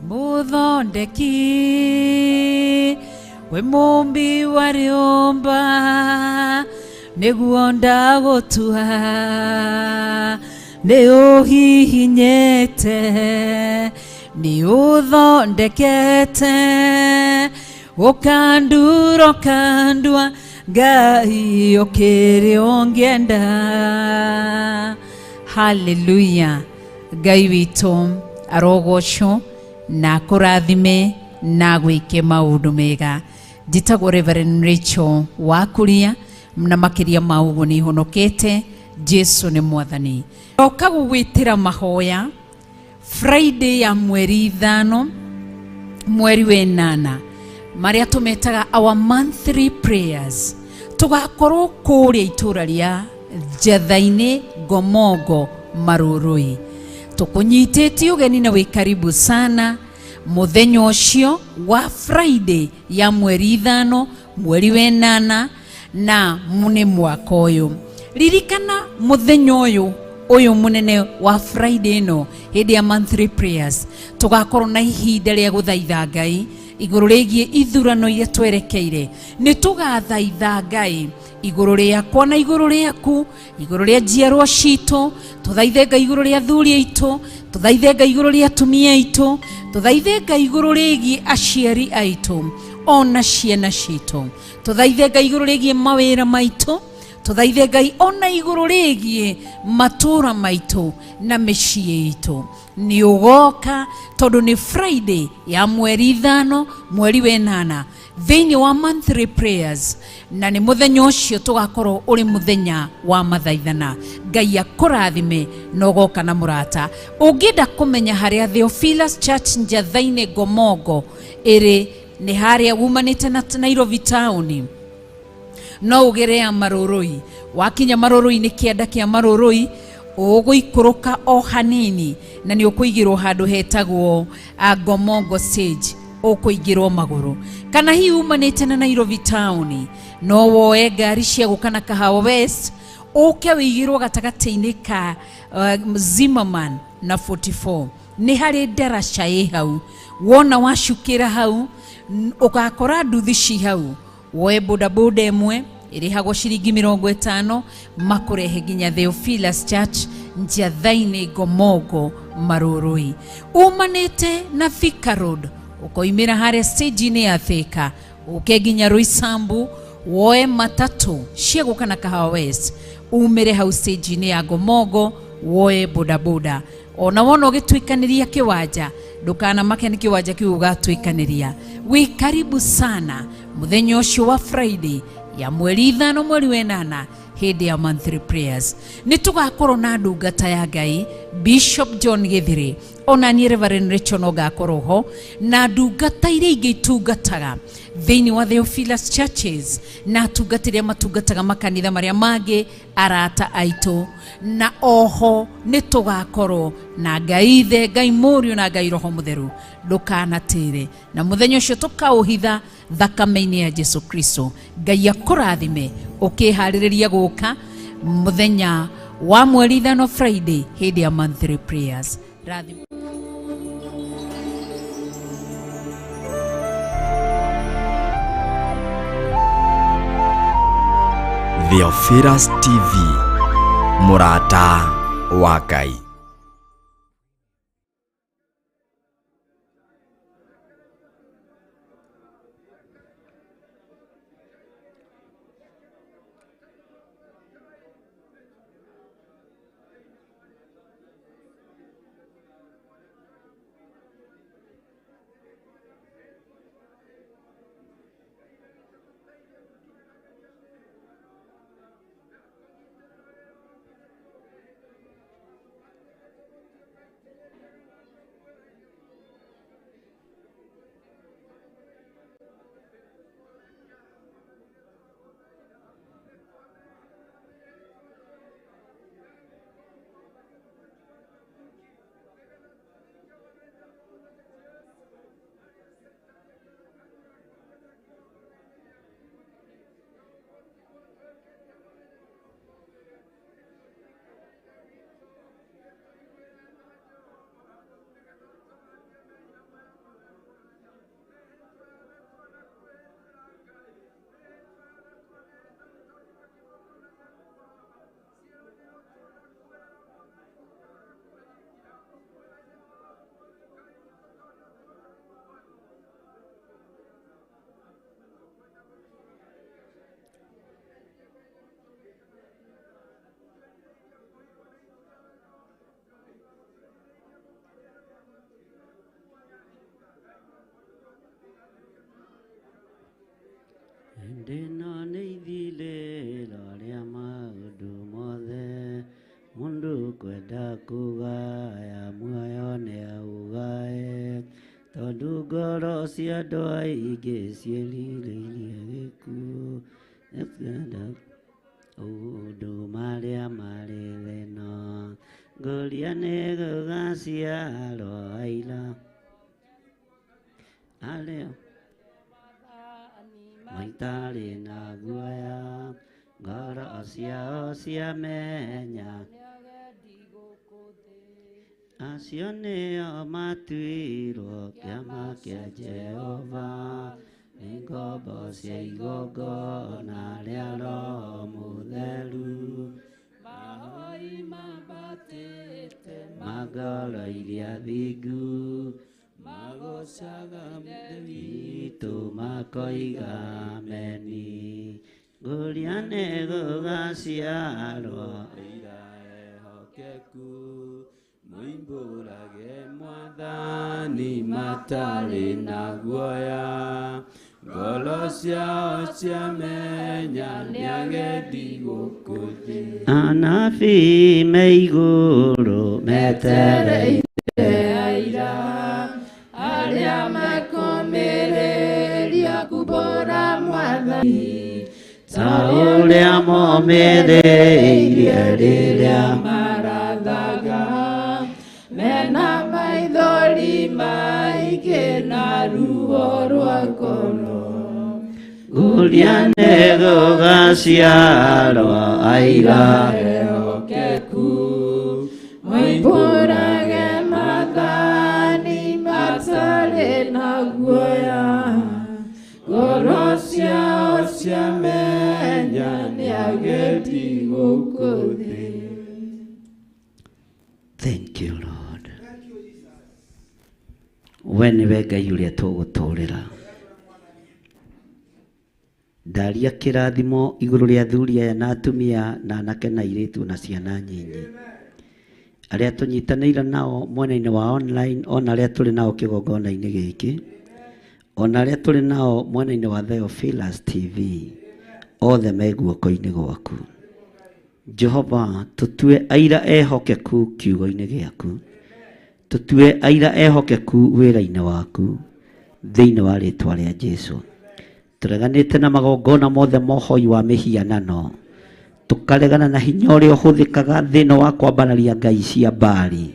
Muthondeki we mumbi wa rĩũmba nĩguo ndagũtua nĩ ũhihinyĩte nĩ ũthondekete ũkandura ũkandua Ngai ũkĩrĩ ũngĩenda. Hallelujah. Ngai witũ arogocwo na kũrathime na gwĩke maũndũ mega. Njĩtagwo Reverend Rachel Wakuria, na makĩria ma ũguo nĩ honokete. Jesu nĩ mwathani. Oka gũgwĩtĩra mahoya Friday ya mweri 5 mweri wa 8 marĩa tũmetaga our monthly prayers. Tũgakorwo kũrĩa itũra rĩa Njathainĩ Ngomongo Marũrũi. Tũkũnyitĩtie ũgeni na wĩ karibu sana mũthenya ũcio wa Friday ya mweri 5 mweri wa 8 na nĩ mwaka ũyũ. Ririkana mũthenya ũyũ mũnene wa Friday no hĩndĩ ya monthly prayers tũgakorwo na ihinda rĩa gũthaitha Ngai igũrũ rĩgiĩ ithurano iria twerekeire. Nĩ tũgathaitha Ngai igũrũ rĩakwa na igũrũ rĩaku, igũrũ rĩa njiarwa citũ, tũthaithe Ngai igũrũ rĩa athuri aitũ, tũthaithe Ngai igũrũ rĩa atumia aitũ, tũthaithe Ngai igũrũ rĩgiĩ aciari aitũ ona ciana citũ, tũthaithe Ngai igũrũ rĩgiĩ mawĩra maitũ, tũthaithe Ngai ona igũrũ rĩgiĩ matũra maitũ na mĩciĩ itũ. Nĩ ũgoka tondũ nĩ Friday ya mweri 5 mweri wa 8 thĩinĩ wa monthly prayers, na nĩ mũthenya ũcio tũgakorwo ũrĩ mũthenya wa mathaithana. Ngai akũrathime na ũgoka na mũrata. Ũngĩenda kũmenya harĩa Theophilus Church Njathainĩ Ngomongo ĩrĩ, nĩ harĩa umanĩte na Nairobi town, no ũgere ya Marũrũi. Wakinya Marũrũi nĩ kĩanda kĩa Marũrũi, ũgũikũrũka o hanini na nĩ ũkũigĩrwo handũ hetagwo Ngomongo stage, ũkũigĩrwo magũrũ. Kana hihi umanĩte na Nairobi town, no woe ngari cia gũka na Kahawa West, ũke wĩigĩrwo gatagatĩ-inĩ ka Zimmerman na 44. Nĩ harĩ ndaraca ĩ hau. Wona wacukĩra hau ũgakora nduthi ci hau, woe bodaboda ĩmwe ĩrĩhagwo ciringi 50 makũrehe nginya Theophilus Church Njathainĩ Ngomongo Marũrũi. Umanĩte na Thika Road ũkoimĩra harĩa stage-inĩ ya Thika, ũke nginya Roysambu, woe matatũ cia gũka na Kahawa West, umĩre hau stage-inĩ ya Ngomongo, woe bodaboda. Ona wona ũgĩtuĩkanĩria kĩwanja, ndũkanamake nĩ kĩwanja kĩu ũgatuĩkanĩria. Wĩ karibu sana mũthenya ũcio wa Friday ya mweri 5 mweri wa 8 hĩndĩ ya monthly prayers. Nĩ tũgakorwo na ndungata ya Ngai Bishop John Githiri, ona niĩ Reverend Rachel no ngakorwo ho, na ndungata iria ingĩ itungataga thĩinĩ wa Theophilus Churches na atungatĩria matungataga makanitha marĩa mangĩ arata aitũ. Na oho nĩ tũgakorwo na Ngai Ithe, Ngai Mũriũ na Ngai Roho Mũtheru. Ndũkanatĩre, na mũthenya ũcio tũkaũhitha thakame-inĩ ya Jesu Kristo. Ngai akũrathime ũkĩharĩrĩria gũka mũthenya wa mweri 5 Friday hĩndĩ ya monthly prayers. Rathime. Theophilus TV, mũrata wa Ngai. ndĩno nĩ ithilĩro rĩa maũndũ mothe mũndũ kwenda kũgaya muoyo nĩ aũgae tondũ ngoro cia andũ aingĩ ciĩrirĩirie gĩkuũ ũndũ marĩa marĩ thĩno ngũria nĩ gũgaciarwo aira arĩa maitarĩ na guoya ngoro ciao ciamenya acio nĩo matuirwo kĩama kĩa Jehova nĩ ngombo cia igongona rĩa Roho Mũtheru mahoi mambatĩte mangoro iria thingu magocaga witũ makoiga ameni ngũria nĩ gũgaciarwo aira ehokeku mũimbũrage Mwathani matarĩ na guoya ngoro ciao ciamenya nĩ agendi gũkũ thĩ anabii me igũrũ metereire aira arĩa mekũmĩrĩria kumbũra Mwathani ta ũrĩa momĩrĩirie rĩrĩa marathaga mena maithori maingĩ na ruo rwa ngoro ngũria nĩ gũgaciarwo aira ehokeku moimbũrage Mwathani matarĩ na guoya ngoro ciao ciamenya nĩ agendi gũkũ thĩ. Thank you, Lord. We nĩwe Ngai ũrĩa tũgũtũũrĩra. Ndaria kĩrathimo igũrũ rĩa athuri aya na atumia na anake na airĩtu na ciana nyinyi arĩa tũnyitanĩire nao mwena-inĩ wa online ona arĩa tũrĩ nao kĩgongona-inĩ gĩkĩ ona arĩa tũrĩ nao mwena-inĩ wa Theophilus TV othe me guoko-inĩ gwaku. Jehova, tũtue aira ehokeku kiugo-inĩ gĩaku, tũtue aira ehokeku wĩra-inĩ waku thĩinĩ wa rĩĩtwa rĩa Jesũ. Tũreganĩte na magongona mothe mohoi wa mĩhianano, tũkaregana na hinya ũrĩa ũhũthĩkaga thĩinĩ wa kwambararia ngai cia Baali,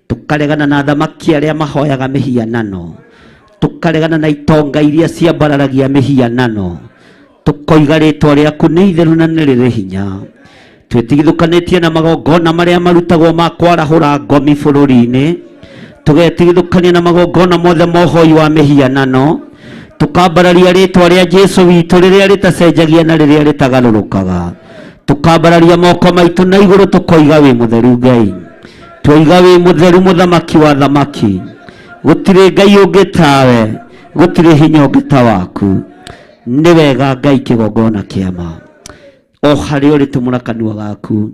tũkaregana na athamaki arĩa mahoyaga mĩhianano, tũkaregana na itonga iria ciambararagia mĩhianano, tũkoiga rĩĩtwa rĩaku nĩ itheru na nĩ rĩrĩ hinya. Twĩtigithũkanĩtie na magongona marĩa marutagwo ma kwarahũra ngomi bũrũri-inĩ, tũgetigithũkania na magongona mothe mohoi wa mĩhianano, tũkambararia rĩĩtwa rĩa Jesũ witũ rĩrĩa rĩtacenjagia na rĩrĩa rĩtagarũrũkaga, tũkambararia moko maitũ na igũrũ tũkoiga wĩ mũtheru Ngai, twoiga wĩ mũtheru mũthamaki wa thamaki, gũtirĩ Ngai ũngĩ tawe, gũtirĩ hinya ũngĩ ta waku. Nĩ wega Ngai kĩgongona kĩama, o harĩ ũrĩ tumũra kanua gaku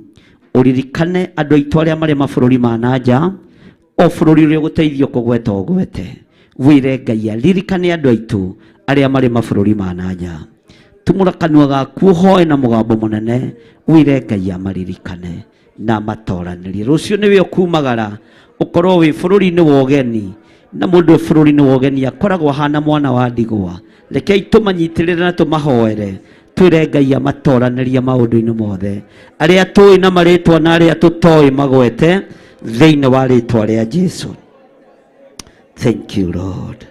ũririkane andũ aitũ arĩa marĩ mabũrũri ma nanja, o bũrũri ũrĩa ũgũteithio kũgweta ũgwete. Wĩre Ngai aririkane andũ aitũ arĩa marĩ mabũrũri ma nanja. Tumũra kanua gaku ũhoe na mũgambo mũnene, wĩre Ngai amaririkane na amatoranĩrie. Rũciũ nĩwe ũkumagara ũkorwo wĩ bũrũri-inĩ wa ũgeni, na mũndũ bũrũri-inĩ wa ũgeni akoragwo hana mwana wa ndigwa. Rekei tũmanyitĩrĩre na tũmahoere, twĩre Ngai amatoranĩrie maũndũ-inĩ mothe, arĩa tũĩ na marĩtwa na arĩa tũtoĩ magwete thĩinĩ wa rĩĩtwa rĩa Jesũ. Thank you, Lord.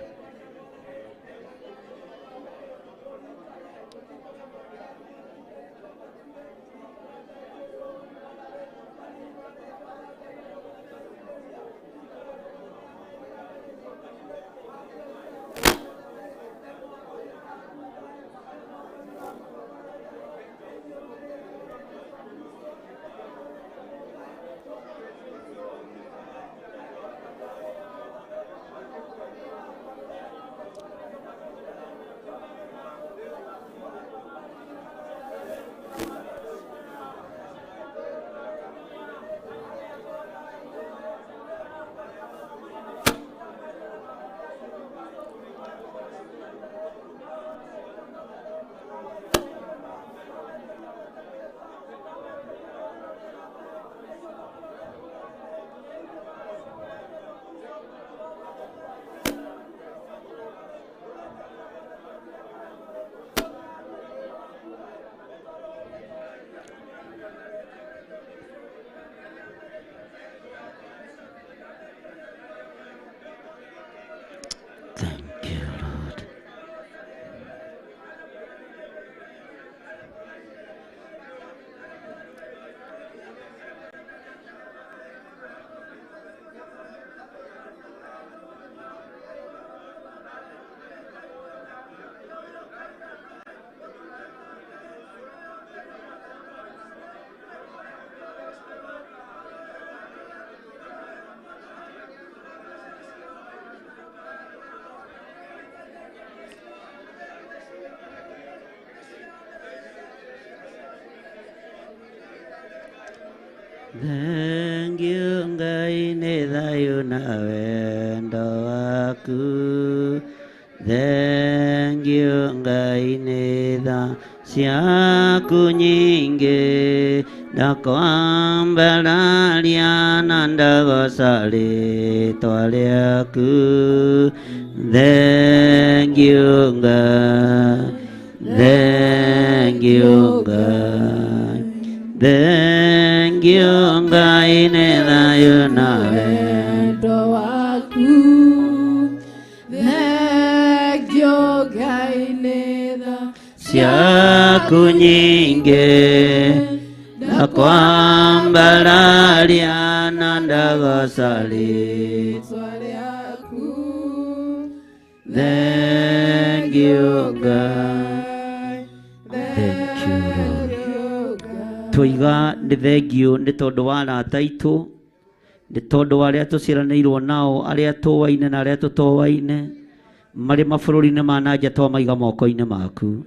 Thank you Ngai nĩ thayũ na wendo waku. Thank you Ngai nĩ tha ciaku nyingĩ ndakwambararia na ndagoca rĩĩtwa rĩaku. Thank you Ngai, thank you Ngai, thank you Ngai nĩ thayũ na wendo waku. Thank you Ngai nĩ tha ciaku nyingĩ ndakwambararia na ndagoca rĩĩtwa rĩaku. Thank you God. Thank you Lord. Tũiga nĩ thengio nĩ tondũ wa arata aitũ, nĩ tondũ wa arĩa tũciaranĩirwo nao, arĩa tũwaine na arĩa tũtowaine, marĩ mabũrũri-inĩ ma na nja twamaiga moko-inĩ maku.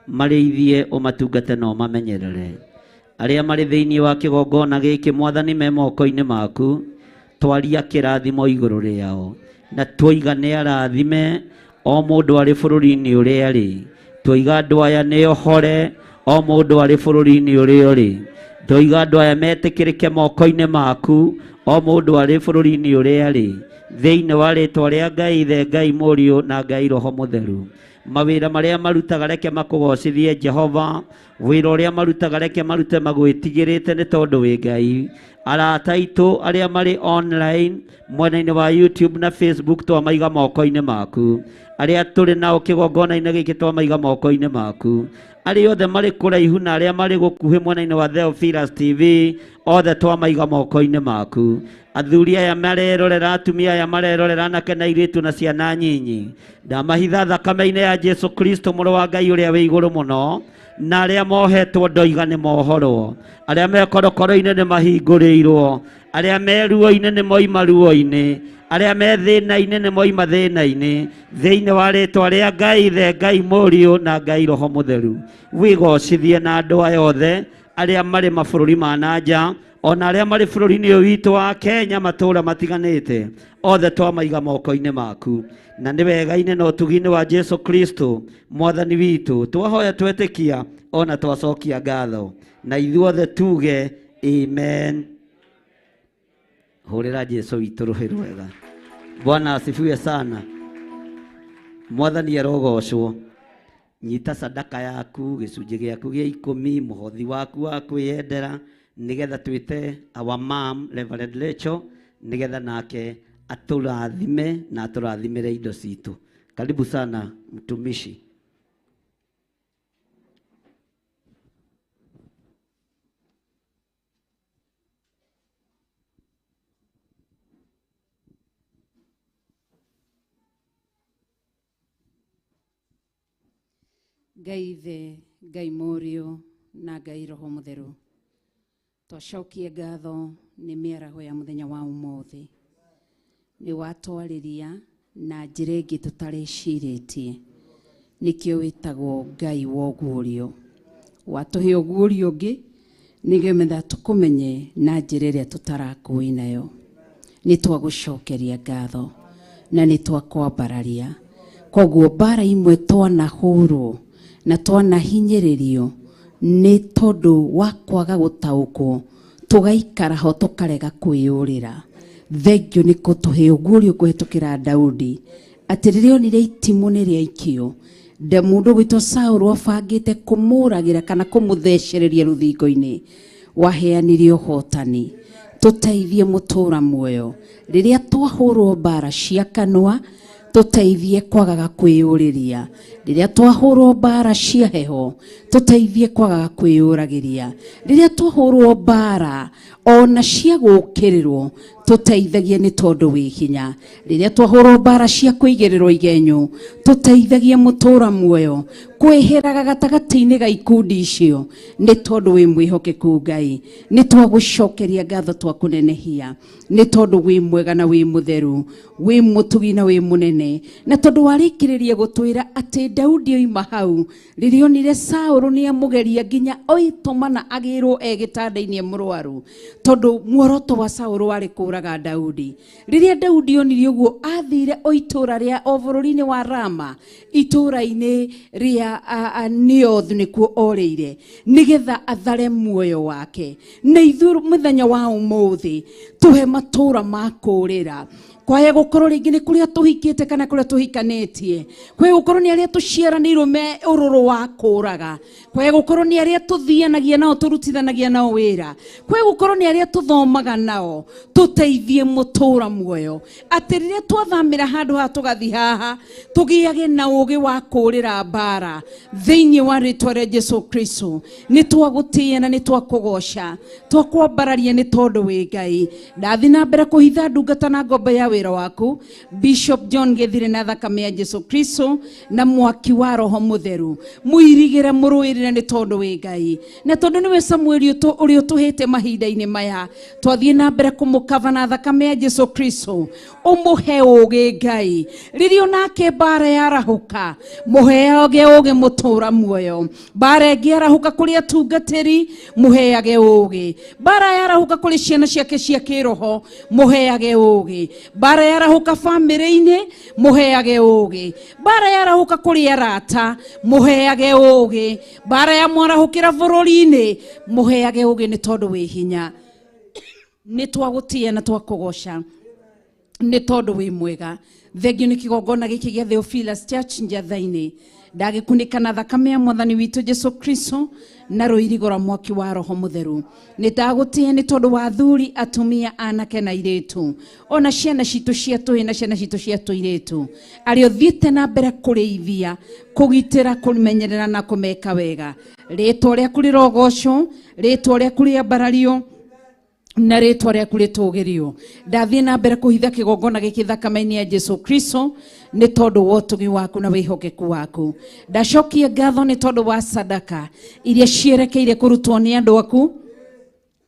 Marĩithie ũmatungate na ũmamenyerere. Arĩa marĩ thĩinĩ wa kĩgongona gĩkĩ Mwathani me moko-inĩ maku, twaria kĩrathimo igũrũ rĩao na twoiga nĩ arathime o mũndũ arĩ bũrũri-inĩ ũrĩa arĩ. Twoiga andũ aya nĩ ohore o mũndũ arĩ bũrũri-inĩ ũrĩa ũrĩ. Twoiga andũ aya metĩkĩrĩke moko-inĩ maku o mũndũ arĩ bũrũri-inĩ ũrĩa arĩ, thĩinĩ wa rĩĩtwa rĩa Ngai Ithe, Ngai Mũriũ na Ngai Roho Mũtheru. Mawĩra marĩa marutaga reke makũgocithie Jehova. Wĩra ũrĩa marutaga reke marute magwĩtigĩrĩte nĩ tondũ wĩ Ngai. Arata aitũ arĩa marĩ online mwena-inĩ wa YouTube na Facebook twamaiga moko-inĩ maku. Arĩa tũrĩ nao kĩgongona-inĩ gĩkĩ twamaiga moko-inĩ maku. Arĩa othe marĩ kũraihu na arĩa marĩ gũkuhĩ mwena-inĩ wa Theophilas TV, othe twamaiga moko-inĩ maku. Athuri aya marerorera, atumia aya marerorera, anake na airĩtu na ciana nyinyi, ndamahitha thakame-inĩ ya Jesu Kristo mũrũ wa Ngai ũrĩa wĩ igũrũ mũno. Na arĩa mohetwo ndoiga nĩ mohorwo, arĩa me korokoro-inĩ nĩ mahingũrĩirwo, arĩa me ruo-inĩ nĩ moima ruo-inĩ, arĩa me thĩna-inĩ nĩ moima thĩna-inĩ, thĩinĩ wa rĩĩtwa rĩa Ngai Ithe, Ngai Mũriũ na Ngai Roho Mũtheru. Wĩgocithie na andũ aya othe arĩa marĩ mabũrũri ma na nja, ona arĩa marĩ bũrũri-inĩ ũyũ witũ wa Kenya, matũũra matiganĩte, othe twamaiga moko-inĩ maku. Na nĩ wega-inĩ na ũtugi-inĩ wa Jesu Kristo Mwathani witũ twahoya twetĩkia ona twacokia ngatho, na ithuothe tuge amen. Hũrĩra Jesu witũ rũhĩ rwega. Bwana asifiwe sana. Mwathani arogocwo. Nyita sadaka yaku, gĩcunjĩ gĩaku gĩa 10, mũhothi waku wa kwĩyendera, nigetha twĩte our mom Reverend Rachel, nigetha nake atũrathime na atũrathimĩre indo citũ. Karibu sana mtumishi. Ngai Ithe, Ngai Mũriũ na Ngai Roho Mũtheru, twacokie ngatho nĩ mĩaraho ya mũthenya wa ũmũthĩ. Nĩ watwarĩria na njĩra ĩngĩ tũtarĩcirĩtie, nĩkĩo wĩtagwo Ngai wa ũguũrio. Watũhe ũguũrio ũngĩ nĩgetha tũkũmenye na njĩra ĩrĩa tũtarakũĩ nayo. Nĩ twagũcokeria ngatho na nĩ twakwambararia. Koguo mbara imwe twanahũrwo na twanahinyĩrĩrio nĩ tondũ wa kwaga gũtaũkwo, tũgaikara ho tũkarega kwĩyũrĩra. Thengio nĩ kũtũhe ũguũrio kũhetũkĩra Daudi, atĩ rĩrĩa onire itimũ nĩ rĩaikio, mũndũ gwĩtwo Saũlũ abangĩte kũmũragĩra kana kũmũthecereria rũthingo-inĩ, waheanire ũhotani. Tũteithie mũtũũra muoyo rĩrĩa twahũrwo mbara cia kanua, tũteithie kwagaga kwĩyũrĩria. Rĩrĩa twahũrwo mbara cia heho, tũteithie kwagaga kwĩyũragĩria. Rĩrĩa twahũrwo mbara ona cia gũũkĩrĩrwo, tuteithagie ni tondu wi hinya riria twahurwo mbara cia kuigirirwo igenyo tuteithagie mutura muoyo kwihiraga gatagati-ini ga ikundi icio ni tondu wi mwihokeku Ngai ni twagucokeria ngatho twakunenehia ni tondu wi mwega na wi mutheru wi mutugi na wi munene na tondu warikiririe gutwira ati Daudi oima hau riria onire Saulu ni amugeria nginya oitumana agirwo egitanda-ini murwaru tondu muoroto wa Saulu wari kuraga Daudi riria Daudi onire uguo athire oitura ria bururi-ini wa Rama itura-ini ria Nioth nikuo orire nigetha athare muoyo wake na ithuĩ muthenya wa umuthi tuhe matura makurira kwaya gukorwo ringi ni kuria tuhikite kana kuria tuhikanetie kwaya gukorwo ni aria tuciaranirwo me ururu wa kuraga kwaya gukorwo ni aria tuthianagia nao turutithanagia nao wira kwaya gukorwo ni aria tuthomaga nao tuteithie mutura muoyo ati riria twathamira handu ha tugathi haha tugiage na ugi wa kurira mbara thiini wa ritwa ria Jesu Kristo ni twagutia na ni twakugoca twakwambararia ni tondu wi Ngai ndathi na mbere kuhitha ndungata na ngombe ya wira waku Bishop John Gethire na thakame ya Jesu Kristo na mwaki wa Roho Mutheru muirigire muruirire ni tondu wi Ngai na tondu niwe Samuel uri utuhite mahinda-ini maya twathie na mbere kumukava na thakame ya Jesu Kristo umuhe ugi Ngai ririo nake mbara yarahuka muheage ugi mutura muoyo mbara ngiarahuka kuri atungatiri muheage ugi mbara yarahuka kuri ciana ciake cia kiroho muheage ugi mbara yarahuka family-ini muheage ugi mbara yarahuka kuri arata muheage ugi mbara ya mwarahukira bururi-ini muheage ugi ni tondu wi hinya ni twagutia na twakugoca ni tondu wi mwega thengio ni kigongona giki gia Theophilus Church njatha-ini ndagikunika na thakame ya mwathani witu Jesu Kristo na ruirigo rwa mwaki wa Roho Mutheru ni ndagutia ni tondu wa athuri atumia anake na iritu ona ciana citu cia tuhi na ciana citu cia tuiritu ario thiete na mbere kureithia kugitira kumenyerera na kumeka wega ritwa ria kurirogoco ritwa ria kuriambarario na ritwa ria kuritugirio ndathie na mbere kuhitha kigongona giki thakame-ini ya Jesu Kristo ni tondu wa utugi waku na wihokeku waku ndacokia ngatho ni tondu wa sadaka iria cierekeire kurutwo ni andu aku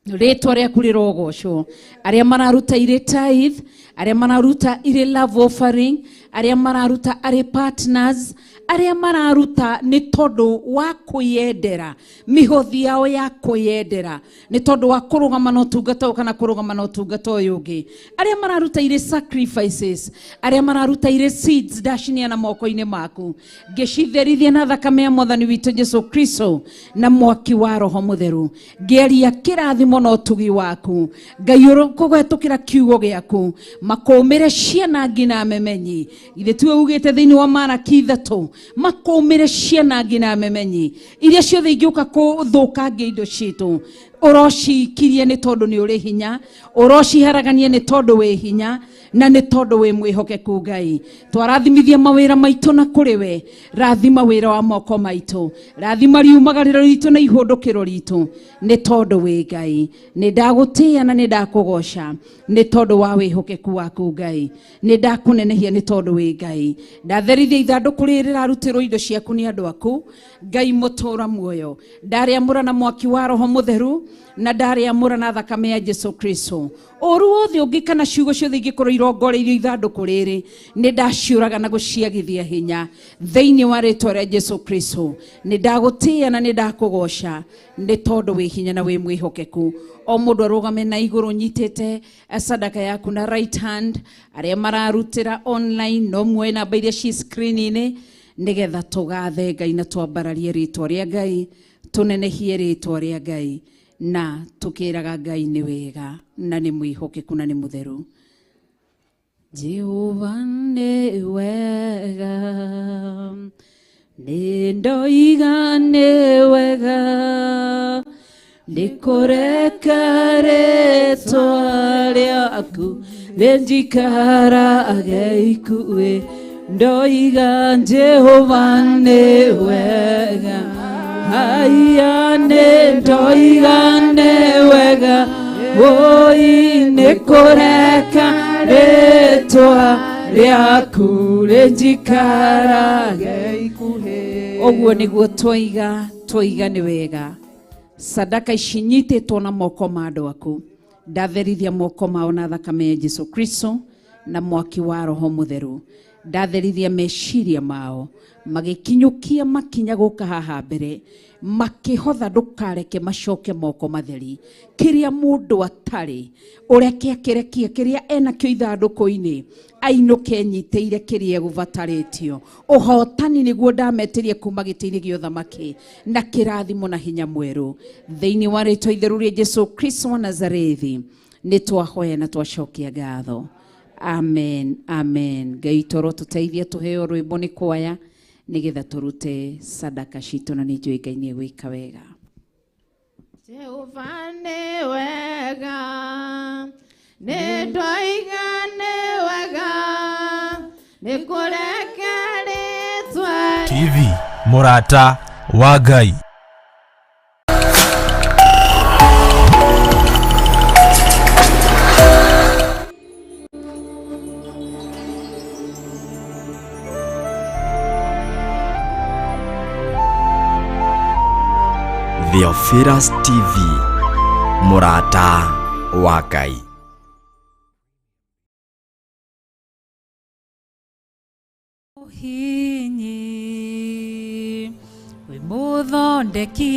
ritwa ria kurirogoco aria mararuta ire tithe aria mararuta ire love offering aria mararuta ari partners aria mararuta ni tondu wa kuyendera mihothi yao ya kuyendera ni tondu wa kurugama na utungata kana kurugama na utungata uyu ungi aria mararuta ire sacrifices aria mararuta ire seeds dashinia na moko-ini maku ngicitherithia na thakame ya mwathani witu Jesu Kristo na mwaki wa Roho Mutheru ngeria kirathimo na utugi waku Ngai kugwetukira kiugo giaku makumire ciana ngina memenyi ithe tu ugite thiini wa Malaki 3 makumire ciana ngina memenyi iria ciothe ingiuka kuthukangia indo citu urocikirie ni tondu ni uri hinya urociharagania ni tondu wi hinya na ni tondu wi mwihokeku Ngai twarathimithia mawira maitu na kuri we rathima wira wa moko maitu rathima riumagariro ritu na ihundukiro ritu ni tondu wi Ngai ni ndagutia na ni ndakugoca ni tondu wa wihokeku waku Ngai ni ndakunenehia ni tondu wi Ngai ndatherithia ithanduku riri rarutirwo indo ciaku ni andu aku Ngai mutura muoyo ndariamura na mwaki wa Roho Mutheru na ndariamura na thakame ya Jesu Kristo oru wothe ungi kana ciugo ciothe ingikorwo irongoreirio ithanduku riri ni ndaciuraga na guciagithia hinya thiini wa ritwa ria Jesu Kristo ni ndagutia na ni ndakugoca ni tondu wi hinya na wi mwihokeku o mundu arugame na iguru nyitete sadaka yaku na right hand aria mararutira online no mwe na namba iria ci screen-ini nigetha tugathe Ngai na twambararie ritwa ria Ngai tunenehie ritwa ria Ngai na tukiraga Ngai ni wega na ni mwihokeku na ni mutheru Jehova ni wega ni ndoiga ni wega nikureka ritwa riaku rinjikarage ikue ndoiga Jehova ni wega haya ni ndoiga ni wega Oi nikureka ritwa riaku rinjikarage ikuhe. Oguo niguo twiga ni wega. Sadaka ici nyitĩtwo na moko ma andũ aku. Ndatherithia moko mao na thakame ya Jesu Kristo na mwaki wa Roho Mũtheru. Ndatherithia meciria mao magikinyukia makinya gũka haha mbere, makihotha ndukareke macoke moko matheri. Kiria mundu atari ureke akirekia kiria enakio ithandũkũ-inĩ ainuke nyiteire kiria gũbataritio. Ũhotani niguo ndametirie kuma gĩtĩ-inĩ gĩa ũthamaki na kĩrathimo na hinya mwerũ thĩinĩ wa rĩĩtwa itheru rĩa Jesu Kristo wa Nazarethi nĩ twahoya na twacokia ngatho. Amen, amen. Ngai toro tuteithie tuheo rwĩmbo nĩ kwaya nigetha turute sadaka citũ na nĩ njũĩ Ngai nĩ egwĩka wega. Jehova nĩ wega, nĩ ndoiga nĩ wega, nĩ kũreka rĩtwa TV Mũrata wa Ngai. Theophilus TV Mũrata wa Ngai. Hinyi we muthondeki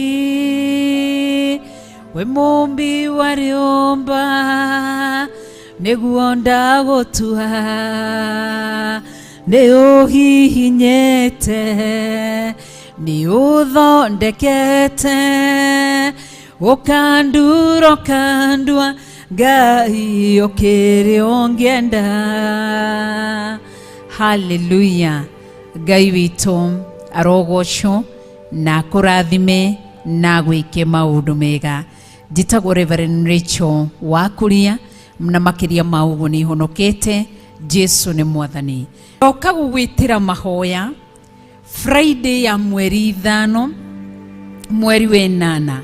we mumbi wa rĩũmba nĩguo ndagũtua nĩ ũhihinyĩte nĩ ũthondekete ũkandura ũkandua Ngai ũkĩrĩ ũngĩenda. Hallelujah. Ngai witũ arogocwo na kũrathime na gwĩke maũndũ mega. Njĩtagwo Reverend Rachel wa Kuria na makĩria ma ũguo nĩ honokete. Jesu nĩ mwathani. Oka gũgwĩtĩra mahoya Friday ya mweri 5 mweri wa 8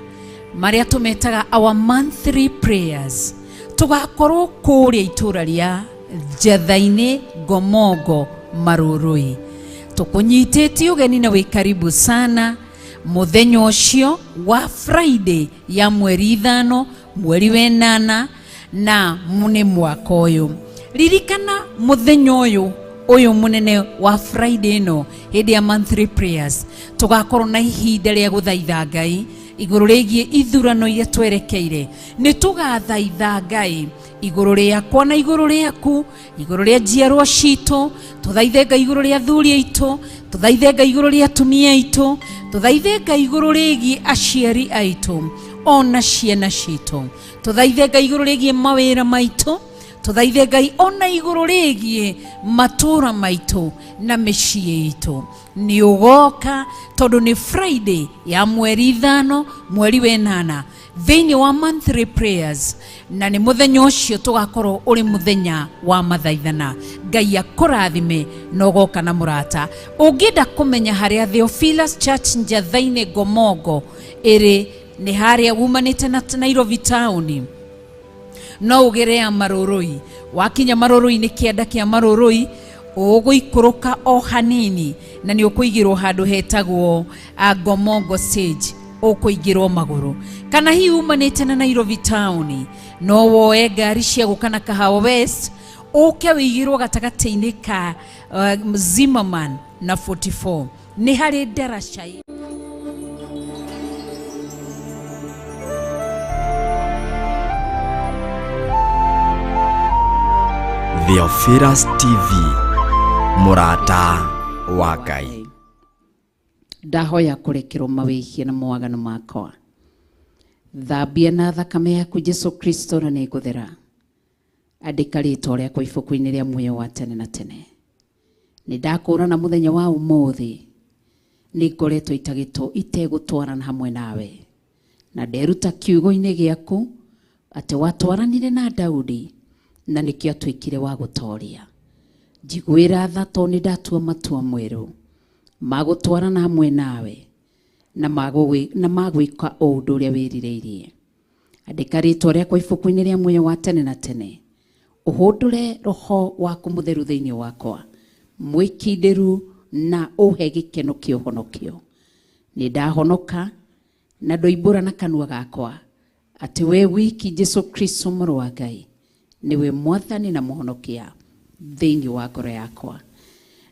maria tumetaga our monthly prayers. Tugakorwo kũrĩa itũra rĩa Njathainĩ Gomongo Marũrũi. Tukunyitĩtie ũgeni na wĩ karibu sana mũthenya ũcio wa Friday ya mweri 5 mweri wa 8 na mune mwaka ũyũ. Ririkana mũthenya ũyũ munene wa Friday no hĩndĩ ya monthly prayers tugakorwo na ihinda rĩa gũthaitha Ngai igũrũ rĩgiĩ ithurano iria twerekeire. Nĩ tugathaitha Ngai igũrũ rĩakwa na igũrũ rĩaku, igũrũ rĩa njiarwa citũ, tuthaithe Ngai igũrũ rĩa athuri aitũ, tuthaithe Ngai igũrũ rĩa atumia aitũ, tuthaithe Ngai igũrũ rĩgiĩ aciari aitũ ona ciana citũ, tuthaithe Ngai igũrũ rĩgiĩ mawĩra maitũ, tuthaithe Ngai ona igũrũ rĩgiĩ matũra maitũ na mĩciĩ itũ. Nĩ ũgoka tondũ nĩ Friday ya mweri 5 mweri wa 8 thĩinĩ wa monthly prayers na nĩ mũthenya ũcio tũgakorwo ũrĩ mũthenya wa mathaithana. Ngai akũrathime na ũgoka na mũrata. Ũngĩenda kũmenya harĩa Theophilus Church Njathainĩ Gomongo ĩrĩ nĩ harĩa umanĩte na Nairobi town. No ũgere ya Marũrũi. Wakinya Marũrũi nĩ kĩanda kĩa Marũrũi ũgũikũrũka o hanini na nĩ ũkũigĩrwo handũ hetagwo Gomongo stage. Ũkũigĩrwo magũrũ. Kana hihi umanĩte na Nairobi town no woe ngari cia gũka na Kahawa West ũke wĩigĩrwo gatagatĩ-inĩ ka Zimmerman na 44 nĩ harĩ ndaraca. Theophilus TV Mũrata wa Ngai. Ndahoya kũrekerwo mawĩhia na mawagano makwa. Thambia na thakame yaku Jesu Kristo na nĩ ngũthera. Andĩka rĩĩtwa rĩakwa ibuku-inĩ rĩa muoyo wa tene na tene. Nĩ ndakũũrana mũthenya wa ũmũthĩ nĩ ngoretwo itegũtwarana hamwe nawe. Na nderuta kiugo-inĩ gĩaku atĩ watwaranire na Daudi na nĩkĩo atuĩkire wa gũtooria. Njiguĩra tha tondũ nĩ ndatua matua mwerũ magũtwarana hamwe nawe na magwĩka o ũndũ ũrĩa wĩrirĩirie. andĩka rĩtwa rĩakwa ibuku-inĩ rĩa muoyo wa tene na tene, ũhũndũre roho waku mũtheru thĩinĩ wakwa, mwĩkindĩru na ũhe gĩkeno kĩa ũhonokio. Nĩ ndahonoka na ndoimbũra na kanua gakwa atĩ we wiki Jesu Kristo mũrũ wa Ngai niwe mwathani na mũhonokia thĩinĩ wa ngoro yakwa.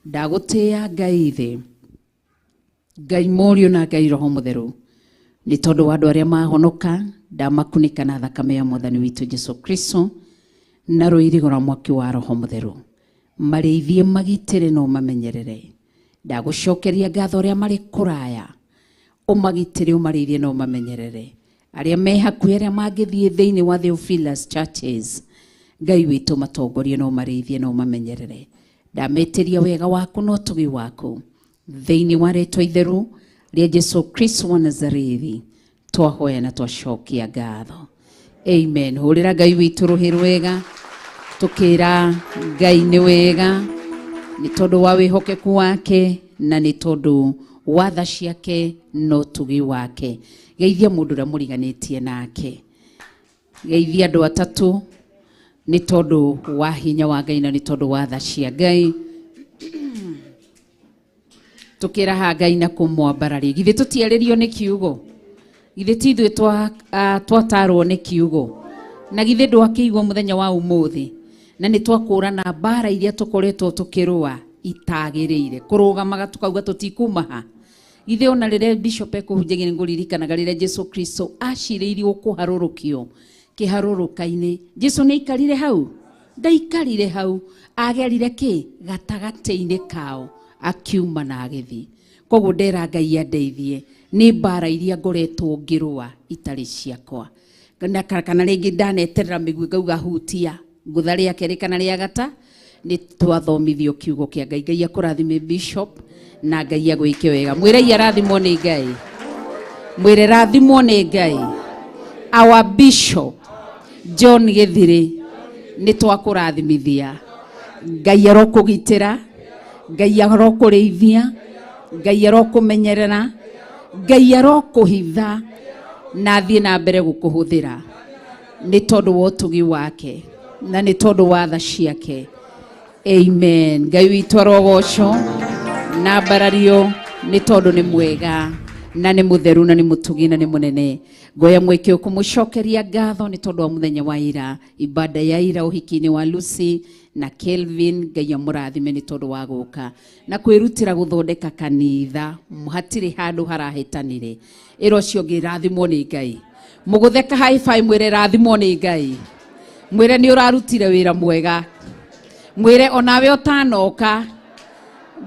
Ndagũtĩĩa Ngai thĩ, Ngai Mũriũ na Ngai Roho Mũtheru, nĩ tondũ wa andũ arĩa mahonoka, ndamakunĩka na thakame ya mwathani witũ Jesu Kristo na rũirigo rwa mwaki wa Roho Mũtheru. Marĩithie magitĩre na ũmamenyerere. Ndagũcokeria ngatho arĩa marĩ kũraya, ũmagitĩre ũmarĩithie na ũmamenyerere. Arĩa me hakuhĩ arĩa mangĩthiĩ thĩinĩ wa Theophilus Churches, Ngai witũ matongorie na ũmarĩithie na ũmamenyerere. Ndametĩria wega waku na ũtugi waku thĩinĩ wa rĩtwa itheru rĩa Jesu Kristo wa Nazarethi twahoya na twacokia ngatho. Amen. Hũrĩra Ngai witũ rũhĩ rwega, tũkĩra Ngai nĩ wega, nĩ tondũ wa wĩhokeku wake na nĩ tondũ wa tha ciake na ũtugi wake. Geithia mũndũ ũrĩa mũriganĩtie nake. Geithia andũ atatũ nĩ tondũ wa hinya wa Ngai na nĩ tondũ wa tha cia Ngai. Tukĩraha Ngai na kũmwambararia. Githĩ tũtiarĩrio nĩ kiugo? Githĩ ti ithuĩ twatarwo nĩ kiugo? Na githĩ ndwakĩigua mũthenya wa ũmũthĩ? Na nĩ twakũrana mbara iria tũkoretwo tũkĩrũa itagĩrĩire. Kũrũgamaga tukauga tũtikuma ha. Githĩ ona rĩrĩa Bishop ekũhunjagia nĩ ngũririkanaga rĩrĩa Jesu Kristo acirĩirio kũharũrũkio kĩharũrũka-inĩ. Jesu nĩ aikarire hau? Ndaikarire hau. Agerire kĩ? Gatagatĩ-inĩ kao. Akiuma na agĩthiĩ. Koguo ndera Ngai andeithie nĩ mbara iria ngoretwo ngĩrũa itarĩ ciakwa. Kana rĩngĩ ndaneterera mĩguĩ ngauga hutia. Ngũtha rĩa kerĩ kana rĩa gata nĩ twathomithio kiugo kĩa Ngai. Ngai akũrathime Bishop na Ngai agwĩke wega. Mwĩre arathimwo nĩ Ngai. Mwĩre rathimwo nĩ Ngai. Our Bishop John Gĩthirĩ nĩ twakũrathimithia. Ngai arokũgitĩra, Ngai arokũrĩithia, Ngai arokũmenyerera, Ngai arokũhitha na thiĩ na mbere gũkũhũthĩra nĩ tondũ wa ũtugi wake na nĩ tondũ wa tha ciake. Amen. Ngai witũ arogocwo na mbarario nĩ tondũ nĩ mwega na nĩ mũtheru na nĩ mũtugi na nĩ mũnene. Ngoya mwĩke kũmũcokeria ngatho nĩ tondũ wa mũthenya wa ira, ibada ya ira ũhiki-inĩ wa Lucy na Kelvin. Ngai amũrathime nĩ tondũ wa gũka na kwĩrutĩra gũthondeka kanitha. Hatirĩ handũ harahĩtanire. Ĩra ũcio ũngĩ rathimwo nĩ Ngai. Mũgũtheka high five mwĩre rathimwo nĩ Ngai. Mwĩre nĩ ũrarutire wĩra mwega. Mwĩre onawe ũtanoka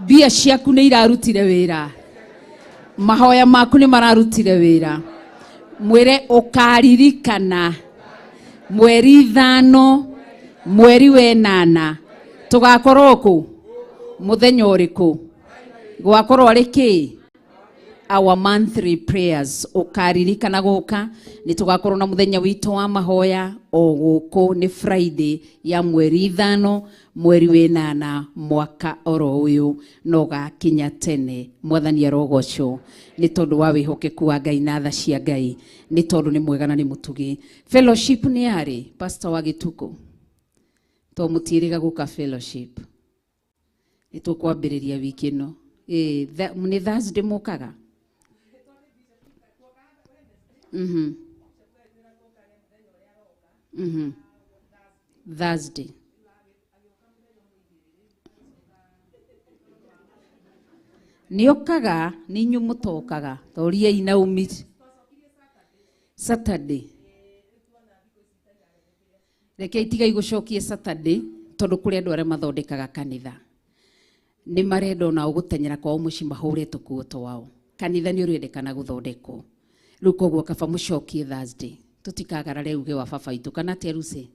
mbia ciaku nĩ irarutire wĩra. Mahoya maku nĩ mararutire wĩra. Mwĩre ũkaririkana mweri 5 mweri wa 8 tugakorwo kũ muthenya ũrĩkũ gwakorwo arĩ kĩ? Our monthly prayers. Ũkaririkana gũka nĩ tugakorwo na muthenya witũ wa mahoya o gũkũ nĩ Friday ya mweri 5 mweri wa 8 mwaka oro ũyũ no gakinya tene. Mwathani arogocwo nĩ tondũ wa wĩhokeku wa Ngai na tha cia Ngai, nĩ tondũ nĩ mwega na nĩ mũtugi. Fellowship nĩ yarĩ pastor wa Gĩtukũ to mũtiĩrĩga gũka fellowship. Nĩ tũkwambĩrĩria wiki ĩno. Nĩ Thursday mũkaga? Thursday. Nĩ okaga nĩ inyuĩ mũtokaga toria ina umit Saturday. Reke itiga igũcokie Saturday tondũ kũrĩ andũ arĩa mathondekaga kanitha nĩ marenda ona ũgũtenyera kwao mũciĩ mahũre tũkuo twao. Kanitha nĩ ũrendekana gũthondekwo. Rĩu koguo kaba mũcokie Thursday. Tutikagarare uge wa baba itu kana teruse.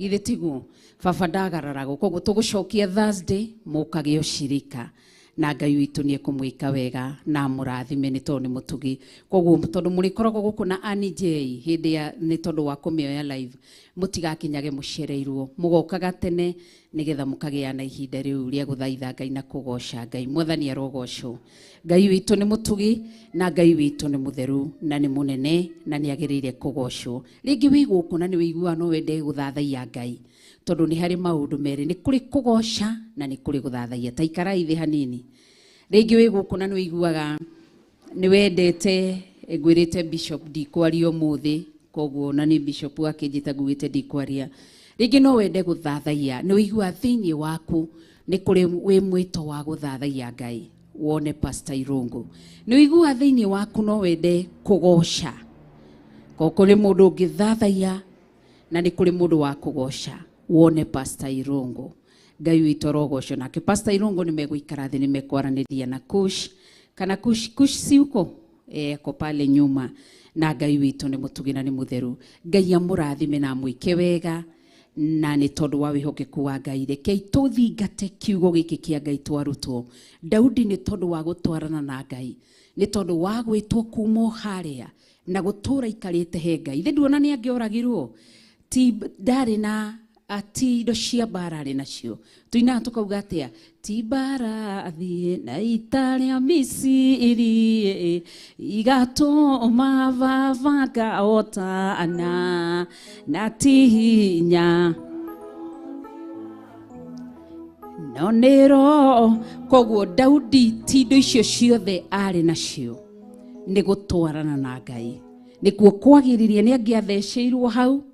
Githĩ tiguo baba ndagararago. Koguo tũgũcokia Thursday mũkage ũcirika na Ngai witũ nĩ ekũmwĩka wega na mũrathime nĩ tondũ nĩ mũtugi. Koguo tondũ mũrĩkoragwo gũkũ na Annie J hĩndĩ ya nĩ tondũ wa kũmĩoya live, mũtigakinyage mũcereirwo. Mũgokaga tene nigetha mukagia na ihinda riu ria guthaitha Ngai na kugoca Ngai. Mwathani arogocwo. Ngai witu ni mutugi na Ngai witu ni mutheru na ni munene na ni agirire kugocwo. Ringi wi guku na ni wiguwa no wende guthathaia Ngai, tondu ni hari maundu meri, ni kuri kugoca na ni kuri guthathaia. Ta ikarai thi hanini. Ringi wi guku na ni wiguwaga ni wendete ngwirite Bishop ndikwaria muthi, koguo na ni Bishop akinjita ngugite ndikwaria. Ringi no wende guthathaia, ni wiguwa thiini waku ni kuri wi mwito wa guthathaia Ngai. Wone Pastor Irungu, ni wiguwa thiini waku no wende kugoca, ko kuri mundu ngithathaia na ni kuri mundu wa kugoca. Wone Pastor Irungu. Ngai witu rogocwo. Nake Pastor Irungu ni meguikara thi, ni mekwaraniria na Kush kana Kush siuko ko pale nyuma. Na Ngai witu ni mutugi na ni mutheru. Ngai amurathime na mwike wega, na ni tondu wa wihokeku wa Ngai rekei tuthingate kiugo giki kia Ngai twarutwo. Daudi ni tondu wa gutwarana na Ngai, ni tondu wa gwitwo kumo haria na gutura ikarite he Ngai. Ithe nduona ni angioragirwo ti ndari na ati indo cia mbara arĩ nacio. Tuina tukauga atia ti mbara athie na italia Misiri igatũma vavanga otana na ti hinya no nero. Koguo Daudi ti indo icio ciothe arĩ nacio, nĩ gũtwarana na Ngai nĩkuo kwagĩrĩire. Nĩ angĩatheceirwo hau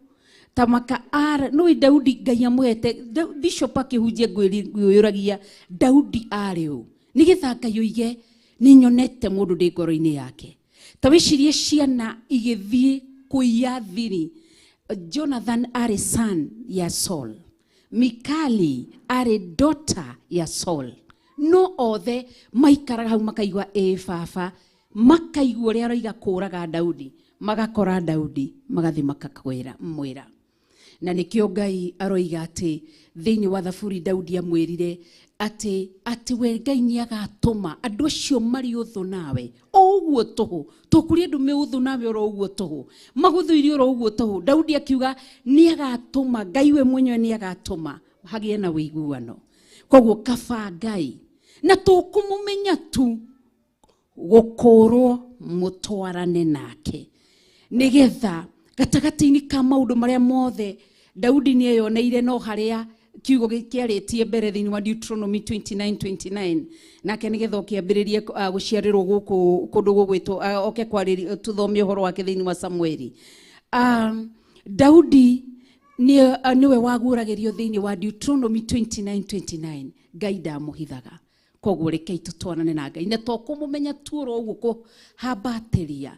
tamaka ara no Daudi Ngai amuhete. Bishop akihunjia ngwĩyũragia Daudi arĩ ũ, nigetha Ngai oige nĩ nyonete mũndũ ndĩ ngoro-inĩ yake. Ta wĩcirie ciana igĩthiĩ kũiya thiri. Jonathan arĩ son ya Saul, Mikali arĩ daughter ya Saul. No othe maikaraga hau makaigua baba, makaigua ũrĩa aroiga kũũraga Daudi, magakora Daudi, magathi makakwĩra mwĩra. Na nikio Ngai aroiga ati thiini wa thaburi Daudi amwirire ati we Ngai ni agatuma andu acio mari uthu nawe o uguo tuhu tukuri andu me uthu nawe oro uguo tuhu maguthuiri oro uguo tuhu. Daudi akiuga ni agatuma, Ngai we mwenyewe ni agatuma hagie na wiguano. Koguo kaba Ngai na tukumumenya tu gukorwo mutwarane nake, nigetha gatagati-ini ka maundu maria mothe Daudi ni eyoneire no haria kiugo kiaritie mbere thiini wa Deuteronomy 29:29. Nake nigetha kiambiririe guciarirwo guku kundu gugwitwo oke kwariri tuthome uhoro wake thiini wa Samueli. Daudi niwe waguragirio thiini wa Deuteronomy 29:29. Ngai ndamuhithaga. Koguo rekei tutwarane na Ngai na tukumumenya tuoro uguo kuhambatĩria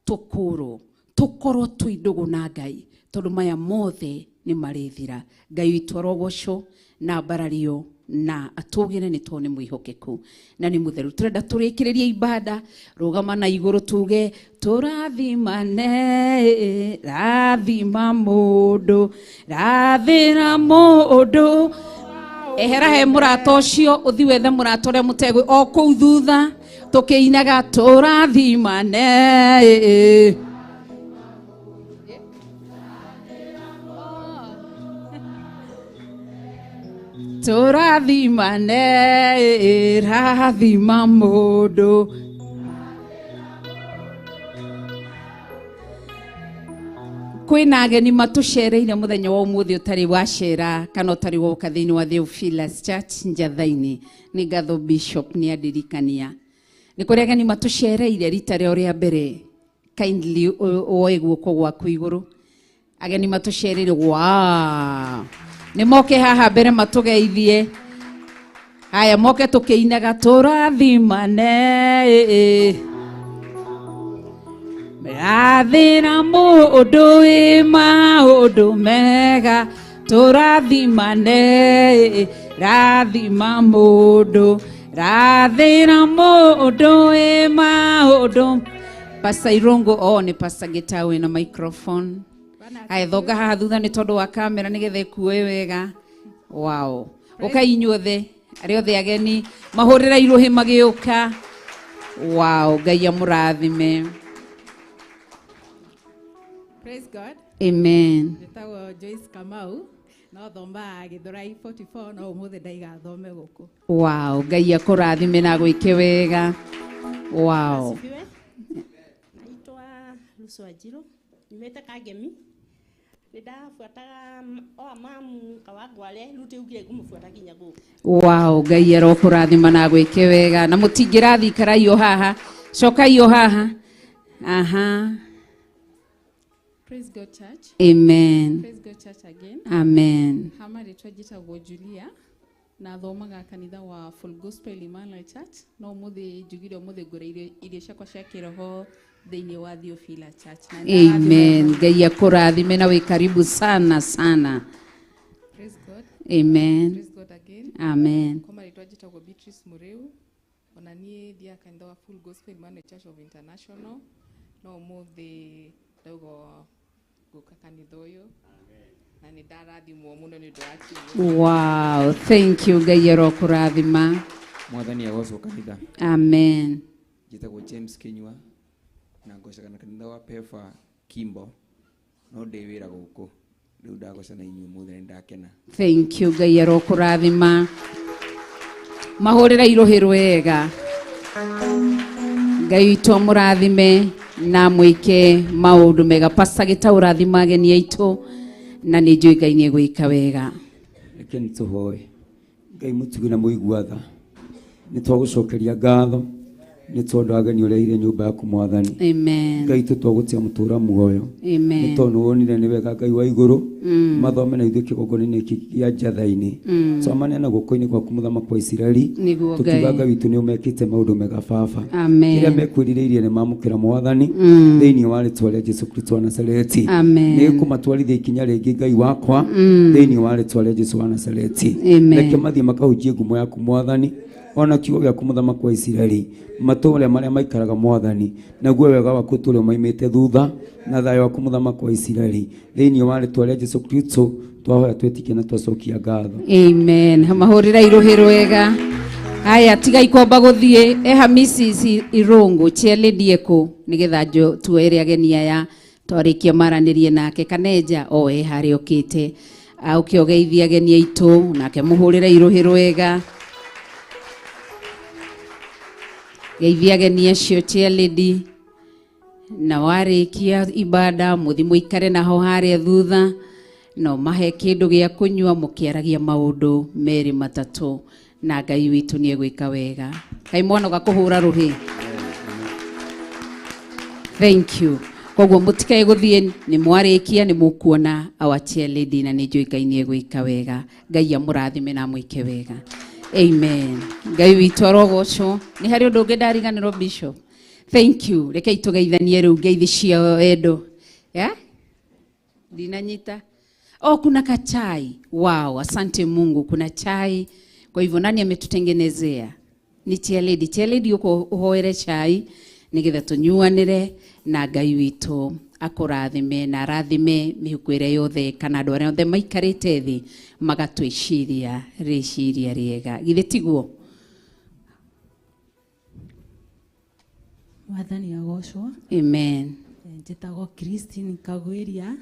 tukũrwo tukorwo twidugu na Ngai, tondu maya mothe ni marithira. Ngai witu arogocwo na mbarario na atugire ni tone mwihokeku na ni mutheru. Turenda turikiririe ibada, rugama na iguru tuge turathimane, rathima mundu, rathira mundu. Ehera he murata ucio uthi wethe murata uria mutegwi o kuu thutha tukiinaga turathimane. Turathimane, rathima mundu. Kwina ageni matucereire muthenya wa umuthi utari wacera kana utari woka thiini wa Theophilus Church Njathaini. Ni ngatho Bishop ni adirikania ni kuri ageni matucereire rita ria ria mbere. Kindly oe guoko gwaku iguru. Ageni matucereire wow, ni moke haha mbere matugeithie. Haya moke tukiinaga turathimane, rathira mundu wi maundu mega, turathimane, rathima mundu, rathira mundu wi maundu. Pastor Irungu ni Pastor Gitawe na microphone. Haya thoga haha thutha ni tondu wa kamera nigetha ikuwe wega. Wow, uka inyuothe ariothe ageni mahurira iruhi magiuka. Wow, Ngai amurathime. Praise God. Amen. Nitawa Joyce Kamau no thomba Githurai 44 no umuthi ndaigathome guku. Wow, Ngai akũrathime na gwĩke wega. Wow. Asifiwe. Naitwa Lucy Wanjiru. Nimete Kagemi. Ndafuataga mamu kawagwale rute ugire kumfuata kinya guku. Wow, Ngai arokũrathima na gwĩke wega. Na mũtingĩrathi karaio haha. Cokaio haha. Aha. Praise God Church. Amen. Praise God Church again. Amen. Hama ritwa jitagwo Julia na thomaga kanitha wa Full Gospel Emmanuel Church no muthi njugire umuthi ngure irio ciakwa cia kiroho thĩinĩ wa Theophila Church. Amen. Ngai akũrathime na wĩ karibu sana sana. Praise God. Amen. Praise God again. Amen. Koma ritwa jitagwo Beatrice Mureu ona niĩ thia kanitha wa Full Gospel Emmanuel Church of International no muthi ndaugo guka kanitha ũyũ. Na nĩ ndarathimwo mũno nĩ ũndũ wa kiugo. Wow, thank you. Ngai arokũrathima. Mwathani agocwo kanitha. Amen. Njĩtagwo James Kinyua na ngocaga na kanitha wa Pefa Kimbo no ndĩ wĩra gũkũ rĩu ndagoca na inyuĩ mũthĩ nĩ ndakena. Thank you. Ngai arokũrathima. Mahũrĩra irũhĩ rwega. Ngai witũ amũrathime na mwĩke maũndũ mega. Pastor Gĩtaũ rathima ageni aitũ na nĩ njũĩ Ngai nĩ egwĩka wega. Reke nĩ tũhoe. Ngai mũtugi na mũigua tha nĩ twagũcokeria ngatho nĩ tondũ ageni ũrĩa ire nyũmba yaku Mwathani. Amen. Ngai tũtwagũtia mũtũũra muoyo. Amen. Nĩ tondũ wonire nĩ wega Ngai wa igũrũ mathome na ithuĩ kĩgongona-inĩ gĩkĩ gĩa Njatha-inĩ twamane na guoko-inĩ gwaku mũthamaki wa Isiraeli tũkiuga Ngai witũ nĩ ũmekĩte maũndũ mega Baba. Kĩrĩa mekwĩrirĩirie nĩ mamũkĩra Mwathani thĩinĩ wa rĩtwa rĩa Jesũ Kristo wa Nazareti. Nĩ kũmatwarithia ikinya rĩngĩ Ngai wakwa thĩinĩ wa rĩtwa rĩa Jesũ wa Nazareti. Reke mathiĩ makahunjie ngumo yaku Mwathani ona kiugo gĩaku mũthamaki wa Isiraeli matũũra marĩa maikaraga Mwathani naguo wega waku tũrĩa maimĩte thutha na thayũ waku mũthamaki wa Isiraeli thĩinĩ wa rĩtwa rĩa Jesũ Kristo twahoya twĩtĩkie na twacokia ngatho. Amen. Mahũrĩra irũhĩ rwega. Haya tiga ikomba gũthiĩ Mrs. Irungu cheerleadie kũ nĩgetha tuere ageni aya twarĩkia maranĩrie nake Kaneja oe harĩa okĩte ũkĩogeithia ageni aitũ nake mũhũrĩra irũhĩ rwega. Geithia ageni acio cheerlead na warĩkia ibada mũthi mũikare naho harĩa thutha no mahe kĩndũ gĩa kũnyua mũkĩaragia maũndũ merĩ matatũ na Ngai witũ nĩ egwĩka wega. Kai mwana gakũhũra rũhĩ. Thank you. Koguo mũtikae gũthiĩ nĩ mwarĩkia nĩ mũkuona our cheerlead na nĩ njũĩ Ngai nĩ egwĩka wega. Ngai amũrathime na mwĩke wega. Amen. Ngai witũ arogocwo. Nĩ harĩ ũndũ ũngĩ ndariganĩrwo Bishop? Thank you. Reke itugeithanie rĩu ngeithi cia wendo. Dinanyita. Kuna kachai. Wow, asante Mungu kuna chai. Kwa hivyo nani ametutengenezea? Ni cheerlead. Cheerlead uko uhoere chai nĩgetha tũnyuanĩre na Ngai witũ akũrathime na arathime mĩhuko ĩrĩa yothe kana andũ arĩa othe maikarĩte thĩ magatwĩciria rĩciria rĩega. Githĩ tiguo? Mwathani agocwo. Amen. Njĩtagwo Christine Kagwĩria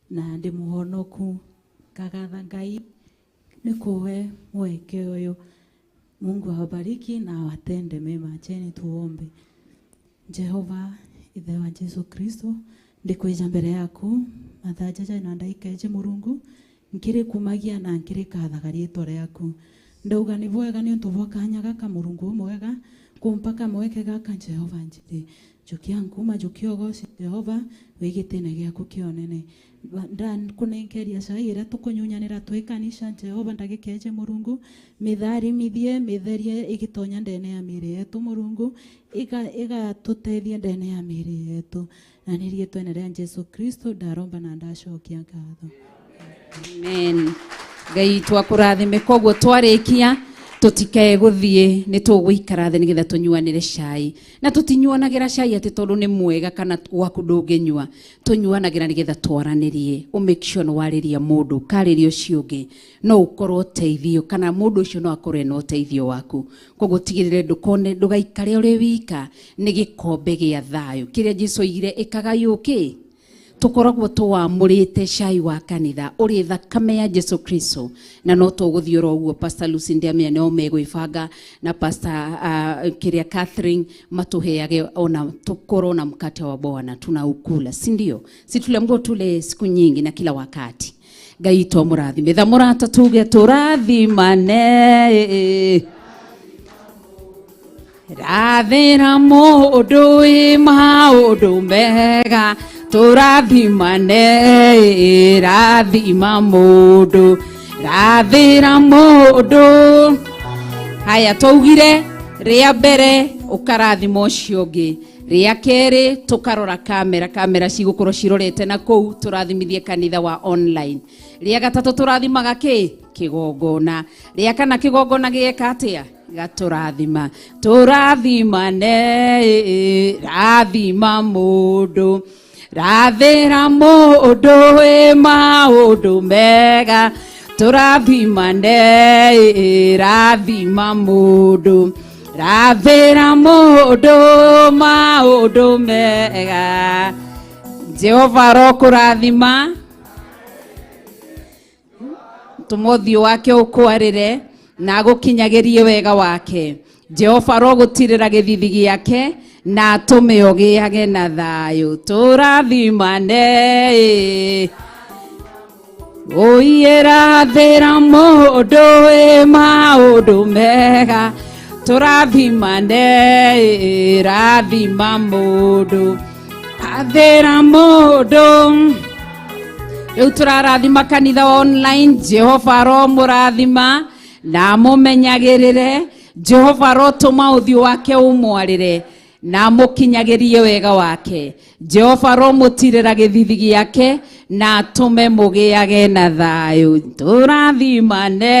na ndĩ mũhonoku kagatha Ngai nĩ kũhe mweke ũyũ. Mungu awabariki na awatende mema. Acheni tuombe. Jehova Ithe wa Yesu Kristo ndikwĩja mbere yaku mathajaja na ndaikeje Murungu nkiri kumagia na nkiri kathaga rĩtwa rĩaku ndauga nĩ bwega nĩ ũndũ bwa kanya gaka Murungu mwega kumpaka mweke gaka Jehova njĩtĩ njukia nkuma njukio goci Jehova wĩgĩtene gĩaku kĩonene kunengeria cai ĩrĩa tũkũnyunyanĩra twĩkanisha Jehova ndagĩkeje Murungu mitharimithie mitherie igitonya ndene ya mĩĩrĩ yetu Murungu igatũteithie ndene ya mĩĩrĩ yetu na nĩ rĩĩtwa rĩa Jesu Kristo ndaromba na ndacokia ngatho. Amen. Ngai twakũrathime koguo twarĩkia tutikae gũthiĩ nĩ tũgũikara thĩ nĩgetha tũnyuanĩre cai na tũtinyuanagĩra cai atĩ tondũ nĩ mwega kana gwaku ndũngĩnyua tũnyuanagĩra nĩgetha twaranĩrie make sure nĩ warĩria mũndũ karĩria ũcio ũngĩ no ũkorwo ũteithio kana mũndũ ũcio no akorwo na ũteithio waku koguo tigĩrĩre ndũgaikare ũrĩ wika nĩ gĩkombe gĩa thayũ kĩrĩa Jesũ oigire ĩkaga yũkĩ tukoragwo tuwamurite cai wa kanitha uri thakame ya Jesu Kristo na no tuguthiura uguo. Pastor Lucy Ndamia no megwibanga na Pastor Kiria Catherine matuheage ona tukoro na mkate wa Bwana tunaukula, si ndio? Si tulemgo tule siku nyingi na kila wakati. Ngai to murathime tha murata tuge turathimane rathira mundu wi maundu mega turathimane rathima mundu rathira mundu. Haya twaugire ria mbere ukarathima ucio ungi, ria keri tukarora kamera cigukorwo cirorete na kou turathimithie kanitha wa online. Ria gatatu turathimaga kigongona. Ria kana kigongona gieka atia gaturathima turathimane rathima mundu rathira mundu wi maundu mega turathimane rathima mundu rathira mundu maundu mega. Jehova rokurathima tumothio wake ukwarire na gukinyagirie wega wake. Jehova rogutirira githithi giake na atume ogiage na thayu turathimane rathira mundu wi maundu mega turathimane rathima mundu rathira mundu. Riu turarathima kanitha online. Jehova ro murathima na mumenyagirire. Jehova ro tuma uthio wake umwarire na mukinyagirie wega wake. Jehova ro mutirira githithi giake na atume mugiage na thayu turathimane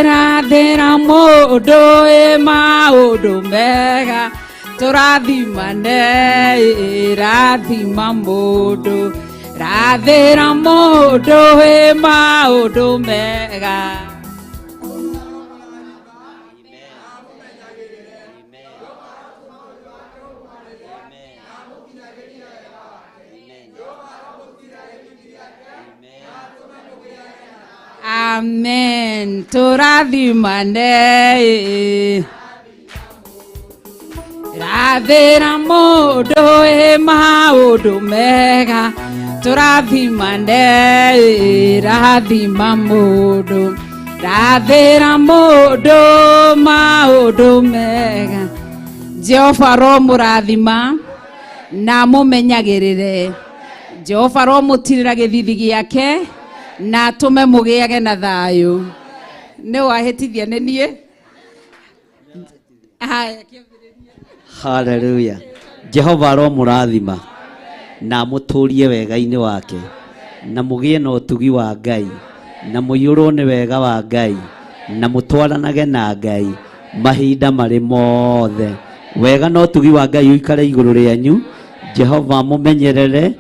rathira mundu wi maundu mega turathimane rathima mundu rathira mundu wi maundu mega. Amen. Turathimane rathira mundu wi maundu mega turathimane rathima mundu rathira mundu maundu mega. Jehova ro murathima na mumenyagirire. Jehova ro mutirira githithi giake na atume mugiage na thayu. Ni wahitithia ni nie. Hallelujah. Jehova ro murathima na muturie wega-ini wake na mugie na utugi wa Ngai na muyurwo ni wega wa Ngai na mutwaranage na Ngai mahinda mari mothe. Wega no utugi wa Ngai uikare iguru rianyu. Jehova mumenyerere.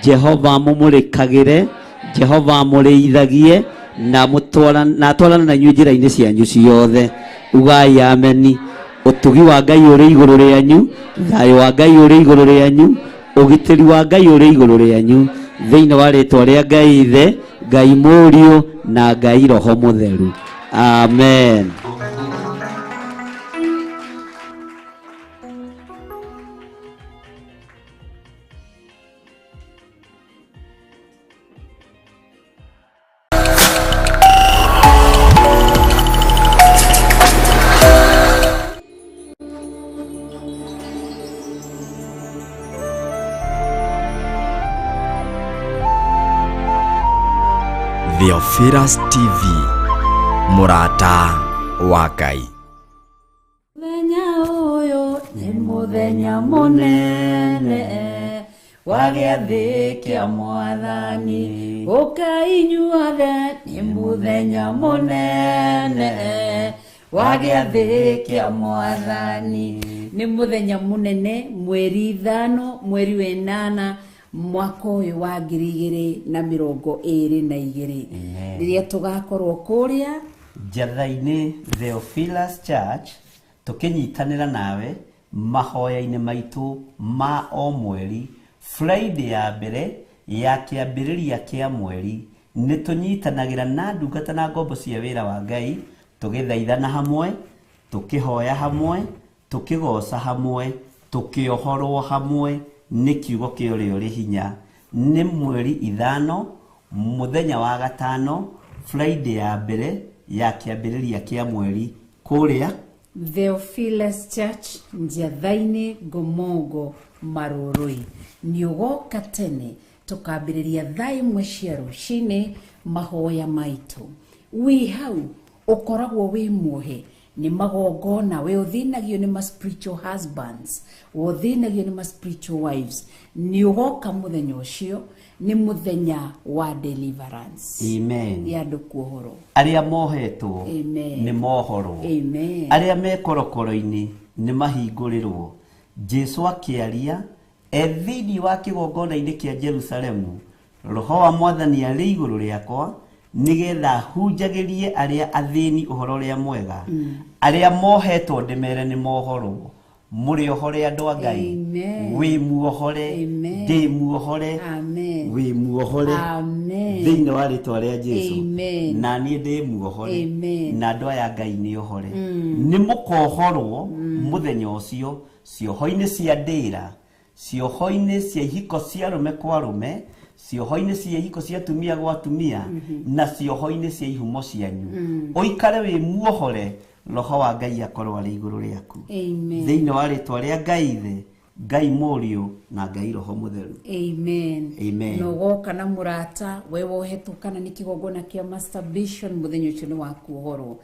Jehova mumurikagire. Jehova mureithagie na atwarana na inyuĩ njĩra-inĩ cianyu ciothe. Ugai ameni. Utugi wa Ngai uri iguru rianyu, thayu wa Ngai uri iguru rianyu, ugitiri wa Ngai uri iguru rianyu, thiini wa ritwa ria Ngai Ithe, Ngai Mũriũ na Ngai Roho Mũtheru. Amen. Theophilus TV, murata wa Ngai. Muthenya uyu ni muthenya munene wa giathi kia Mwathani. Ukai inyuothe ni muthenya munene wa giathi kia Mwathani. Ni muthenya munene mweri 5 mweri wa 8 mwaka uyu wa 2022 riria tugakorwo kuria njatha-ini Theophilus Church tukinyitanira nawe mahoya-inĩ maitũ ma o mweri Friday ya mbere ya kĩambĩrĩria kĩa mweri nĩ tũnyitanagĩra na ndungata na ngombo cia wĩra wa Ngai tũgĩthaithana hamwe tũkĩhoya hamwe tũkĩgoca hamwe tũkĩohorwo hamwe nĩ kiugo kĩa ũrĩa ũrĩ hinya nĩ mweri 5 mũthenya wa gatano Friday ya mbere ya kĩambĩrĩria kĩa mweri kũrĩa Theophilus Church Njathainĩ Ngomongo Marũrũi nĩ ũgoka tene tũkambĩrĩria thaa ĩmwe cia rũcinĩ mahoya maitũ wĩ hau ũkoragwo wĩ muohe nĩ magongona we ũthinagio nĩ ma spiritual husbands ũthinagio nĩ ma spiritual wives nĩ ũgoka mũthenya ũcio nĩ mũthenya wa deliverance amen ya andũ kuohorwo arĩa mohetwo amen nĩ mohorwo amen arĩa me korokoro-inĩ nĩ mahingũrĩrwo Jesu akĩaria thĩinĩ wa kĩgongona-inĩ kĩa Jerusalemu roho wa Mwathani arĩ igũrũ rĩakwa nigetha hunjagĩrie arĩa athĩni ũhoro ũrĩa mwega arĩa mohetwo ndĩmere nĩ mohorwo mũrĩ ohore andũ a Ngai wĩ muohore ndĩ muohore wĩ muohore thĩinĩ wa rĩtwa rĩa Jesu na niĩ ndĩ muohore na andũ aya Ngai nĩ ohore nĩ mũkohorwo mũthenya ũcio cioho-inĩ cia ndĩra cioho-inĩ cia ihiko cia rũme kwa rũme cioho-inĩ cia ihiko cia tumia gwa tumia na cioho-inĩ cia ihumo cianyu ũikare wĩ muohore roho wa Ngai akorwo arĩ igũrũ rĩaku thĩinĩ wa rĩtwa rĩa Ngai Ithe Ngai Mũriũ na Ngai Roho Mũtheru amen no goka na mũrata we wohetwo kana nĩ kĩgongona kĩa masturbation mũthenya ũcio nĩ wa kuohorwo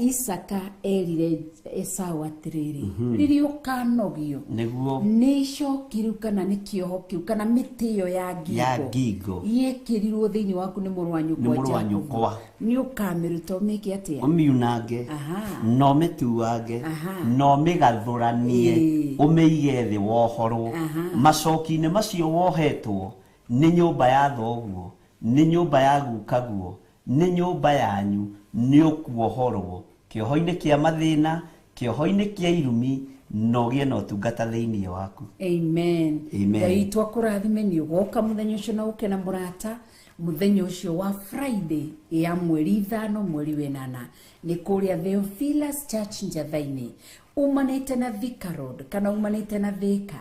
Isaka erire Esau atĩrĩrĩ rĩrĩa ũkanogio nĩguo nĩcokiru kana nĩ kĩoho kĩu kana mĩtĩ ĩyo ya ngingo yĩkĩrirwo thĩinĩ waku nĩ mũrũ wa nyũkwa nĩ ũkamĩruta ũmĩke atĩa ũmiunange no mĩtuange no mĩgathũranie ũmĩige thĩ wohorwo macoki-inĩ macio wohetwo nĩ nyũmba ya thoguo nĩ nyũmba ya gukaguo nĩ nyũmba yanyu nĩ ũkuohorwo kĩoho-inĩ kĩa mathĩna kĩoho-inĩ kĩa irumi no gĩe na ũtungata thĩinĩ waku amen Ngai twakũrathime nĩ ũgoka mũthenya ũcio na ũke na mũrata mũthenya ũcio wa Friday ya mweri 5 mweri wenana nĩ kũrĩa Theophilus Church Njathainĩ umanĩte na Thika Road kana umanĩte na Thika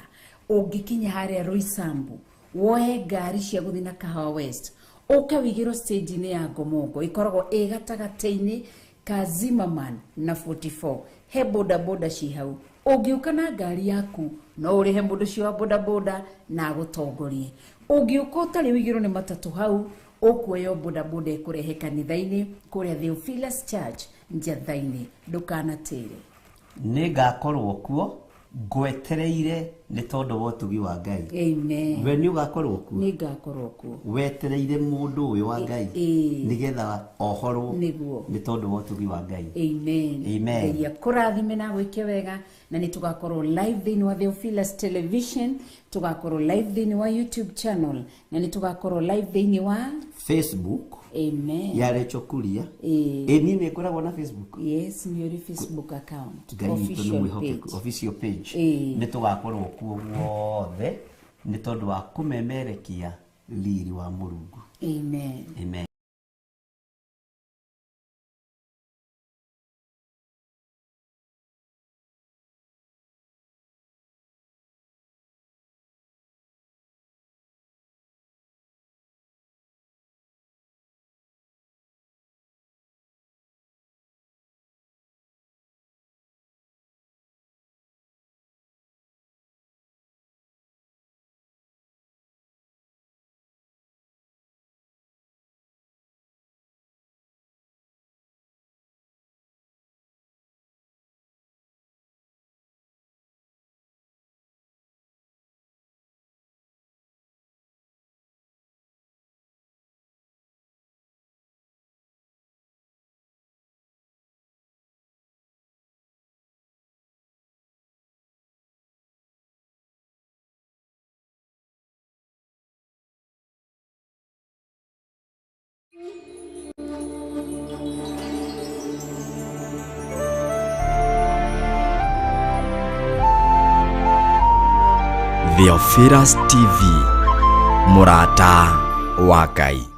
ũngĩkinya harĩa Roysambu woe ngari cia gũthiĩ na Kahawa West ũka wĩigĩrwo stage-inĩ ya Ngomongo ĩkoragwo gatagatĩ-inĩ ka Zimmerman na 44 he bodaboda ci hau ũngĩũka na ngari yaku no ũrĩhe mũndũ ũcio wa bodaboda na agũtongorie ũngĩũka ũtarĩ wĩigĩrwo nĩ matatũ hau ũkuoya bodaboda ĩkũrehe kanitha-inĩ kũrĩa Theophilus Church Njathainĩ ndũkanatĩre nĩ ngakorwo kuo ngwetereire nĩ tondũ wa ũtugi wa Ngai amen we nĩ ũgakorwo kuo nĩ ngakorwo kuo wetereire mũndũ ũyũ wa Ngai nĩgetha ohorwo nĩ tondũ wa ũtugi wa Ngai amen Ngai akũrathime na gwĩke wega na nĩ tũgakorwo live thĩinĩ wa Theophilus Television tũgakorwo live thĩinĩ wa YouTube channel na nĩ tũgakorwo live thĩinĩ wa Facebook amen ya Rachel Kuria niĩ nĩ ngoragwo na Facebook yes nĩ ũrĩ Facebook account official page nĩ tũgakorwo kuo guothe nĩ tondũ wa kũmemerekia riri wa Mũrungu amen Theophilus TV, mũrata wa Ngai.